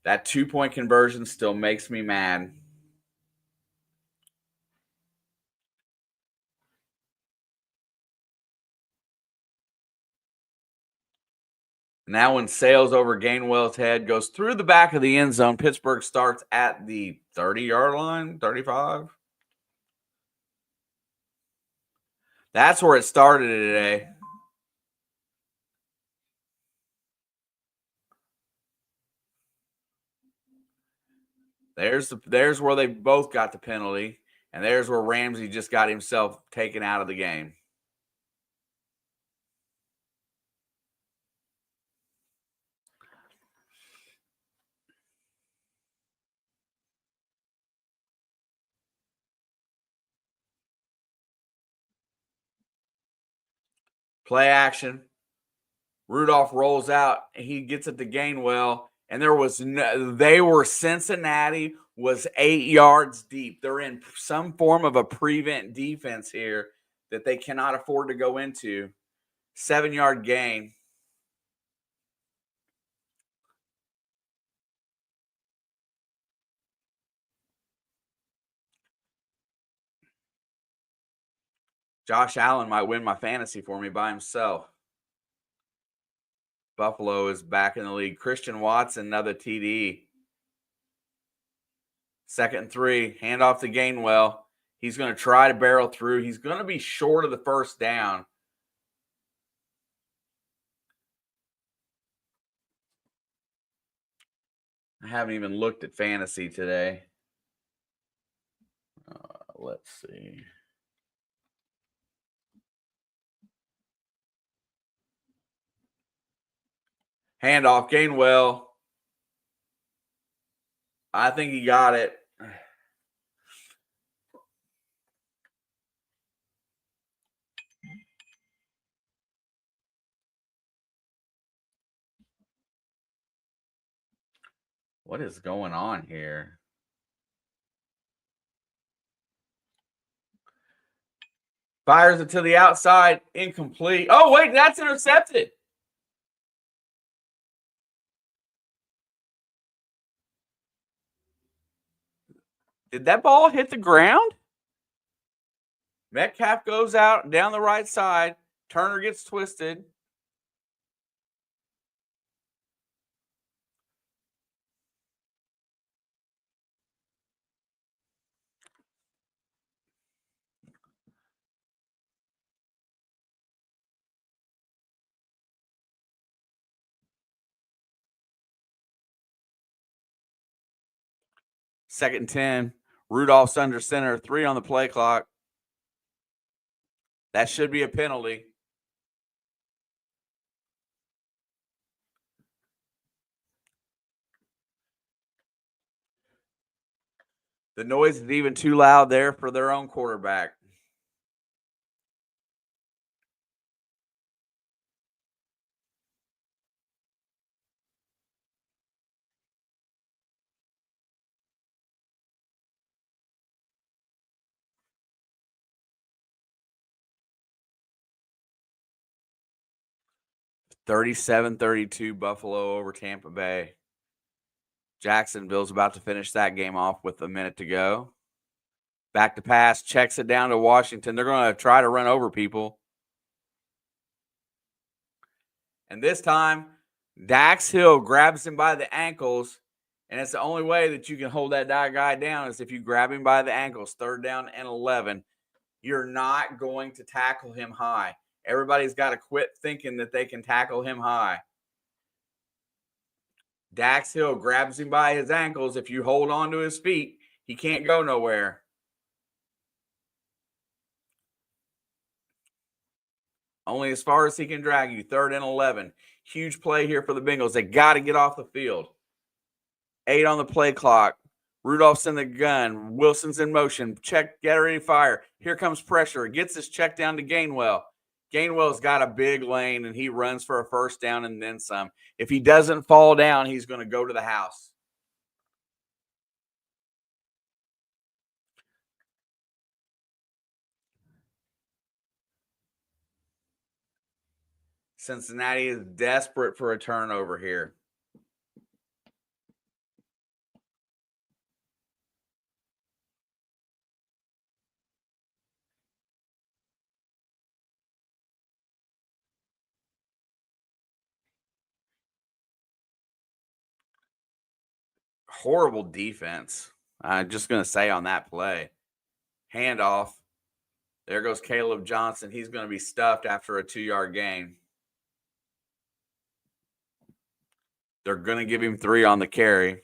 That 2-point conversion still makes me mad. Now when Sales over Gainwell's head goes through the back of the end zone, Pittsburgh starts at the 30-yard line, 35. That's where it started today. There's where they both got the penalty, and there's where Ramsey just got himself taken out of the game. Play action. Rudolph rolls out. He gets it to Gainwell, and Cincinnati was 8 yards deep. They're in some form of a prevent defense here that they cannot afford to go into. 7-yard gain. Josh Allen might win my fantasy for me by himself. Buffalo is back in the league. Christian Watson, another TD. 2nd and 3. Handoff to Gainwell. He's going to try to barrel through. He's going to be short of the first down. I haven't even looked at fantasy today. Let's see. Handoff, Gainwell. I think he got it. What is going on here? Fires it to the outside, incomplete. Oh, wait, that's intercepted. Did that ball hit the ground? Metcalf goes out down the right side. Turner gets twisted. Second and 10. Rudolph's under center. 3 on the play clock. That should be a penalty. The noise is even too loud there for their own quarterback. 37-32 Buffalo over Tampa Bay. Jacksonville's about to finish that game off with a minute to go. Back to pass, checks it down to Washington. They're going to try to run over people. And this time, Dax Hill grabs him by the ankles, and it's the only way that you can hold that guy down is if you grab him by the ankles. 3rd down and 11. You're not going to tackle him high. Everybody's got to quit thinking that they can tackle him high. Dax Hill grabs him by his ankles. If you hold on to his feet, he can't go nowhere. Only as far as he can drag you. 3rd and 11. Huge play here for the Bengals. They got to get off the field. 8 on the play clock. Rudolph's in the gun. Wilson's in motion. Check, get ready to fire. Here comes pressure. Gets this check down to Gainwell. Gainwell's got a big lane, and he runs for a 1st down and then some. If he doesn't fall down, he's going to go to the house. Cincinnati is desperate for a turnover here. Horrible defense. I'm just going to say on that play. Handoff. There goes Caleb Johnson. He's going to be stuffed after a 2-yard gain. They're going to give him 3 on the carry.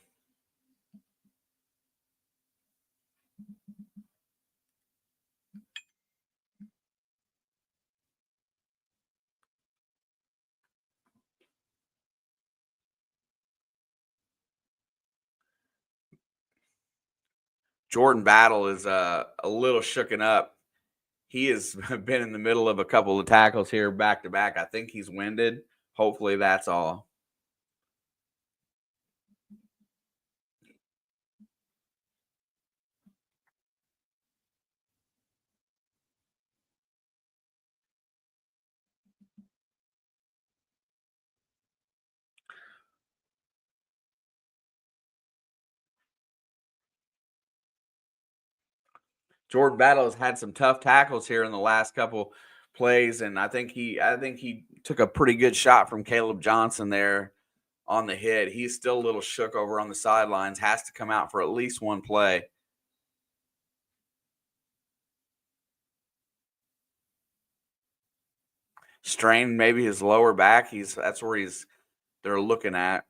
Jordan Battle is a little shooken up. He has been in the middle of a couple of tackles here back to back. I think he's winded. Hopefully that's all. Jordan Battle has had some tough tackles here in the last couple plays, and I think he took a pretty good shot from Caleb Johnson there on the hit. He's still a little shook over on the sidelines. Has to come out for at least one play. Strained maybe his lower back. That's where they're looking at.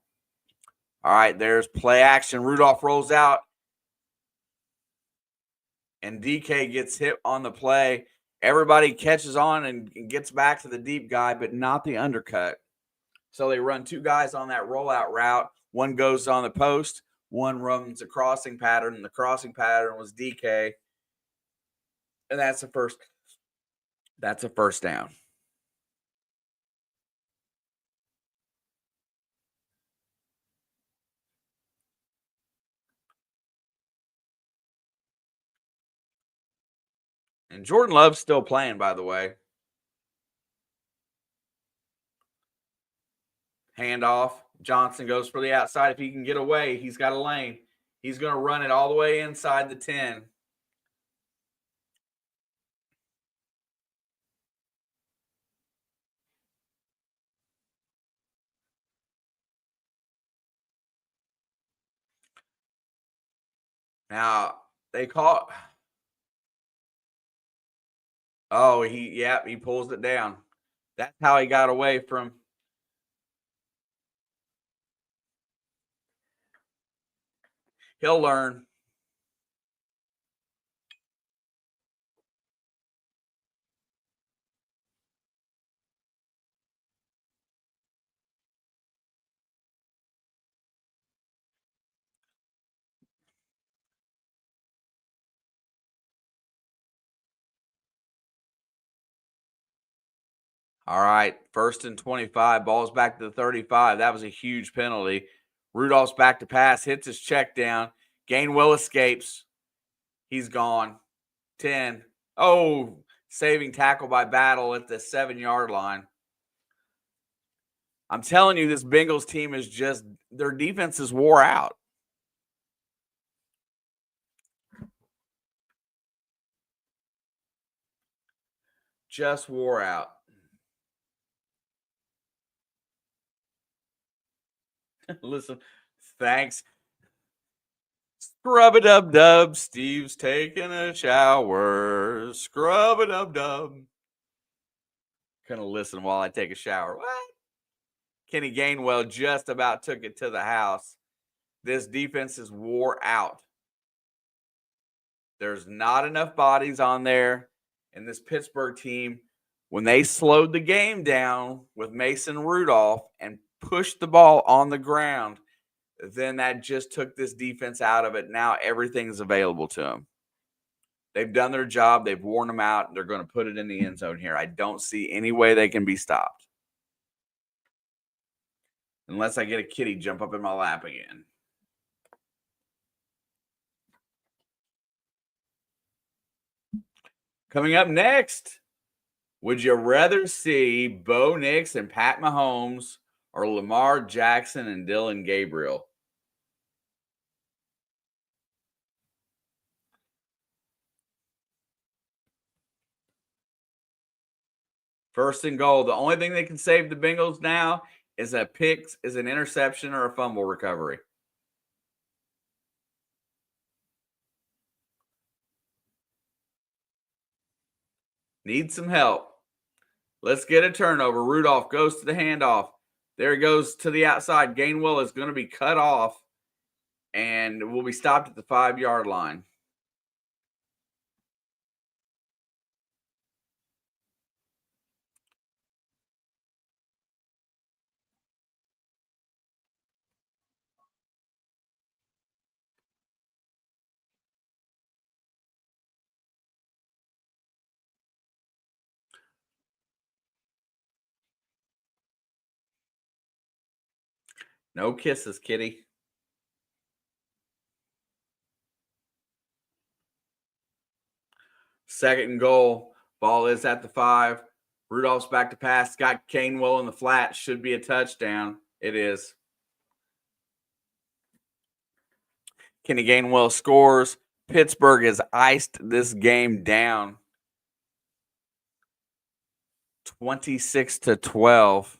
All right, there's play action. Rudolph rolls out. And DK gets hit on the play. Everybody catches on and gets back to the deep guy, but not the undercut. So they run 2 guys on that rollout route. One goes on the post. One runs a crossing pattern. And the crossing pattern was DK. And that's a first down. And Jordan Love's still playing, by the way. Handoff. Johnson goes for the outside. If he can get away, he's got a lane. He's going to run it all the way inside the 10. Now, they call. Oh, he pulls it down. That's how he got away from. He'll learn. All right, 1st and 25. Ball's back to the 35. That was a huge penalty. Rudolph's back to pass, hits his check down. Gainwell escapes. He's gone. 10. Oh, saving tackle by Battle at the 7-yard line. I'm telling you, this Bengals team is just their defense is wore out. Just wore out. Listen, thanks. Scrub a dub dub. Steve's taking a shower. Scrub a dub dub. Gonna listen while I take a shower. What? Kenny Gainwell just about took it to the house. This defense is wore out. There's not enough bodies on there. And this Pittsburgh team, when they slowed the game down with Mason Rudolph and pushed the ball on the ground, then that just took this defense out of it. Now everything's available to them. They've done their job. They've worn them out. They're going to put it in the end zone here. I don't see any way they can be stopped. Unless I get a kitty jump up in my lap again. Coming up next, would you rather see Bo Nix and Pat Mahomes or Lamar Jackson and Dylan Gabriel? First and goal. The only thing that can save the Bengals now is a pick, is an interception or a fumble recovery. Need some help. Let's get a turnover. Rudolph goes to the handoff. There he goes to the outside. Gainwell is going to be cut off and will be stopped at the 5-yard line. No kisses, kitty. Second and goal. Ball is at the 5. Rudolph's back to pass. Got Gainwell in the flat. Should be a touchdown. It is. Kenny Gainwell scores. Pittsburgh has iced this game down 26-12.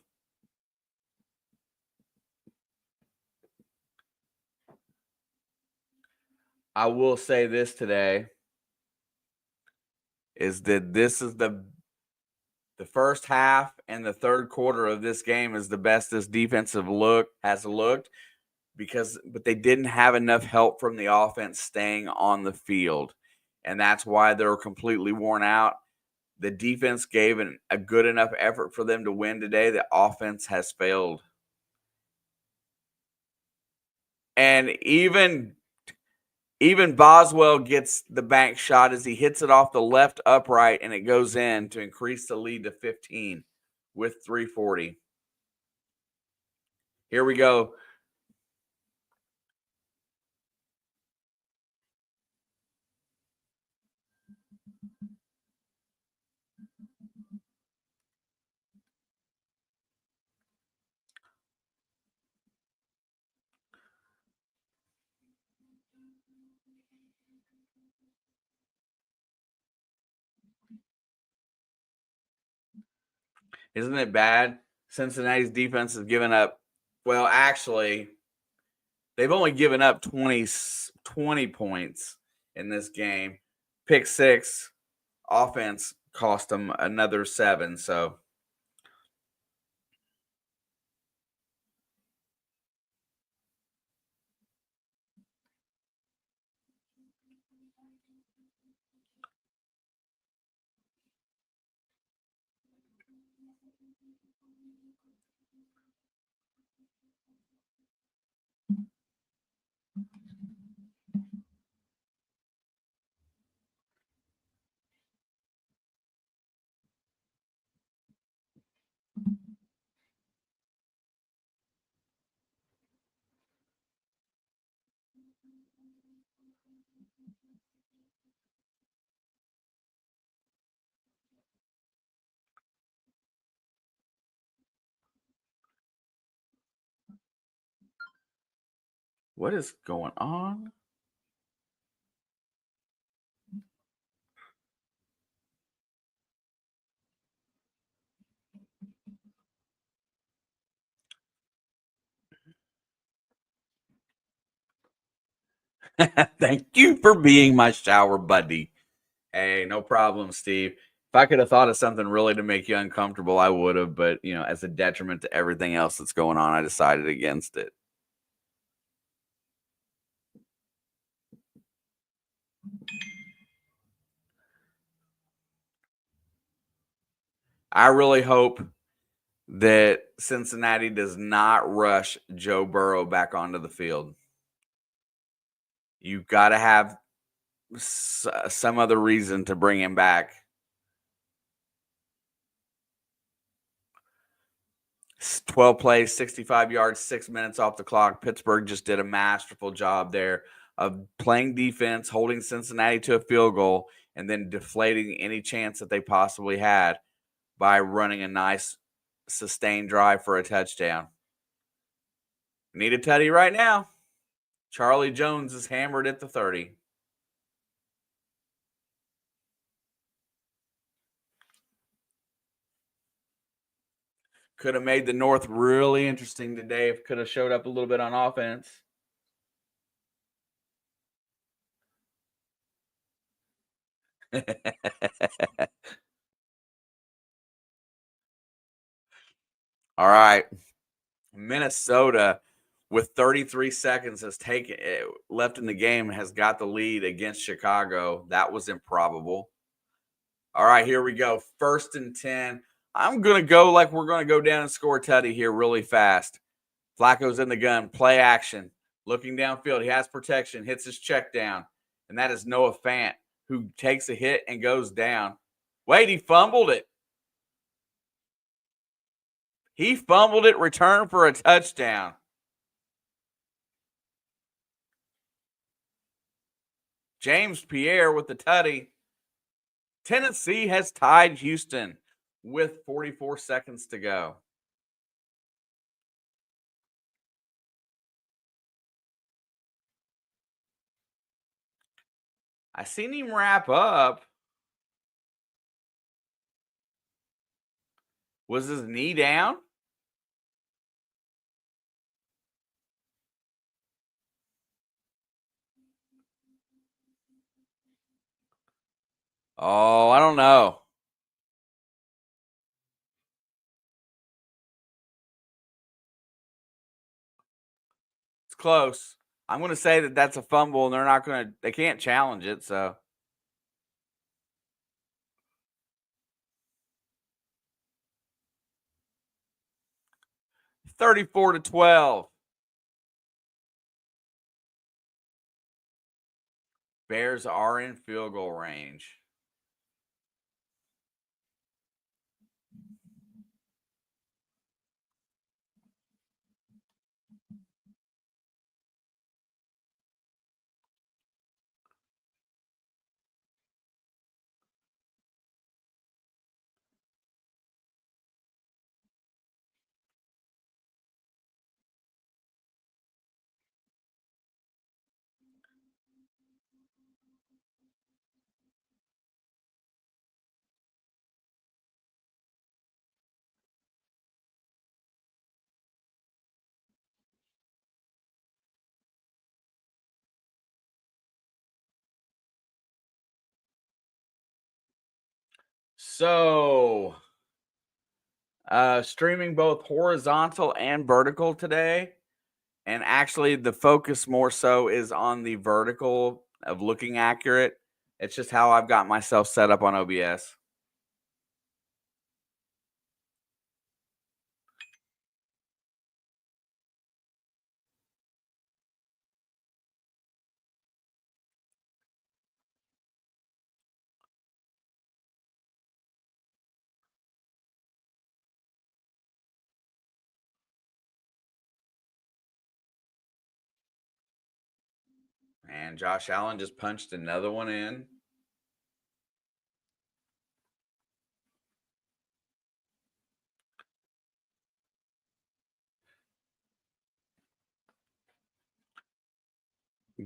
I will say this today is that this is the first half and the third quarter of this game is the best this defensive look has looked but they didn't have enough help from the offense staying on the field. And that's why they're completely worn out. The defense gave a good enough effort for them to win today. The offense has failed. And even Boswell gets the bank shot as he hits it off the left upright, and it goes in to increase the lead to 15 with 3:40. Here we go. Isn't it bad? Cincinnati's defense has given up. Well, actually, they've only given up 20 points in this game. Pick 6 offense cost them another 7. So What is going on? Thank you for being my shower buddy. Hey, no problem, Steve. If I could have thought of something really to make you uncomfortable, I would have. But, as a detriment to everything else that's going on, I decided against it. I really hope that Cincinnati does not rush Joe Burrow back onto the field. You've got to have some other reason to bring him back. 12 plays, 65 yards, 6 minutes off the clock. Pittsburgh just did a masterful job there of playing defense, holding Cincinnati to a field goal, and then deflating any chance that they possibly had by running a nice sustained drive for a touchdown. Need a tutty right now. Charlie Jones is hammered at the 30. Could have made the North really interesting today if could have showed up a little bit on offense. All right. Minnesota with 33 seconds has taken left in the game has got the lead against Chicago. That was improbable. All right, here we go. 1st and 10. I'm going to go like we're going to go down and score tutty here really fast. Flacco's in the gun, play action, looking downfield. He has protection, hits his check down, and that is Noah Fant, who takes a hit and goes down. Wait, he fumbled it. He fumbled it, return for a touchdown. James Pierre with the tutty. Tennessee has tied Houston with 44 seconds to go. I seen him wrap up. Was his knee down? Oh, I don't know. It's close. I'm going to say that that's a fumble, and they can't challenge it. So 34-12. Bears are in field goal range. So, streaming both horizontal and vertical today. And actually, the focus more so is on the vertical of looking accurate. It's just how I've got myself set up on OBS. And Josh Allen just punched another one in.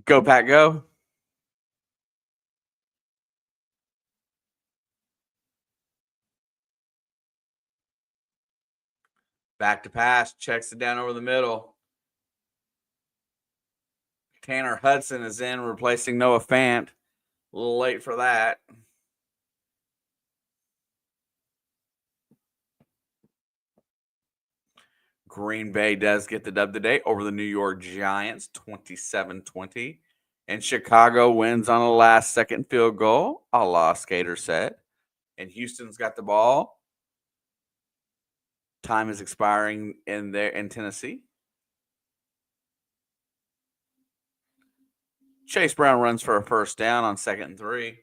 Go, Pat, go. Back to pass. Checks it down over the middle. Tanner Hudson is in, replacing Noah Fant. A little late for that. Green Bay does get the dub today over the New York Giants, 27-20. And Chicago wins on a last-second field goal, a la Skater said. And Houston's got the ball. Time is expiring in Tennessee. Chase Brown runs for a first down on 2nd and 3.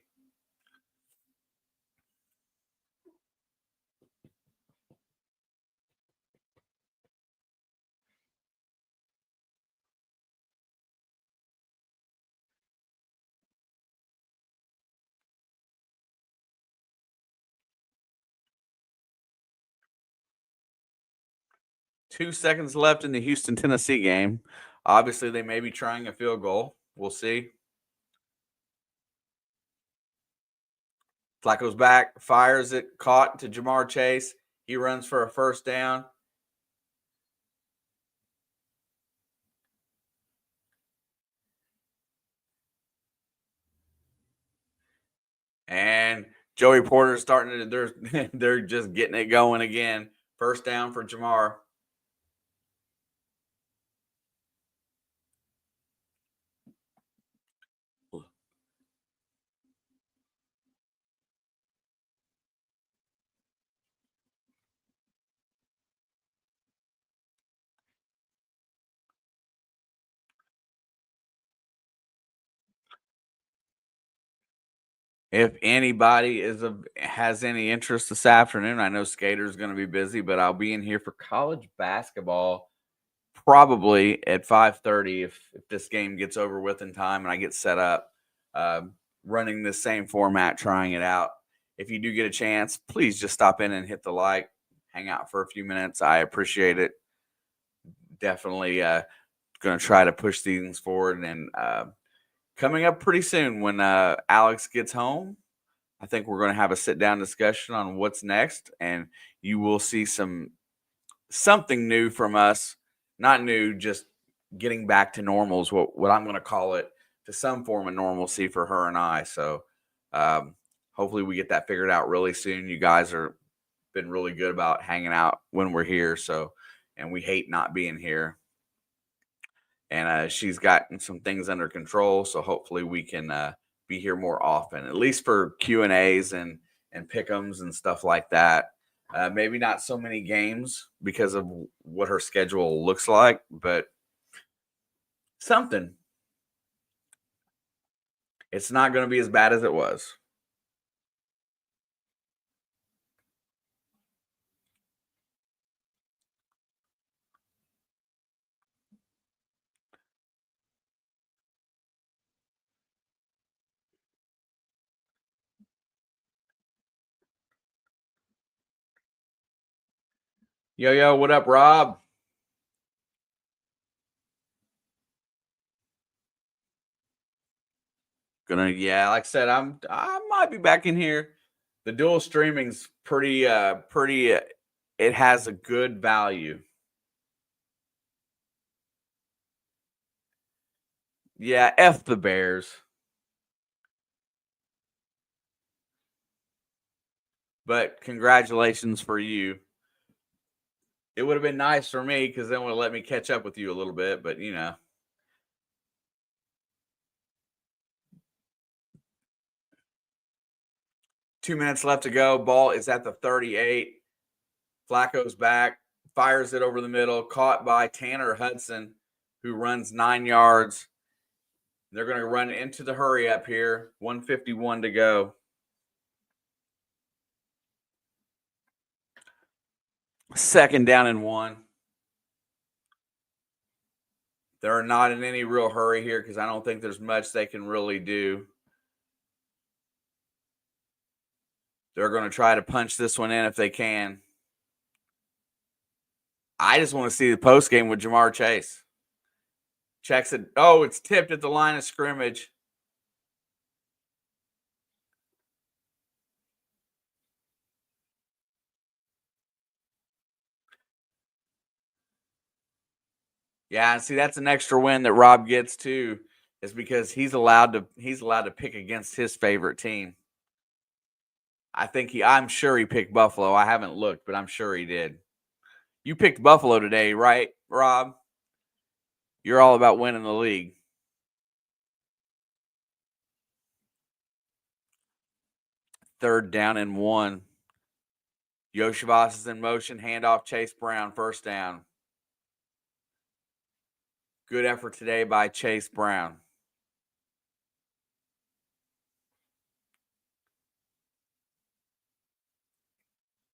Two seconds left in the Houston-Tennessee game. Obviously, they may be trying a field goal. We'll see. Flacco's back, fires it, caught to Jamar Chase. He runs for a first down. And Joey Porter's starting to, they're just getting it going again. First down for Jamar. If anybody has any interest this afternoon, I know Skater's going to be busy, but I'll be in here for college basketball probably at 5:30 if this game gets over with in time and I get set up. Running the same format, trying it out. If you do get a chance, please just stop in and hit the like, hang out for a few minutes. I appreciate it. Definitely going to try to push things forward. And coming up pretty soon when Alex gets home, I think we're going to have a sit-down discussion on what's next. And you will see something new from us. Not new, just getting back to normal is what I'm going to call it, to some form of normalcy for her and I. So hopefully we get that figured out really soon. You guys are been really good about hanging out when we're here. So, and we hate not being here. And she's gotten some things under control. So hopefully we can be here more often, at least for Q&As and pick'ems and stuff like that. Maybe not so many games because of what her schedule looks like, but something. It's not going to be as bad as it was. Yo, what up, Rob? Yeah, like I said, I might be back in here. The dual streaming's pretty. It has a good value. Yeah, F the Bears. But congratulations for you. It would have been nice for me because then it would have let me catch up with you a little bit. But 2 minutes left to go. Ball is at the 38. Flacco's back, fires it over the middle, caught by Tanner Hudson, who runs 9 yards. They're going to run into the hurry up here. 1:51 to go. Second down and 1. They're not in any real hurry here because I don't think there's much they can really do. They're going to try to punch this one in if they can. I just want to see the post game with Jamar Chase. Checks it. Oh, it's tipped at the line of scrimmage. Yeah, see, that's an extra win that Rob gets too, is because he's allowed to pick against his favorite team. I'm sure he picked Buffalo. I haven't looked, but I'm sure he did. You picked Buffalo today, right, Rob? You're all about winning the league. Third down and 1. Yoshivas is in motion. Handoff Chase Brown. First down. Good effort today by Chase Brown.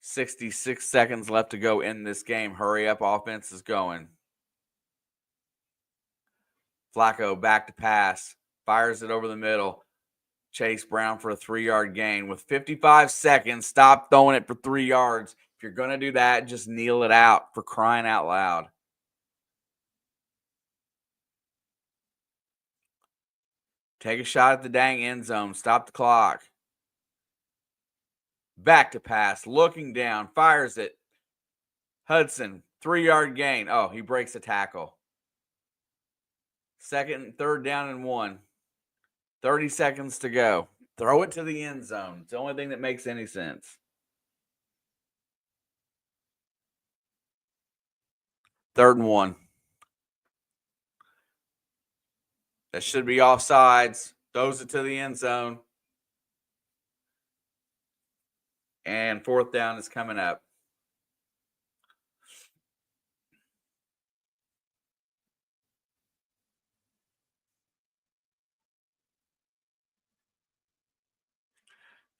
.66 seconds left to go in this game. Hurry up, offense is going. Flacco back to pass. Fires it over the middle. Chase Brown for a 3-yard gain. With 55 seconds, stop throwing it for 3 yards. If you're going to do that, just kneel it out, for crying out loud. Take a shot at the dang end zone. Stop the clock. Back to pass. Looking down. Fires it. Hudson. 3-yard gain. Oh, he breaks a tackle. Third down and 1. 30 seconds to go. Throw it to the end zone. It's the only thing that makes any sense. Third and 1. That should be offsides. Throws it to the end zone. And fourth down is coming up.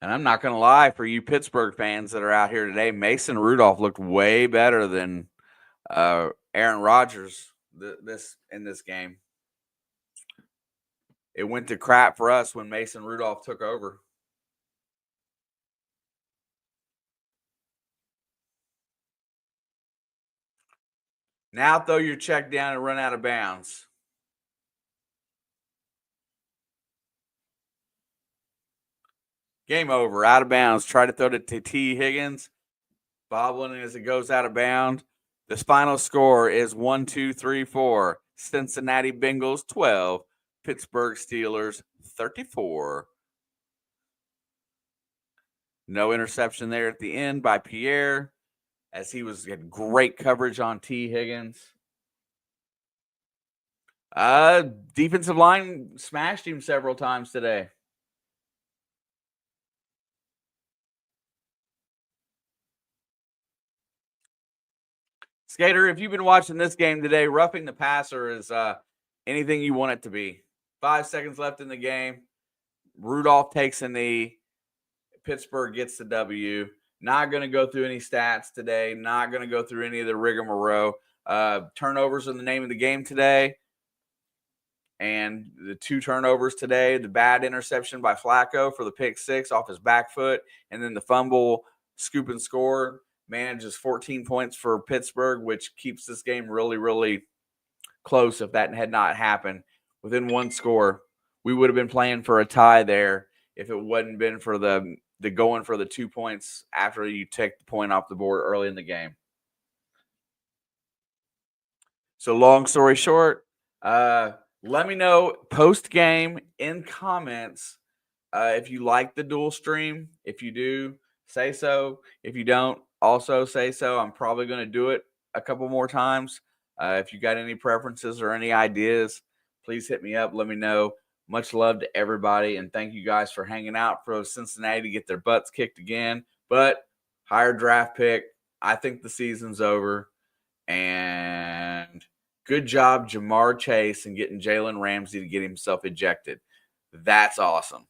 And I'm not going to lie, for you Pittsburgh fans that are out here today, Mason Rudolph looked way better than Aaron Rodgers in this game. It went to crap for us when Mason Rudolph took over. Now throw your check down and run out of bounds. Game over. Out of bounds. Try to throw it to T. Higgins. Bobbling as it goes out of bounds. The final score is 1-2-3-4. Cincinnati Bengals 12. Pittsburgh Steelers 34. No interception there at the end by Pierre, as he had great coverage on T. Higgins. Defensive line smashed him several times today. Skater, if you've been watching this game today, roughing the passer is anything you want it to be. 5 seconds left in the game. Rudolph takes a knee. Pittsburgh gets the W. Not going to go through any stats today. Not going to go through any of the rigmarole. Turnovers are the name of the game today. And the 2 turnovers today, the bad interception by Flacco for the pick 6 off his back foot, and then the fumble, scoop and score, manages 14 points for Pittsburgh, which keeps this game really, really close. If that had not happened, within 1 score, we would have been playing for a tie there if it wasn't been for the going for the 2 points after you take the point off the board early in the game. So long story short, let me know post-game in comments if you like the dual stream. If you do, say so. If you don't, also say so. I'm probably going to do it a couple more times. If you got any preferences or any ideas, please hit me up. Let me know. Much love to everybody, and thank you guys for hanging out for Cincinnati to get their butts kicked again. But higher draft pick. I think the season's over. And good job, Jamar Chase, and getting Jalen Ramsey to get himself ejected. That's awesome.